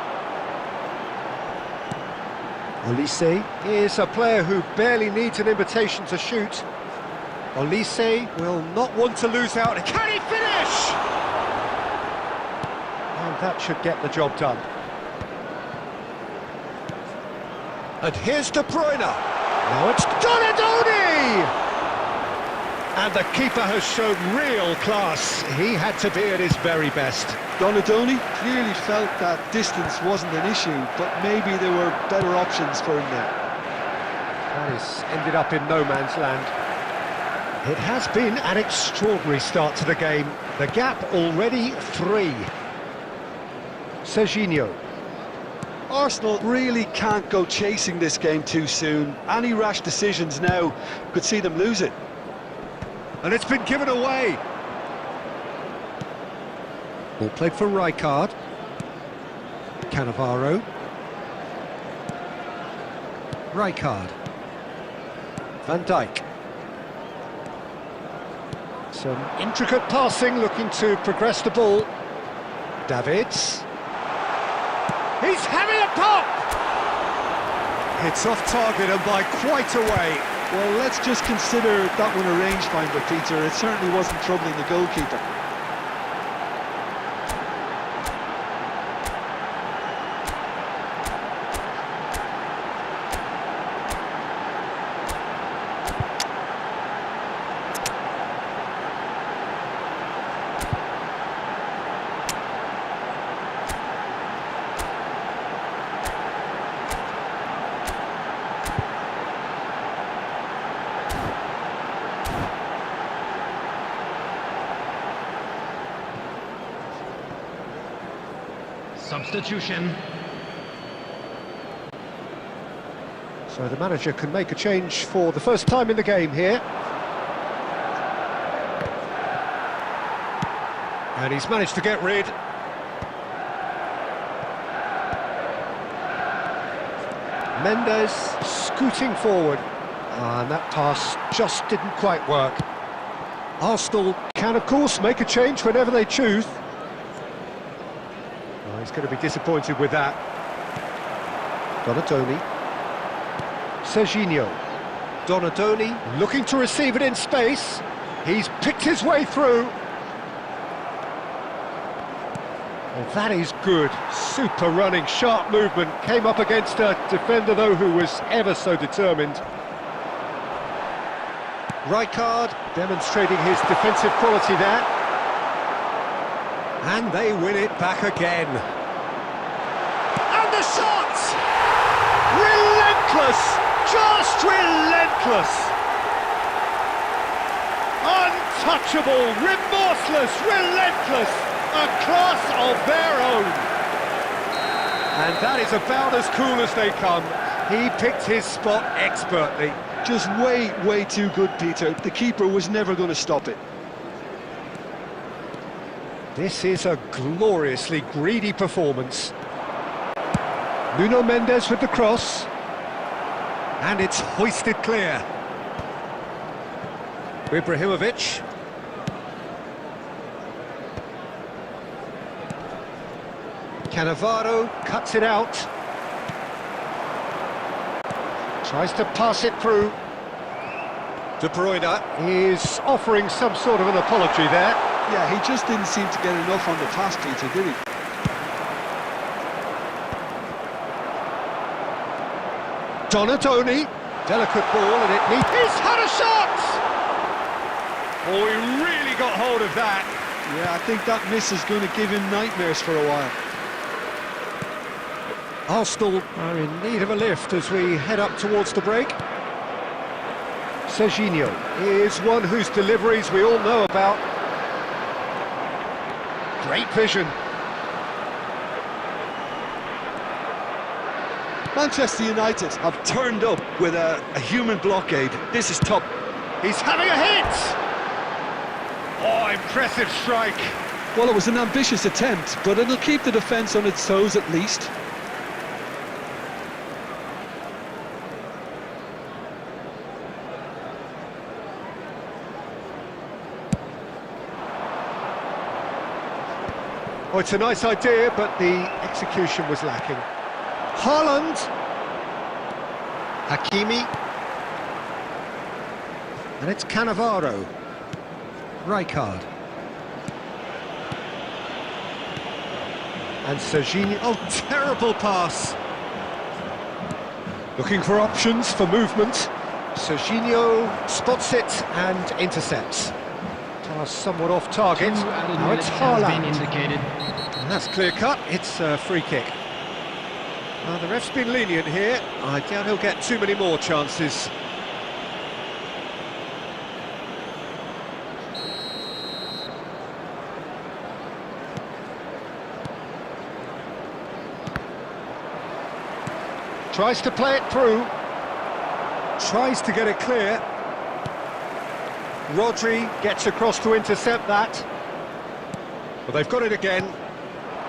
Olise is a player who barely needs an invitation to shoot. Olise will not want to lose out. Can he finish? And that should get the job done. And here's De Bruyne. Now it's Donatoni! And the keeper has shown real class. He had to be at his very best. Donatoni clearly felt that distance wasn't an issue, but maybe there were better options for him there. Paris ended up in no man's land. It has been an extraordinary start to the game. The gap already 3. Serginho. Arsenal really can't go chasing this game too soon. Any rash decisions now could see them lose it. And it's been given away. Ball played for Rijkaard. Cannavaro. Rijkaard. Van Dijk. Some intricate passing, looking to progress the ball. Davids. He's having a Stop! It's off target and by quite a way. Well, let's just consider that one a rangefinder, Peter. It certainly wasn't troubling the goalkeeper. Substitution. So the manager can make a change for the first time in the game here. And he's managed to get rid. Mendes scooting forward. And that pass just didn't quite work. Arsenal can, of course, make a change whenever they choose. Oh, he's going to be disappointed with that. Donatoni. Serginho. Donatoni looking to receive it in space. He's picked his way through. Well, that is good. Super running, sharp movement. Came up against a defender, though, who was ever so determined. Rijkaard demonstrating his defensive quality there. And they win it back again. And the shot! Relentless! Just relentless! Untouchable, remorseless, relentless! A class of their own! And that is about as cool as they come. He picked his spot expertly. Just way too good, Peter. The keeper was never going to stop it. This is a gloriously greedy performance. Nuno Mendes with the cross. And it's hoisted clear. Ibrahimovic. Cannavaro cuts it out. Tries to pass it through. De Bruyne is offering some sort of an apology there. Yeah, he just didn't seem to get enough on the pass, Peter, did he? Donatoni, delicate ball, and it needs... He's had a shot! Oh, he really got hold of that. Yeah, I think that miss is going to give him nightmares for a while. Arsenal are in need of a lift as we head up towards the break. Serginho is one whose deliveries we all know about. Great vision. Manchester United have turned up with a human blockade. This is top. He's having a hit! Oh, impressive strike. Well, it was an ambitious attempt, but it'll keep the defence on its toes at least. Oh, it's a nice idea, but the execution was lacking. Haaland. Hakimi. And it's Cannavaro. Rijkaard. And Serginho. Oh, terrible pass. Looking for options for movement. Serginho spots it and intercepts. Pass somewhat off target. Now it's Haaland. And that's clear cut. It's a free kick. Well, the ref's been lenient here. I doubt he'll get too many more chances. Tries to play it through. Tries to get it clear. Rodri gets across to intercept that. Well, they've got it again.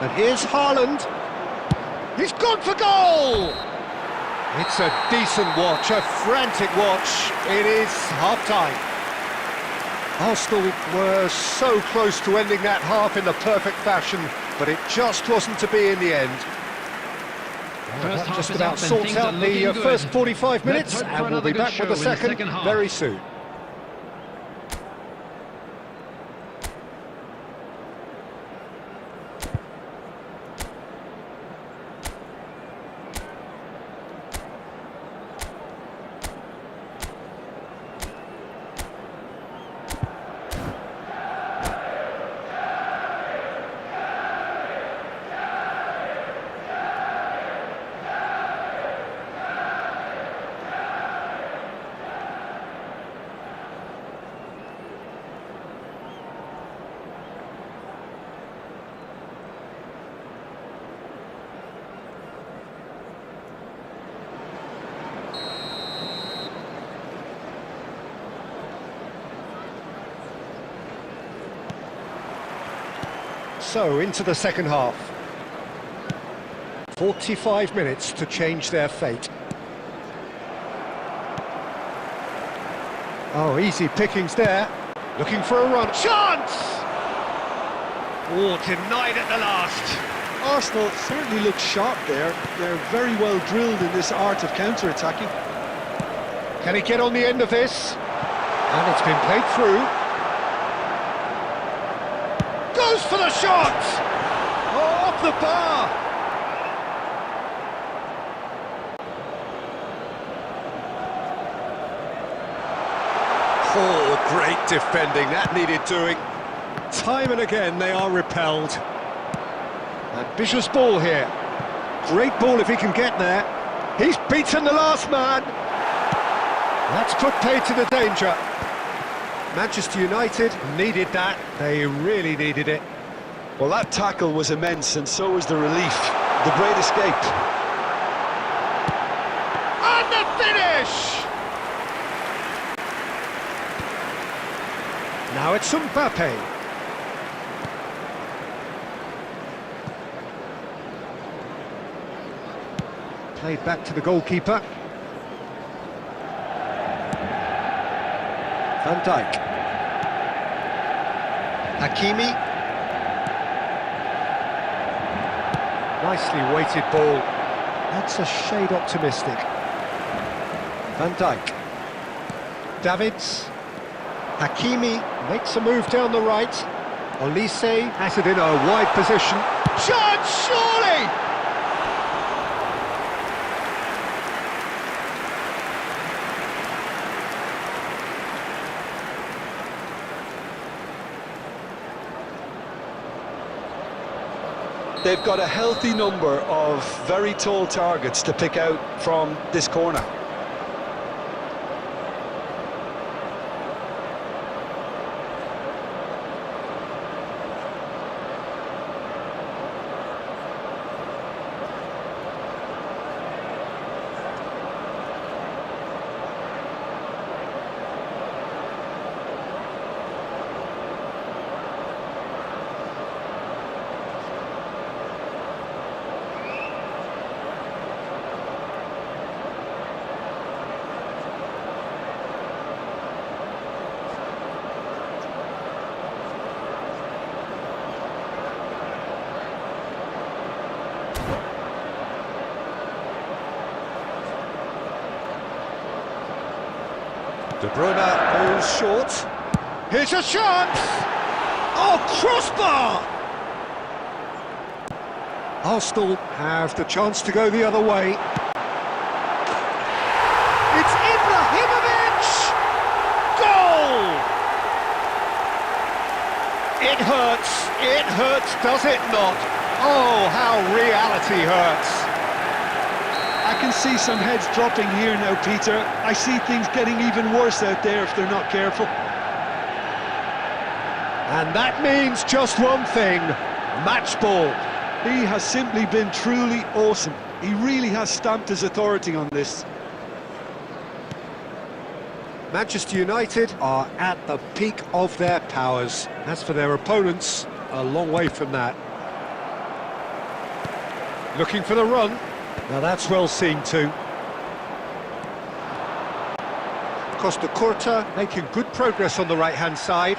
And here's Haaland. He's gone for goal! It's a decent watch, a frantic watch. It is half-time. Arsenal were so close to ending that half in the perfect fashion, but it just wasn't to be in the end. First That half just is about up and sorts things out are the looking first good. 45 minutes, Let's hope for and we'll be another good back with the show in the second second half. very soon. So, into the second half. 45 minutes to change their fate. Oh, easy pickings there. Looking for a run. Chance! Oh, denied at the last. Arsenal certainly look sharp there. They're very well drilled in this art of counter-attacking. Can he get on the end of this? And it's been played through. Goes for the shot! Oh, off the bar! Oh, great defending, that needed doing. Time and again they are repelled. Ambitious ball here. Great ball if he can get there. He's beaten the last man. That's put paid to the danger. Manchester United needed that. They really needed it. Well, that tackle was immense, and so was the relief. The great escape. And the finish! Now it's Mbappe. Played back to the goalkeeper. Van Dijk. Hakimi. Nicely weighted ball. That's a shade optimistic. Van Dijk. Davids. Hakimi makes a move down the right. Olise has it in a wide position. Chance, surely! They've got a healthy number of very tall targets to pick out from this corner. De Bruyne goes short. Here's a chance! Oh, crossbar! Arsenal have the chance to go the other way. It's Ibrahimovic! Goal! It hurts, does it not? Oh, how reality hurts. I can see some heads dropping here now, Peter. I see things getting even worse out there if they're not careful. And that means just one thing, match ball. He has simply been truly awesome. He really has stamped his authority on this. Manchester United are at the peak of their powers. As for their opponents, a long way from that. Looking for the run. Now that's well seen too. Costa Curta making good progress on the right-hand side.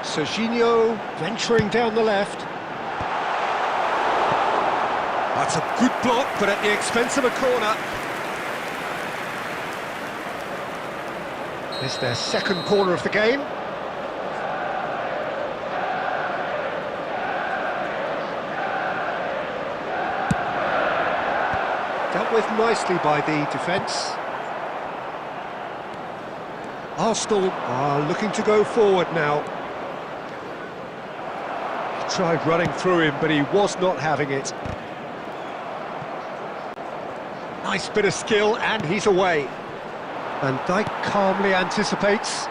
Serginho venturing down the left. That's a good block, but at the expense of a corner. It's their second corner of the game. Dealt with nicely by the defence. Arsenal are looking to go forward now. He tried running through him, but he was not having it. Nice bit of skill, and he's away. Van Dijk calmly anticipates.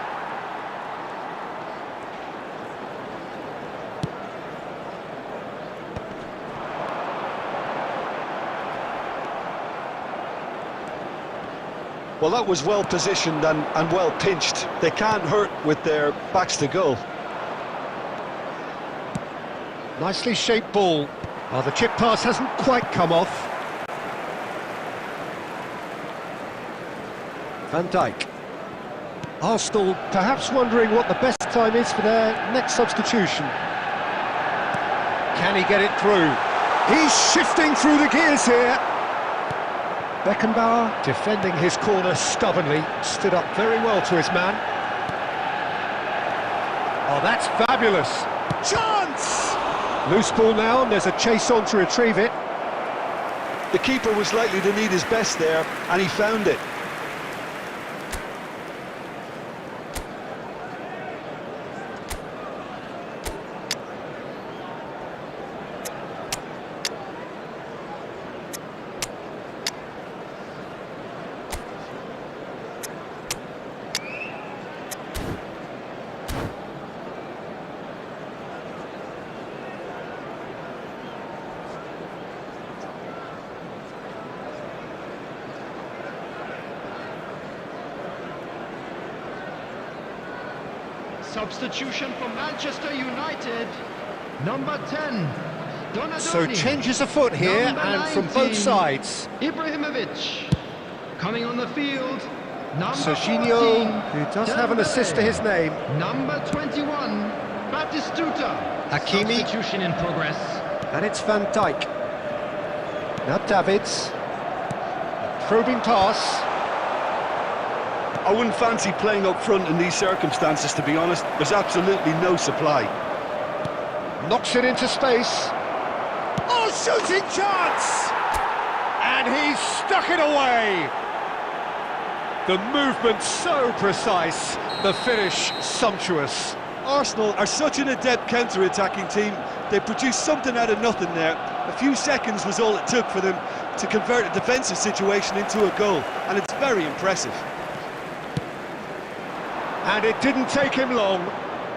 Well, that was well positioned and well pinched. They can't hurt with their backs to goal. Nicely shaped ball. Oh, the chip pass hasn't quite come off. Van Dijk. Arsenal perhaps wondering what the best time is for their next substitution. Can he get it through? He's shifting through the gears here. Beckenbauer, defending his corner stubbornly, stood up very well to his man. Oh, that's fabulous. Chance! Loose ball now, and there's a chase on to retrieve it. The keeper was likely to need his best there, and he found it. Substitution for Manchester United. Number 10, Donadoni. So changes afoot here, Number and from 19, both sides. Ibrahimovic. Coming on the field, number Serginho, 14, who does have an assist to his name. Number 21, Batistuta. Hakimi. Substitution in progress. And it's Van Dijk. Now Davids. Probing pass. I wouldn't fancy playing up front in these circumstances, to be honest. There's absolutely no supply. Knocks it into space. Oh, shooting chance! And he's stuck it away. The movement so precise, the finish sumptuous. Arsenal are such an adept counter-attacking team. They produced something out of nothing there. A few seconds was all it took for them to convert a defensive situation into a goal, and it's very impressive. And it didn't take him long.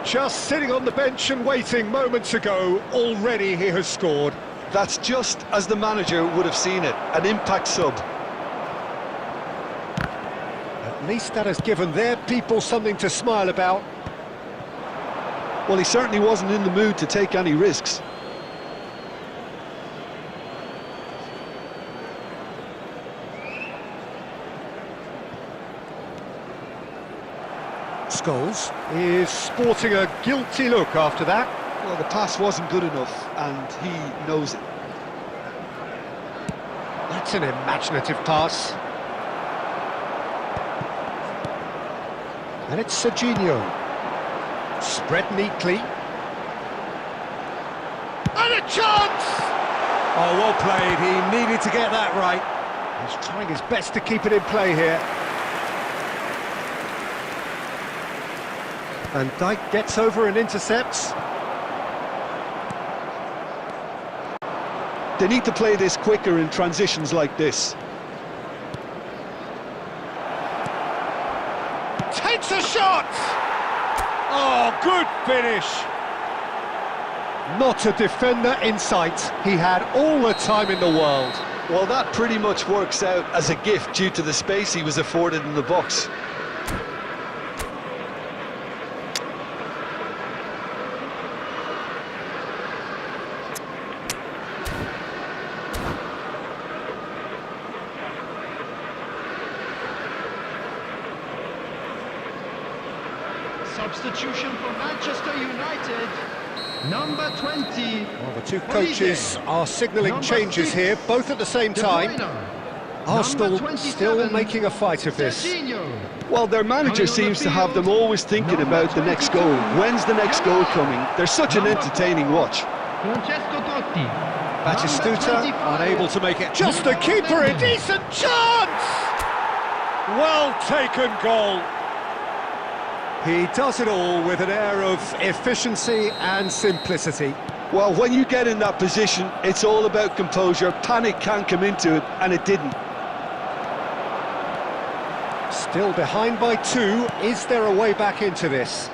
Just sitting on the bench and waiting moments ago, already he has scored. That's just as the manager would have seen it, an impact sub. At least that has given their people something to smile about. Well, he certainly wasn't in the mood to take any risks. Scholes is sporting a guilty look after that. Well, the pass wasn't good enough, and he knows it. That's an imaginative pass. And it's Serginho. Spread neatly. And a chance! Oh, well played. He needed to get that right. He's trying his best to keep it in play here. Van Dijk gets over and intercepts. They need to play this quicker in transitions like this. Takes a shot! Oh, good finish! Not a defender in sight. He had all the time in the world. Well, that pretty much works out as a gift due to the space he was afforded in the box. Substitution for Manchester United. Number 20. Well, the two coaches are signalling Number changes 6, here, both at the same De time. Bruyne. Arsenal Number still 27, making a fight of this. Jorginho. Well, their manager seems to have them always thinking about the next goal. When's the next goal coming? They're such an entertaining watch. Francesco Totti. Batistuta unable to make it. Just the keeper, a decent chance! Well taken goal. He does it all with an air of efficiency and simplicity. Well, when you get in that position, it's all about composure. Panic can't come into it, and it didn't. Still behind by 2. Is there a way back into this?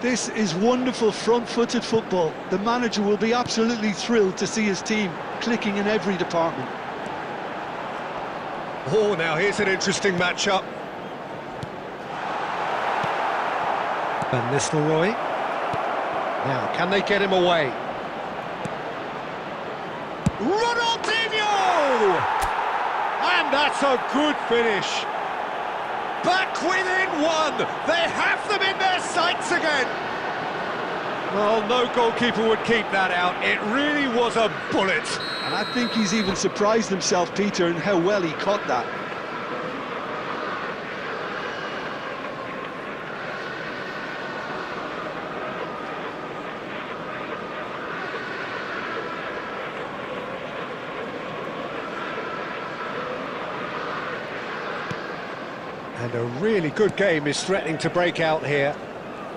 This is wonderful front-footed football. The manager will be absolutely thrilled to see his team clicking in every department. Oh, now here's an interesting matchup. Van Nistelrooy. Now, can they get him away? Ronaldinho! And that's a good finish. Back within 1. They have them in their sights again. Well, no goalkeeper would keep that out. It really was a bullet. And I think he's even surprised himself, Peter, in how well he caught that. And a really good game is threatening to break out here.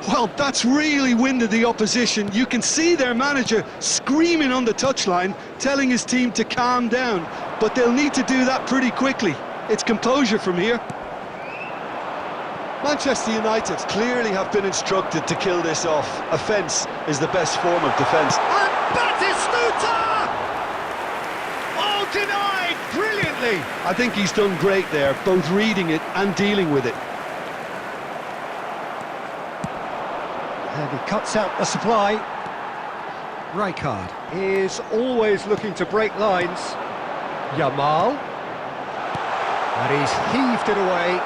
Well, that's really winded the opposition. You can see their manager screaming on the touchline, telling his team to calm down. But they'll need to do that pretty quickly. It's composure from here. Manchester United clearly have been instructed to kill this off. Offence is the best form of defence. And Batistuta! Oh, denied brilliantly! I think he's done great there, both reading it and dealing with it. And he cuts out the supply. Rijkaard is always looking to break lines. Yamal. And he's heaved it away.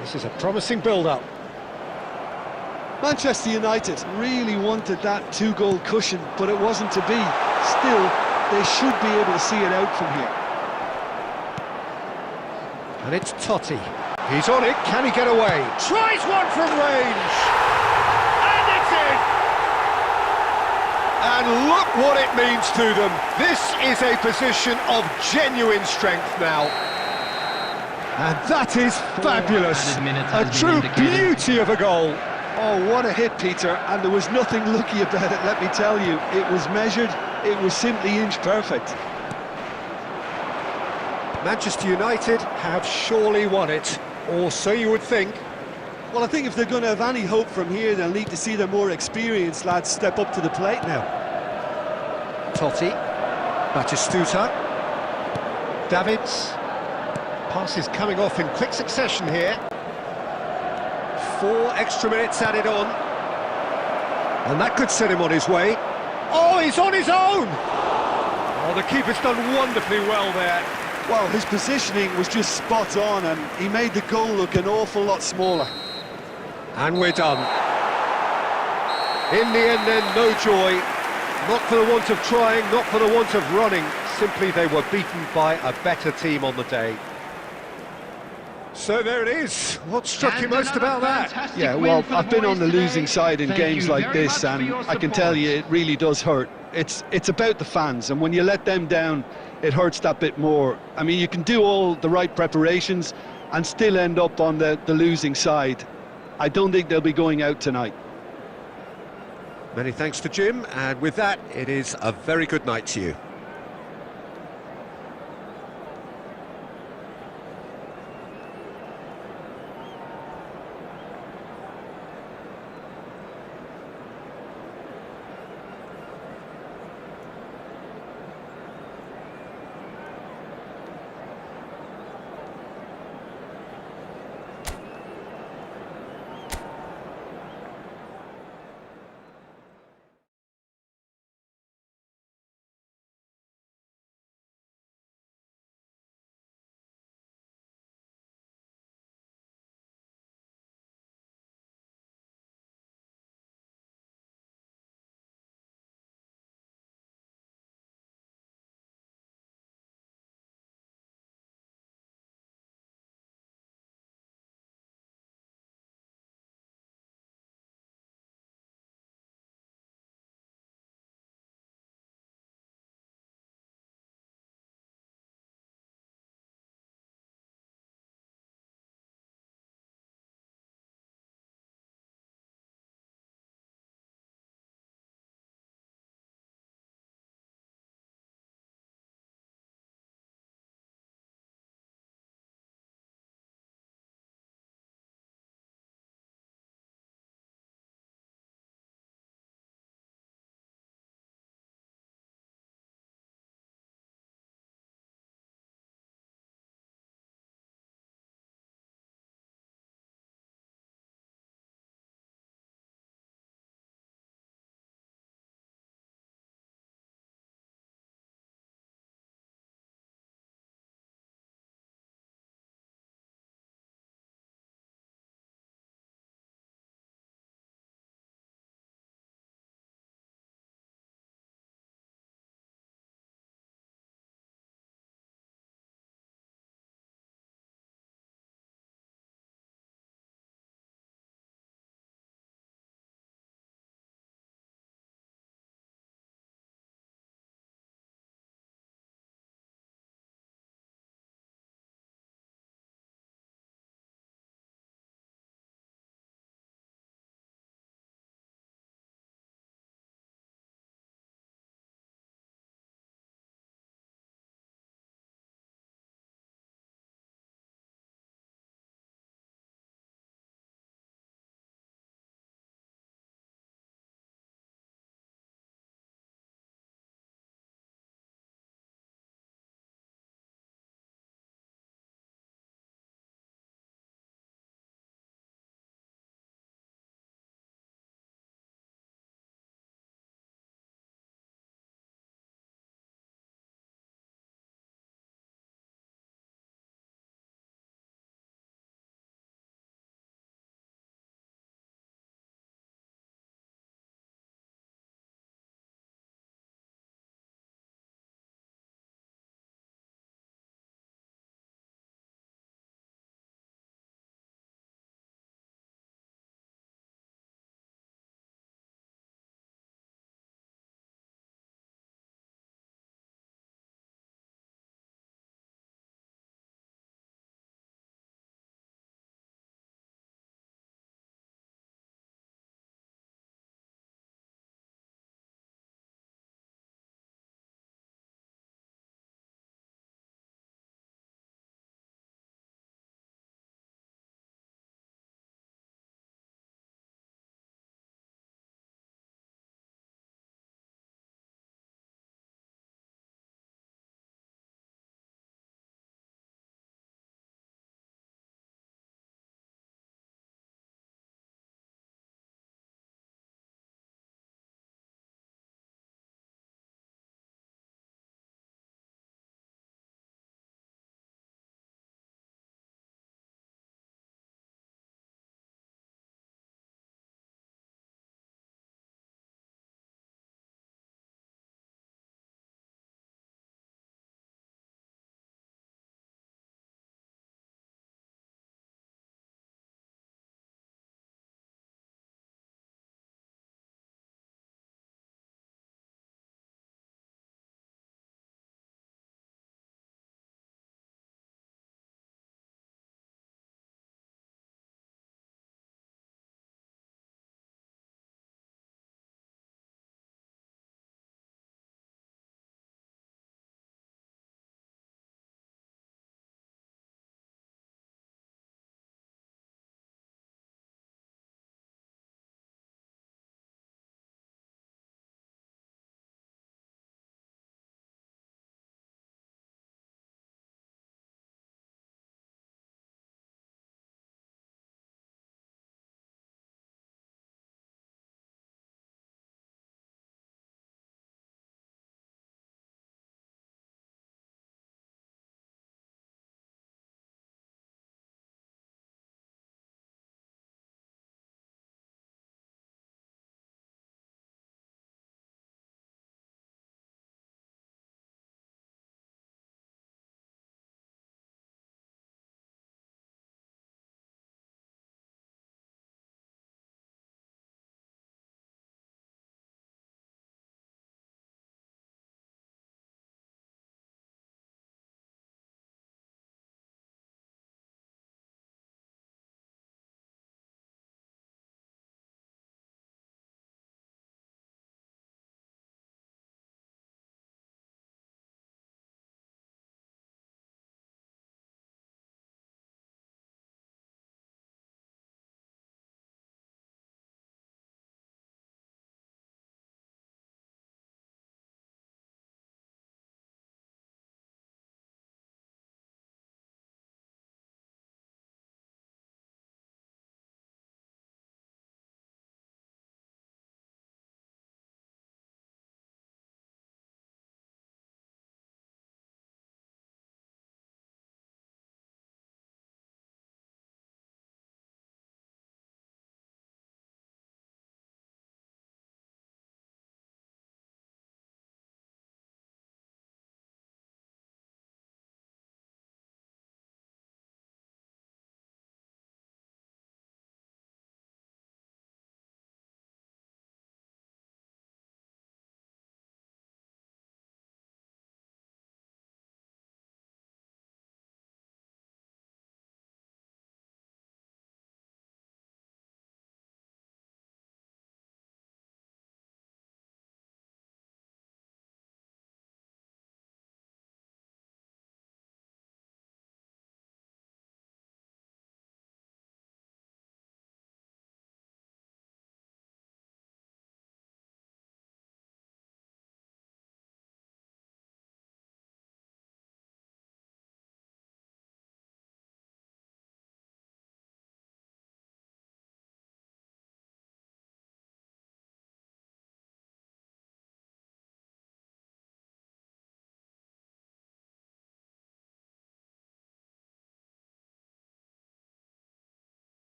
This is a promising build-up. Manchester United really wanted that 2-goal cushion, but it wasn't to be. Still, they should be able to see it out from here. And it's Totti. He's on it, can he get away? Tries one from range! And it's in! And look what it means to them. This is a position of genuine strength now. And that is fabulous. A true beauty of a goal. Oh, what a hit, Peter, and there was nothing lucky about it, let me tell you. It was measured, it was simply inch perfect. Manchester United have surely won it, or so you would think. Well, I think if they're going to have any hope from here, they'll need to see their more experienced lads step up to the plate now. Totti, Batistuta, Davids. Passes coming off in quick succession here. 4 extra minutes added on. And that could set him on his way. Oh, he's on his own! Oh, the keeper's done wonderfully well there. Well, his positioning was just spot on, and he made the goal look an awful lot smaller. And we're done. In the end then, no joy. Not for the want of trying, not for the want of running. Simply they were beaten by a better team on the day. So there it is. What struck you most about that? Yeah, well, I've been on the losing side in games like this, and I can tell you it really does hurt. It's about the fans, and when you let them down, it hurts that bit more. I mean, you can do all the right preparations and still end up on the losing side. I don't think they'll be going out tonight. Many thanks to Jim, and with that, it is a very good night to you.